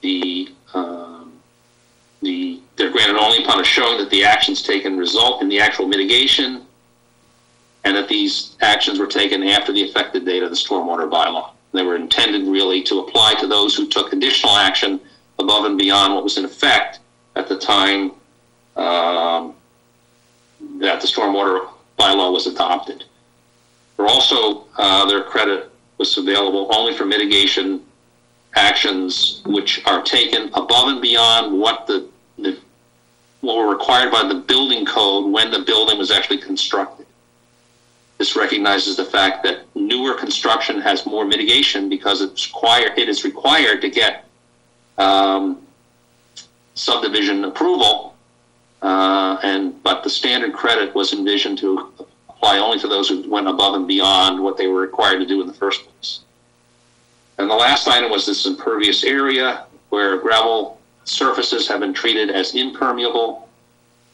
they're granted only upon a showing that the actions taken result in the actual mitigation, and that these actions were taken after the effective date of the stormwater bylaw. They were intended really to apply to those who took additional action above and beyond what was in effect at the time that the stormwater bylaw was adopted. But their credit was available only for mitigation actions which are taken above and beyond what what were required by the building code when the building was actually constructed. This recognizes the fact that newer construction has more mitigation because it is required to get subdivision approval, but the standard credit was envisioned to apply only to those who went above and beyond what they were required to do in the first place. And the last item was this impervious area where gravel surfaces have been treated as impermeable.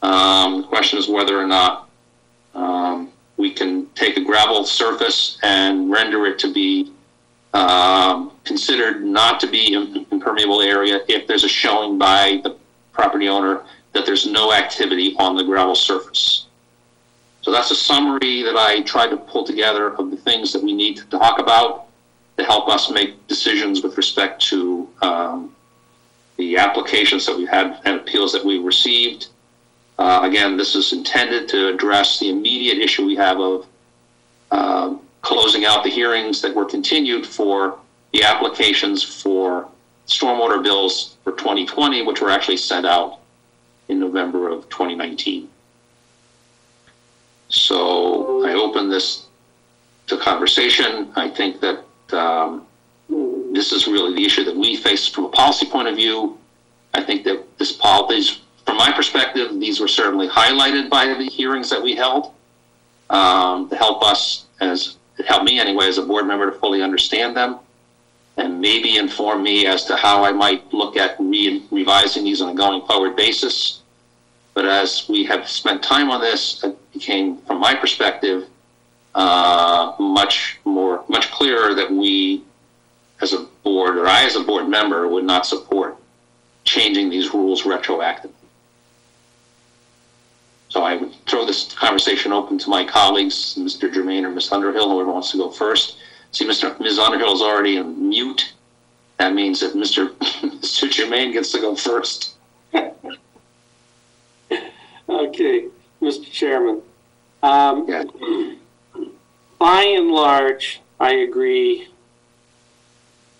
The question is whether or not we can take a gravel surface and render it to be considered not to be an impermeable area if there's a showing by the property owner that there's no activity on the gravel surface. So that's a summary that I tried to pull together of the things that we need to talk about to help us make decisions with respect to the applications that we've had and appeals that we received. Again, this is intended to address the immediate issue we have of closing out the hearings that were continued for the applications for stormwater bills for 2020, which were actually sent out in November of 2019. So I open this to conversation. I think that this is really the issue that we face from a policy point of view. I think that from my perspective, these were certainly highlighted by the hearings that we held to help us, it helped me anyway as a board member to fully understand them and maybe inform me as to how I might look at revising these on a going forward basis. But as we have spent time on this, it became, from my perspective, much clearer that we as a board, or I as a board member, would not support changing these rules retroactively. So I would throw this conversation open to my colleagues, Mr. Germain or Ms. Underhill, whoever wants to go first. See, Ms. Underhill is already in mute. That means that Mr. Germain gets to go first. Okay, Mr. Chairman. By and large, I agree.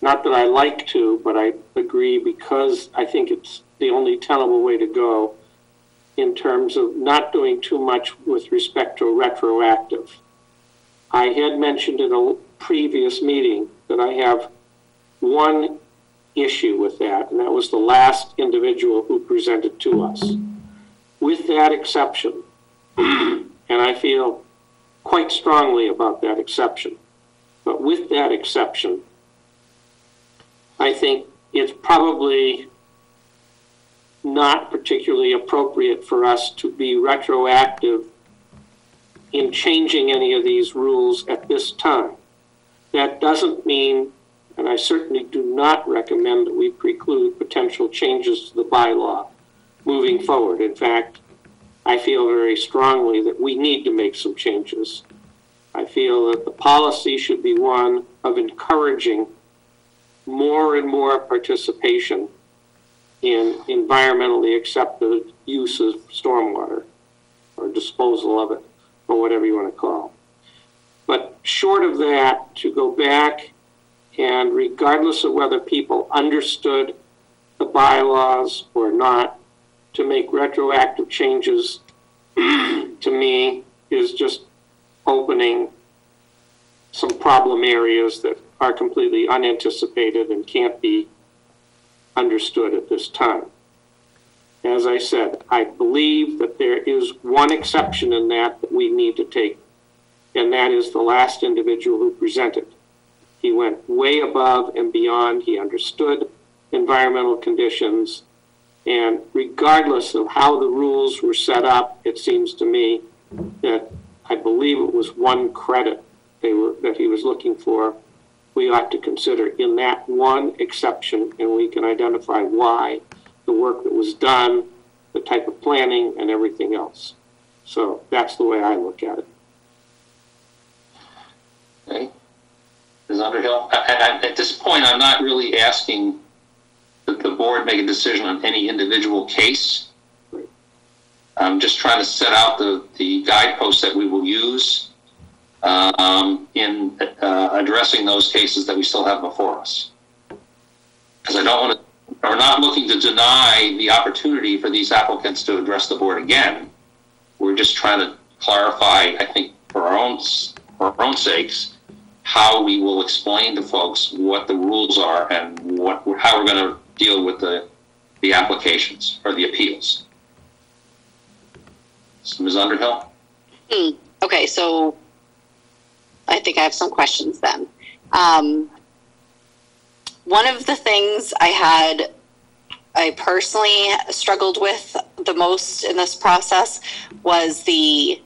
Not that I like to, but I agree because I think it's the only tenable way to go in terms of not doing too much with respect to retroactive. I had mentioned in a previous meeting that I have one issue with that, and that was the last individual who presented to us. With that exception, and I feel quite strongly about that exception, but with that exception, I think it's probably not particularly appropriate for us to be retroactive in changing any of these rules at this time. That doesn't mean, and I certainly do not recommend that we preclude potential changes to the bylaw moving forward. In fact, I feel very strongly that we need to make some changes. I feel that the policy should be one of encouraging more and more participation in environmentally accepted use of stormwater or disposal of it, or whatever you want to call it. But short of that, to go back and regardless of whether people understood the bylaws or not, to make retroactive changes to me is just opening some problem areas that are completely unanticipated and can't be understood at this time. As I said, I believe that there is one exception in that we need to take, and that is the last individual who presented. He went way above and beyond. He understood environmental conditions. And regardless of how the rules were set up, it seems to me that I believe it was one credit that he was looking for. We ought to consider in that one exception, and we can identify why, the work that was done, the type of planning, and everything else. So that's the way I look at it. Okay. Ms. Underhill, at this point, I'm not really asking that the board make a decision on any individual case. I'm just trying to set out the guideposts that we will use in addressing those cases that we still have before us. Because I don't want to, we're not looking to deny the opportunity for these applicants to address the board again. We're just trying to clarify, I think, for our own sakes, how we will explain to folks what the rules are and how we're going to deal with the applications or the appeals. So, Ms. Underhill? Okay, so I think I have some questions then. One of the things I personally struggled with the most in this process was the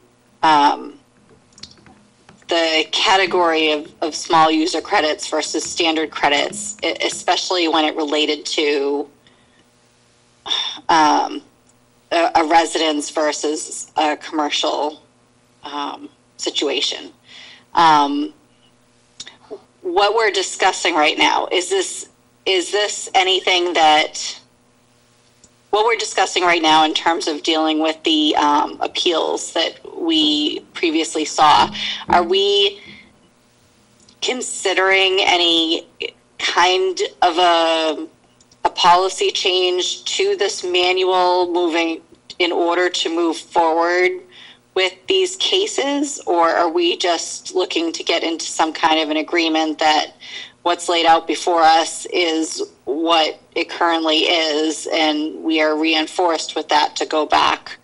category of small user credits versus standard credits, especially when it related to a residence versus a commercial situation. What we're discussing right now, is this anything that, what we're discussing right now in terms of dealing with the appeals that we previously saw, are we considering any kind of a policy change to this manual moving in order to move forward with these cases, or are we just looking to get into some kind of an agreement that what's laid out before us is what it currently is, and we are reinforced with that to go back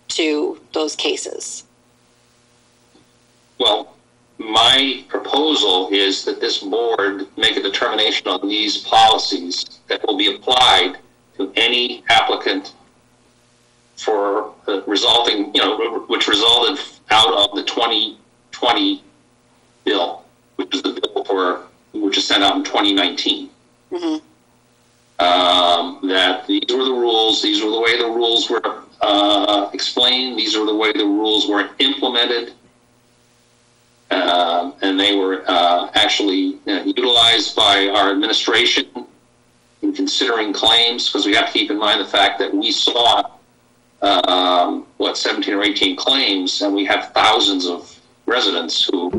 to those cases? Well, my proposal is that this board make a determination on these policies that will be applied to any applicant for resulting, which resulted out of the 2020 bill, which is the bill which is sent out in 2019. Mm-hmm. That these were the rules, these were the way the rules were explained, these are the way the rules were implemented, and they were actually utilized by our administration in considering claims, because we have to keep in mind the fact that we saw 17 or 18 claims, and we have thousands of residents who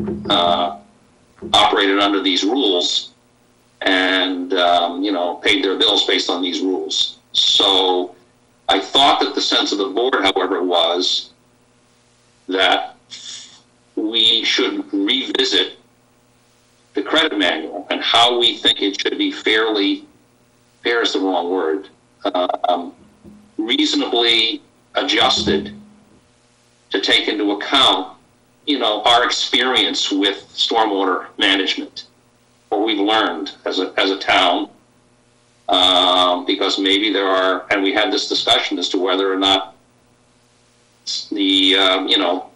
operated under these rules and paid their bills based on these rules. So I thought that the sense of the board, however, was that we should revisit the credit manual and how we think it should be fair is the wrong word, reasonably adjusted to take into account, our experience with stormwater management, what we've learned as a town, because maybe there are, and we had this discussion as to whether or not the,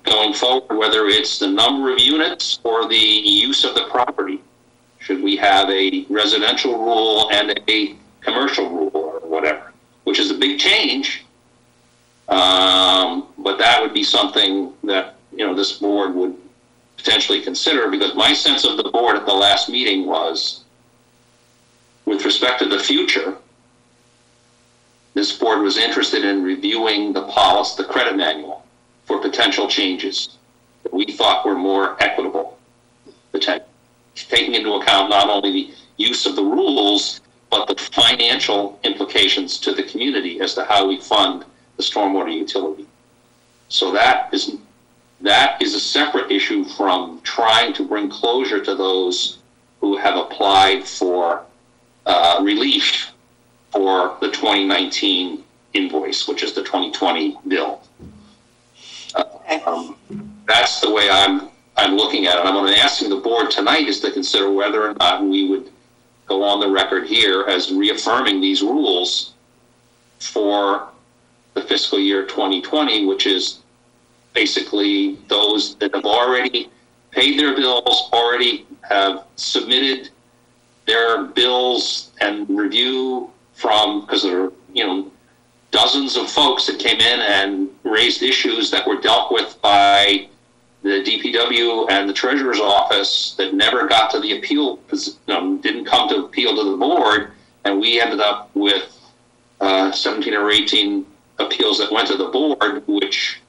going forward, whether it's the number of units or the use of the property. Should we have a residential rule and a commercial rule or whatever, which is a big change. But that would be something that, this board would potentially consider, because my sense of the board at the last meeting was, with respect to the future, this board was interested in reviewing the policy, the credit manual, for potential changes that we thought were more equitable, taking into account not only the use of the rules, but the financial implications to the community as to how we fund the stormwater utility. So that is a separate issue from trying to bring closure to those who have applied for relief for the 2019 invoice, which is the 2020 bill. That's the way I'm I'm looking at it. And what I'm asking the board tonight is to consider whether or not we would go on the record here as reaffirming these rules for the fiscal year 2020, which is basically those that have already paid their bills, already have submitted their bills and review from, because there are, dozens of folks that came in and raised issues that were dealt with by the DPW and the Treasurer's Office that never got to the appeal, didn't come to appeal to the board, and we ended up with 17 or 18 appeals that went to the board, which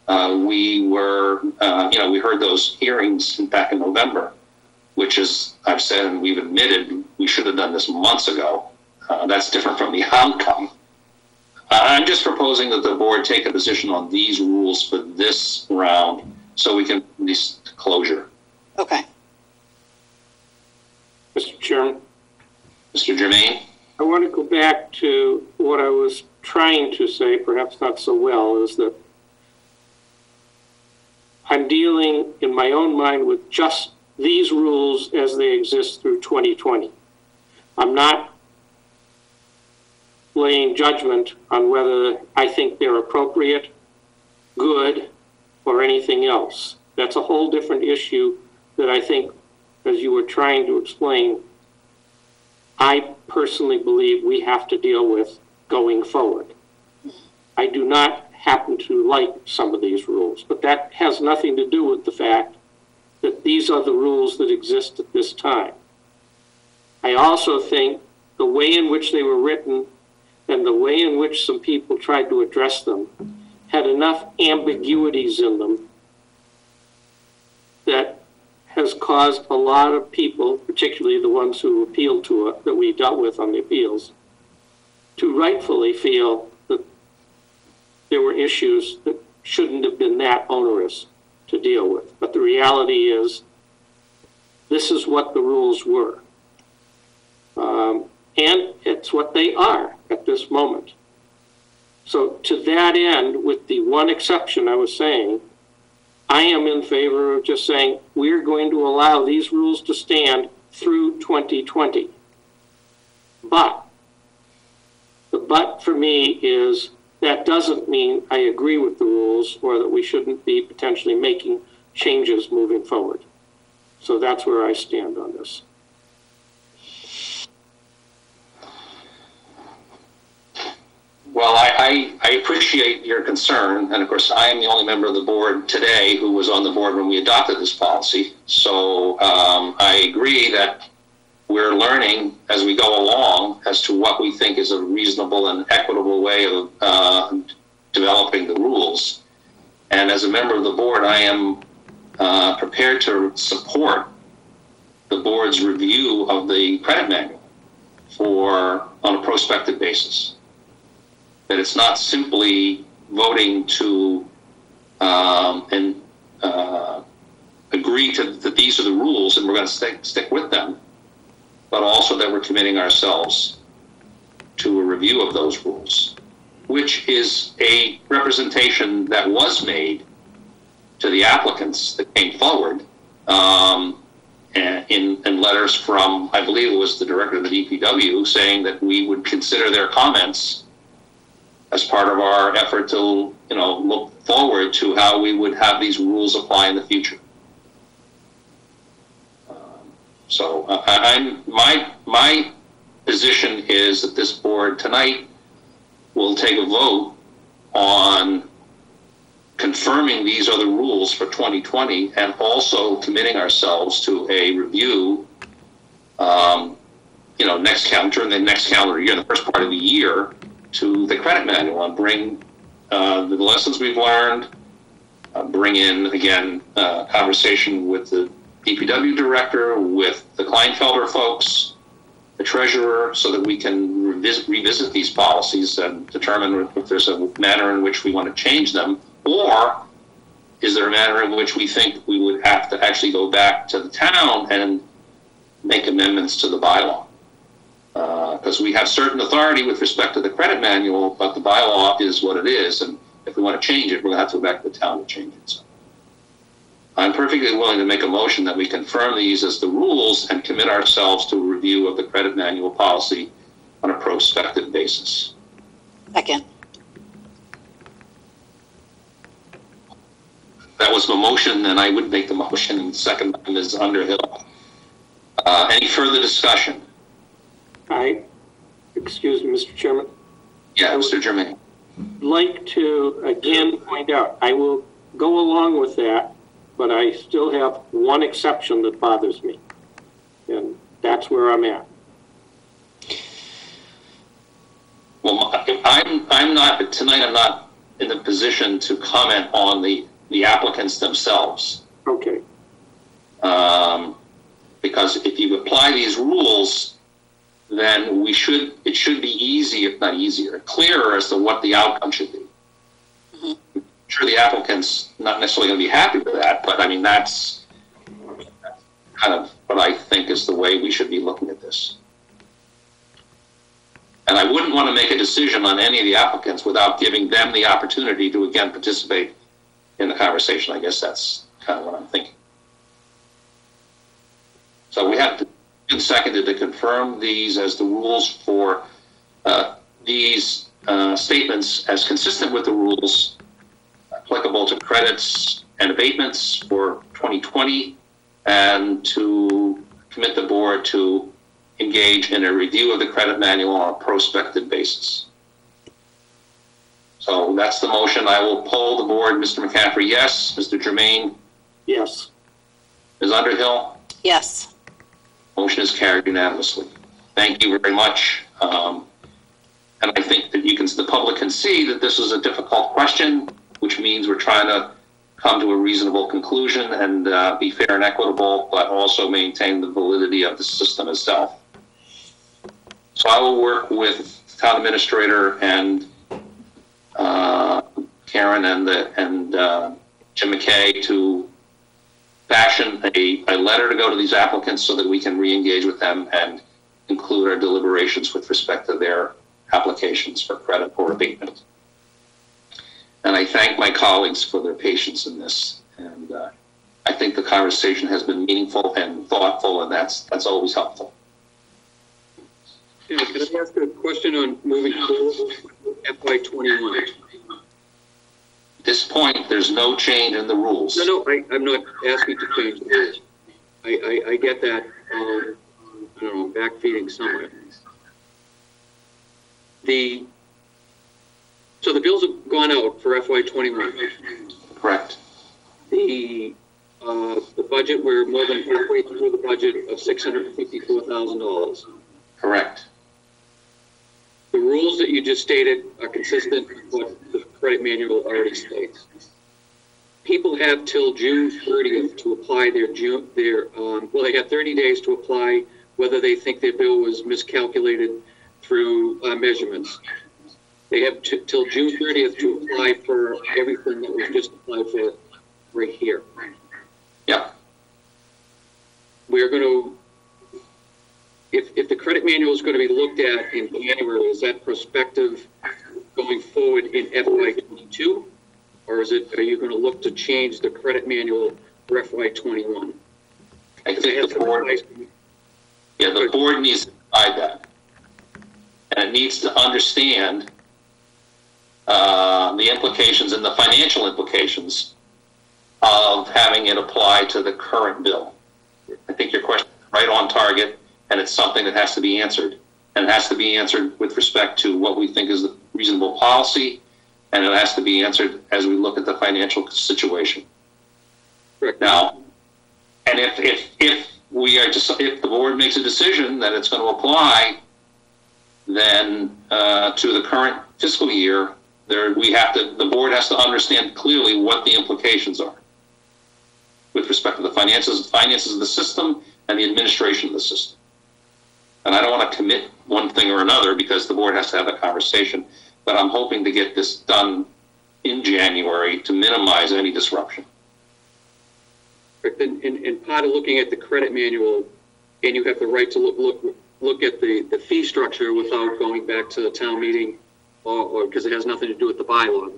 we heard those hearings back in November, which is, I've said and we've admitted, we should have done this months ago. That's different from the outcome. I'm just proposing that the board take a position on these rules for this round so we can at least closure. Okay. Mr. Chairman. Mr. Germain? I want to go back to what I was trying to say, perhaps not so well, is that I'm dealing in my own mind with just these rules as they exist through 2020. I'm not laying judgment on whether I think they're appropriate, good, or anything else. That's a whole different issue that I think, as you were trying to explain, I personally believe we have to deal with going forward. I do not happen to like some of these rules, but that has nothing to do with the fact that these are the rules that exist at this time. I also think the way in which they were written and the way in which some people tried to address them had enough ambiguities in them that has caused a lot of people, particularly the ones who appealed to it, that we dealt with on the appeals, to rightfully feel that there were issues that shouldn't have been that onerous to deal with. But the reality is, this is what the rules were. And it's what they are at this moment. So to that end, with the one exception I was saying, I am in favor of just saying we're going to allow these rules to stand through 2020. But the but for me is that doesn't mean I agree with the rules or that we shouldn't be potentially making changes moving forward. So that's where I stand on this. Well, I appreciate your concern, and of course, I am the only member of the board today who was on the board when we adopted this policy. So I agree that we're learning as we go along as to what we think is a reasonable and equitable way of developing the rules. And as a member of the board, I am prepared to support the board's review of the credit manual on a prospective basis. That it's not simply voting to agree to that these are the rules and we're going to stick with them, but also that we're committing ourselves to a review of those rules, which is a representation that was made to the applicants that came forward in letters from, I believe it was the director of the DPW, saying that we would consider their comments as part of our effort to, look forward to how we would have these rules apply in the future. So my position is that this board tonight will take a vote on confirming these are the rules for 2020 and also committing ourselves to a review, during the next calendar year, the first part of the year, to the credit manual and bring the lessons we've learned, bring in, again, conversation with the DPW director, with the Kleinfelder folks, the treasurer, so that we can revisit these policies and determine if there's a manner in which we want to change them, or is there a manner in which we think we would have to actually go back to the town and make amendments to the bylaw. Because we have certain authority with respect to the credit manual, but the bylaw is what it is, and if we want to change it, we're going to have to go back to the town to change it. So. I'm perfectly willing to make a motion that we confirm these as the rules and commit ourselves to a review of the credit manual policy on a prospective basis. Second. That was the motion, and I would make the motion, and second by Ms. Underhill. Any further discussion? Excuse me, Mr. Chairman. Yeah, Mr. Germain. Like to again point out, I will go along with that, but I still have one exception that bothers me, and that's where I'm at. Well, I'm not, tonight I'm not in the position to comment on the applicants themselves. Okay. Because if you apply these rules, then it should be easy, if not easier, clearer as to what the outcome should be. Mm-hmm. I'm sure the applicant's not necessarily going to be happy with that, but I mean, that's kind of what I think is the way we should be looking at this. And I wouldn't want to make a decision on any of the applicants without giving them the opportunity to, again, participate in the conversation. I guess that's kind of what I'm thinking. So we have been seconded to confirm these as the rules for these statements as consistent with the rules applicable to credits and abatements for 2020, and to commit the board to engage in a review of the credit manual on a prospective basis. So that's the motion. I will poll the board. Mr. McCaffrey, yes. Mr. Germain? Yes. Ms. Underhill? Yes. Motion is carried unanimously. Thank you very much. And I think that the public can see that this is a difficult question, which means we're trying to come to a reasonable conclusion and be fair and equitable, but also maintain the validity of the system itself. So I will work with the town administrator and Karen and Jim McKay to fashion a letter to go to these applicants so that we can re-engage with them and conclude our deliberations with respect to their applications for credit or abatement. And I thank my colleagues for their patience in this. And I think the conversation has been meaningful and thoughtful, and that's always helpful. Yeah, can I ask a question on moving forward with FY21? At this point, there's no change in the rules. No, I'm not asking to change the rules. I get that. I don't know, backfeeding somewhere. So the bills have gone out for FY21. Correct. The budget, we're more than halfway through the budget of $654,000. Correct. The rules that you just stated are consistent with what the credit manual already states. People have till June 30th to apply they have 30 days to apply whether they think their bill was miscalculated through measurements. They have till June 30th to apply for everything that was just applied for right here. Yeah. We're going to, if the credit manual is going to be looked at in January, is that prospective going forward in FY22? Or are you going to look to change the credit manual for FY21? I think the board needs to decide that. And it needs to understand the implications and the financial implications of having it apply to the current bill. I think your question is right on target, and it's something that has to be answered. And it has to be answered with respect to what we think is the reasonable policy, and it has to be answered as we look at the financial situation. Correct. Now, and if the board makes a decision that it's going to apply, then to the current fiscal year, the board has to understand clearly what the implications are with respect to the finances of the system and the administration of the system. And I don't want to commit one thing or another because the board has to have a conversation, but I'm hoping to get this done in January to minimize any disruption. And part of looking at the credit manual, and you have the right to look at the fee structure without going back to the town meeting, or because it has nothing to do with the bylaw.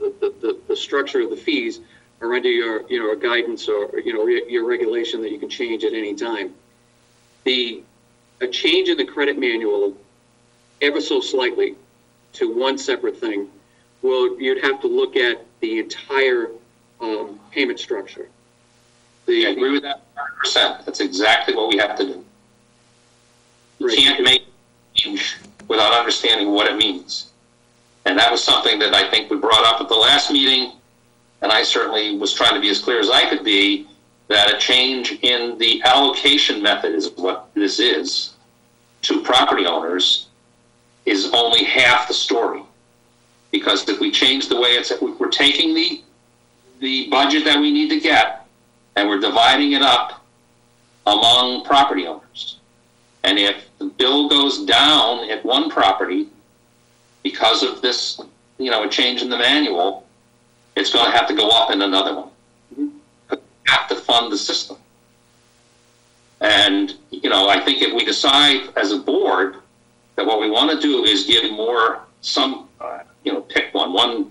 The structure of the fees are under your, you know, a guidance or, you know, your regulation that you can change at any time. A change in the credit manual ever so slightly to one separate thing, well, you'd have to look at the entire payment structure. I agree with that 100%. That's exactly what we have to do. You can't make a change without understanding what it means. And that was something that I think we brought up at the last meeting, and I certainly was trying to be as clear as I could be, that a change in the allocation method is what this is to property owners is only half the story. Because if we change the way it's, we're taking the budget that we need to get and we're dividing it up among property owners. And if the bill goes down at one property because of this, you know, a change in the manual, it's going to have to go up in another one. We have to fund the system. And, you know, I think if we decide as a board that what we want to do is give more, you know, pick one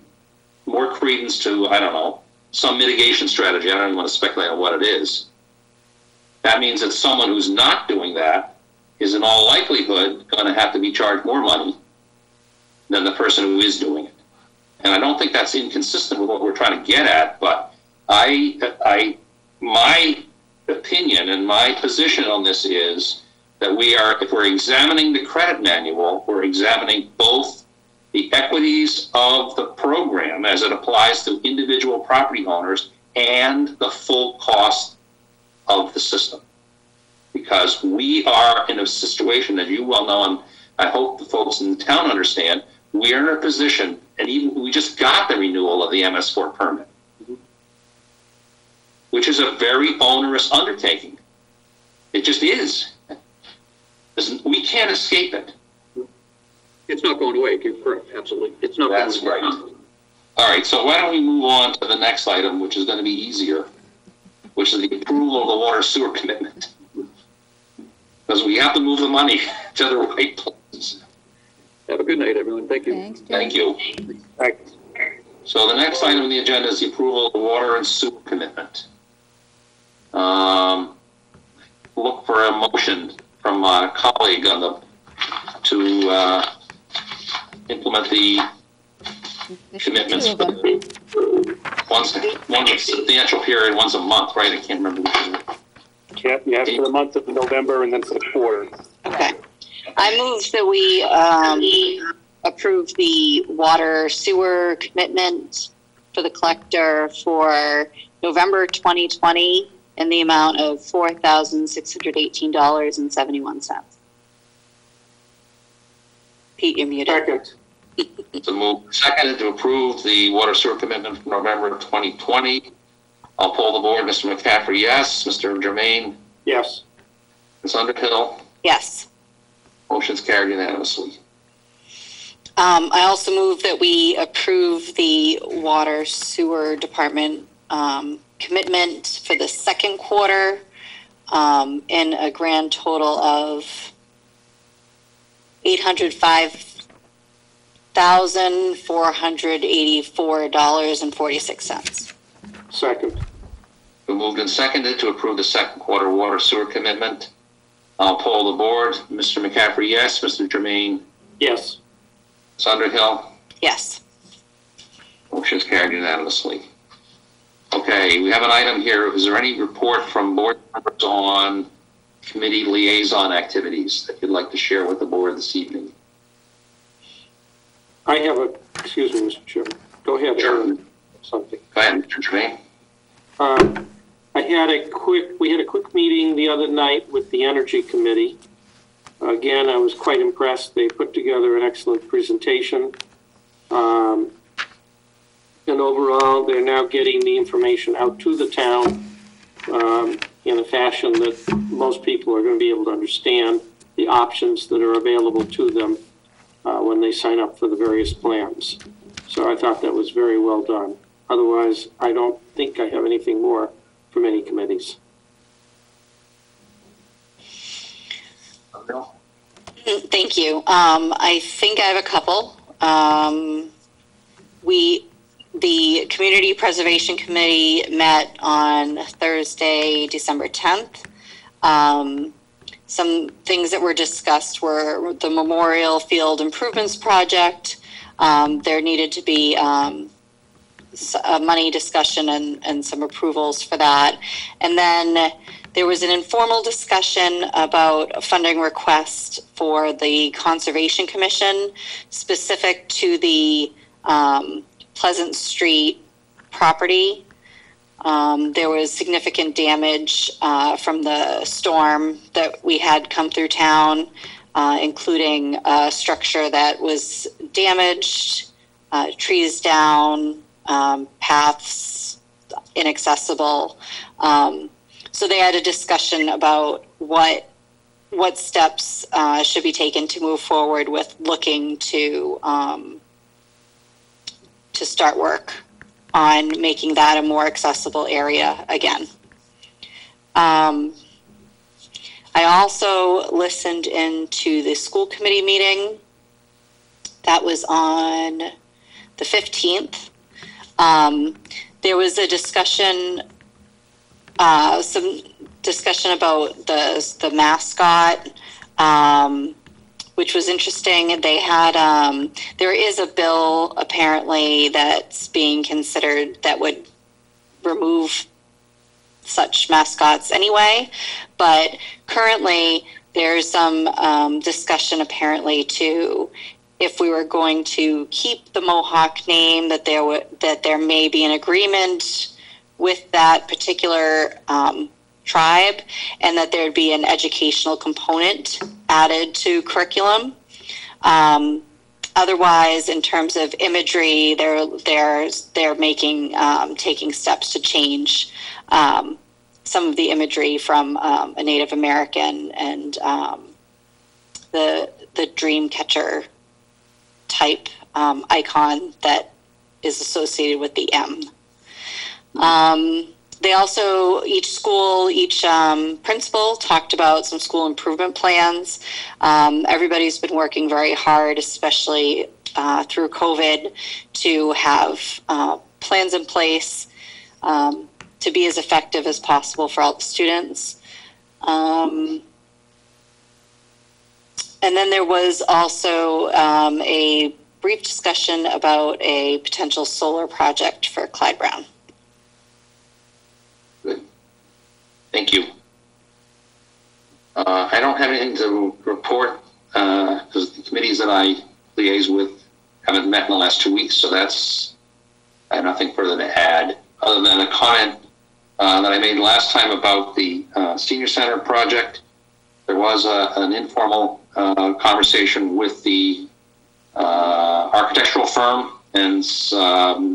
more credence to, I don't know, some mitigation strategy. I don't even want to speculate on what it is. That means that someone who's not doing that is in all likelihood going to have to be charged more money than the person who is doing it. And I don't think that's inconsistent with what we're trying to get at, but my opinion and my position on this is that if we're examining the credit manual, we're examining both the equities of the program as it applies to individual property owners and the full cost of the system. Because we are in a situation that you well know, and I hope the folks in the town understand, we are in a position, and even we just got the renewal of the MS4 permit, which is a very onerous undertaking. It just is. We can't escape it. It's not going away. You're correct. Absolutely. It's not That's going away. right. All right, so why don't we move on to the next item, which is going to be easier, which is the approval of the water sewer commitment. Because we have to move the money to the right places. Have a good night, everyone. Thank you. Thanks, Jim. Thank you. So the next item on the agenda is the approval of the water and sewer commitment. Look for a motion from a colleague to implement the commitments. Two of them. One's a substantial period, one's a month, right? I can't remember which is it. You have for the month of November and then for the quarter. Okay. I move that we approve the water sewer commitment for the collector for November 2020 in the amount of $4,618.71. Pete, you're muted. Second. So move seconded to approve the water sewer commitment for November 2020. I'll poll the board. Mr. McCaffrey, yes. Mr. Jermaine? Yes. Ms. Underhill? Yes. Motion's carried unanimously. I also move that we approve the water sewer department commitment for the second quarter in a grand total of $805,484.46. Second. We moved and seconded to approve the second quarter water sewer commitment. I'll poll the board. Mr. McCaffrey, yes. Mr. Jermaine? Yes. Ms. Underhill? Yes. Motion's carried unanimously. Okay, we have an item here. Is there any report from board members on committee liaison activities that you'd like to share with the board this evening? I have excuse me, Mr. Chairman. Go ahead. Sure. Something. Go ahead, Mr. Jermaine. We had a quick meeting the other night with the Energy Committee. Again, I was quite impressed. They put together an excellent presentation. And overall, they're now getting the information out to the town in a fashion that most people are going to be able to understand the options that are available to them when they sign up for the various plans. So I thought that was very well done. Otherwise, I don't think I have anything more from any committees. Thank you. I think I have a couple. We The Community Preservation Committee met on Thursday, December 10th. Some things that were discussed were the Memorial Field Improvements Project. There needed to be a money discussion and some approvals for that. And then there was an informal discussion about a funding request for the Conservation Commission specific to the Pleasant Street property. There was significant damage from the storm that we had come through town, including a structure that was damaged, trees down, paths inaccessible. So they had a discussion about what steps should be taken to move forward with looking to start work on making that a more accessible area again. I also listened into the school committee meeting. That was on the 15th. There was a discussion, some discussion about the mascot, which was interesting. They had, there is a bill apparently that's being considered that would remove such mascots anyway, but currently there's some discussion apparently to, if we were going to keep the Mohawk name, that there may be an agreement with that particular tribe, and that there'd be an educational component added to curriculum. Otherwise, in terms of imagery, they're making taking steps to change some of the imagery from a Native American and the dream catcher type icon that is associated with the M. They also, each school, each principal talked about some school improvement plans. Everybody's been working very hard, especially through COVID, to have plans in place to be as effective as possible for all the students. And then there was also a brief discussion about a potential solar project for Clyde Brown. Good. Thank you. I don't have anything to report because the committees that I liaise with haven't met in the last 2 weeks, so I have nothing further to add other than a comment that I made last time about the senior center project. There was an informal conversation with the architectural firm and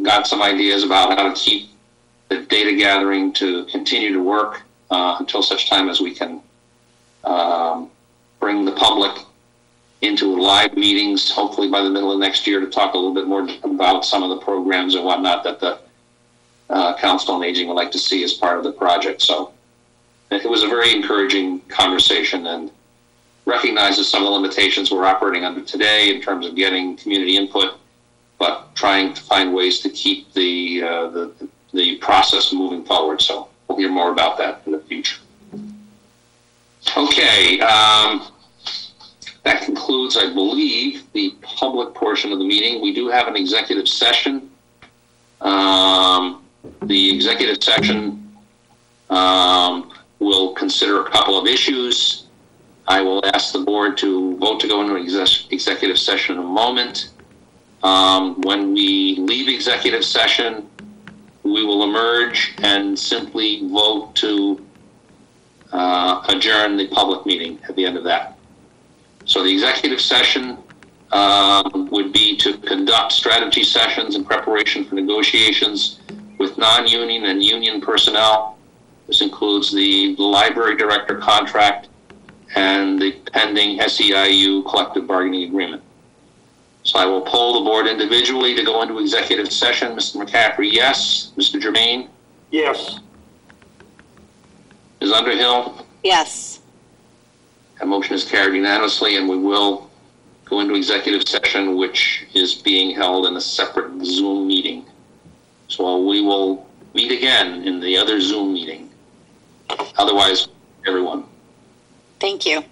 got some ideas about how to keep the data gathering to continue to work until such time as we can bring the public into live meetings, hopefully by the middle of next year, to talk a little bit more about some of the programs and whatnot that the Council on Aging would like to see as part of the project. So it was a very encouraging conversation and recognizes some of the limitations we're operating under today in terms of getting community input, but trying to find ways to keep the process moving forward. So we'll hear more about that in the future. Okay, that concludes, I believe, the public portion of the meeting. We do have an executive session. The executive session will consider a couple of issues. I will ask the board to vote to go into executive session in a moment. When we leave executive session, we will emerge and simply vote to adjourn the public meeting at the end of that. So the executive session would be to conduct strategy sessions in preparation for negotiations with non-union and union personnel. This includes the library director contract and the pending SEIU collective bargaining agreement. So I will poll the board individually to go into executive session. Mr. McCaffrey, yes. Mr. Germain? Yes. Ms. Underhill? Yes. That motion is carried unanimously, and we will go into executive session, which is being held in a separate Zoom meeting. So we will meet again in the other Zoom meeting. Otherwise, everyone. Thank you.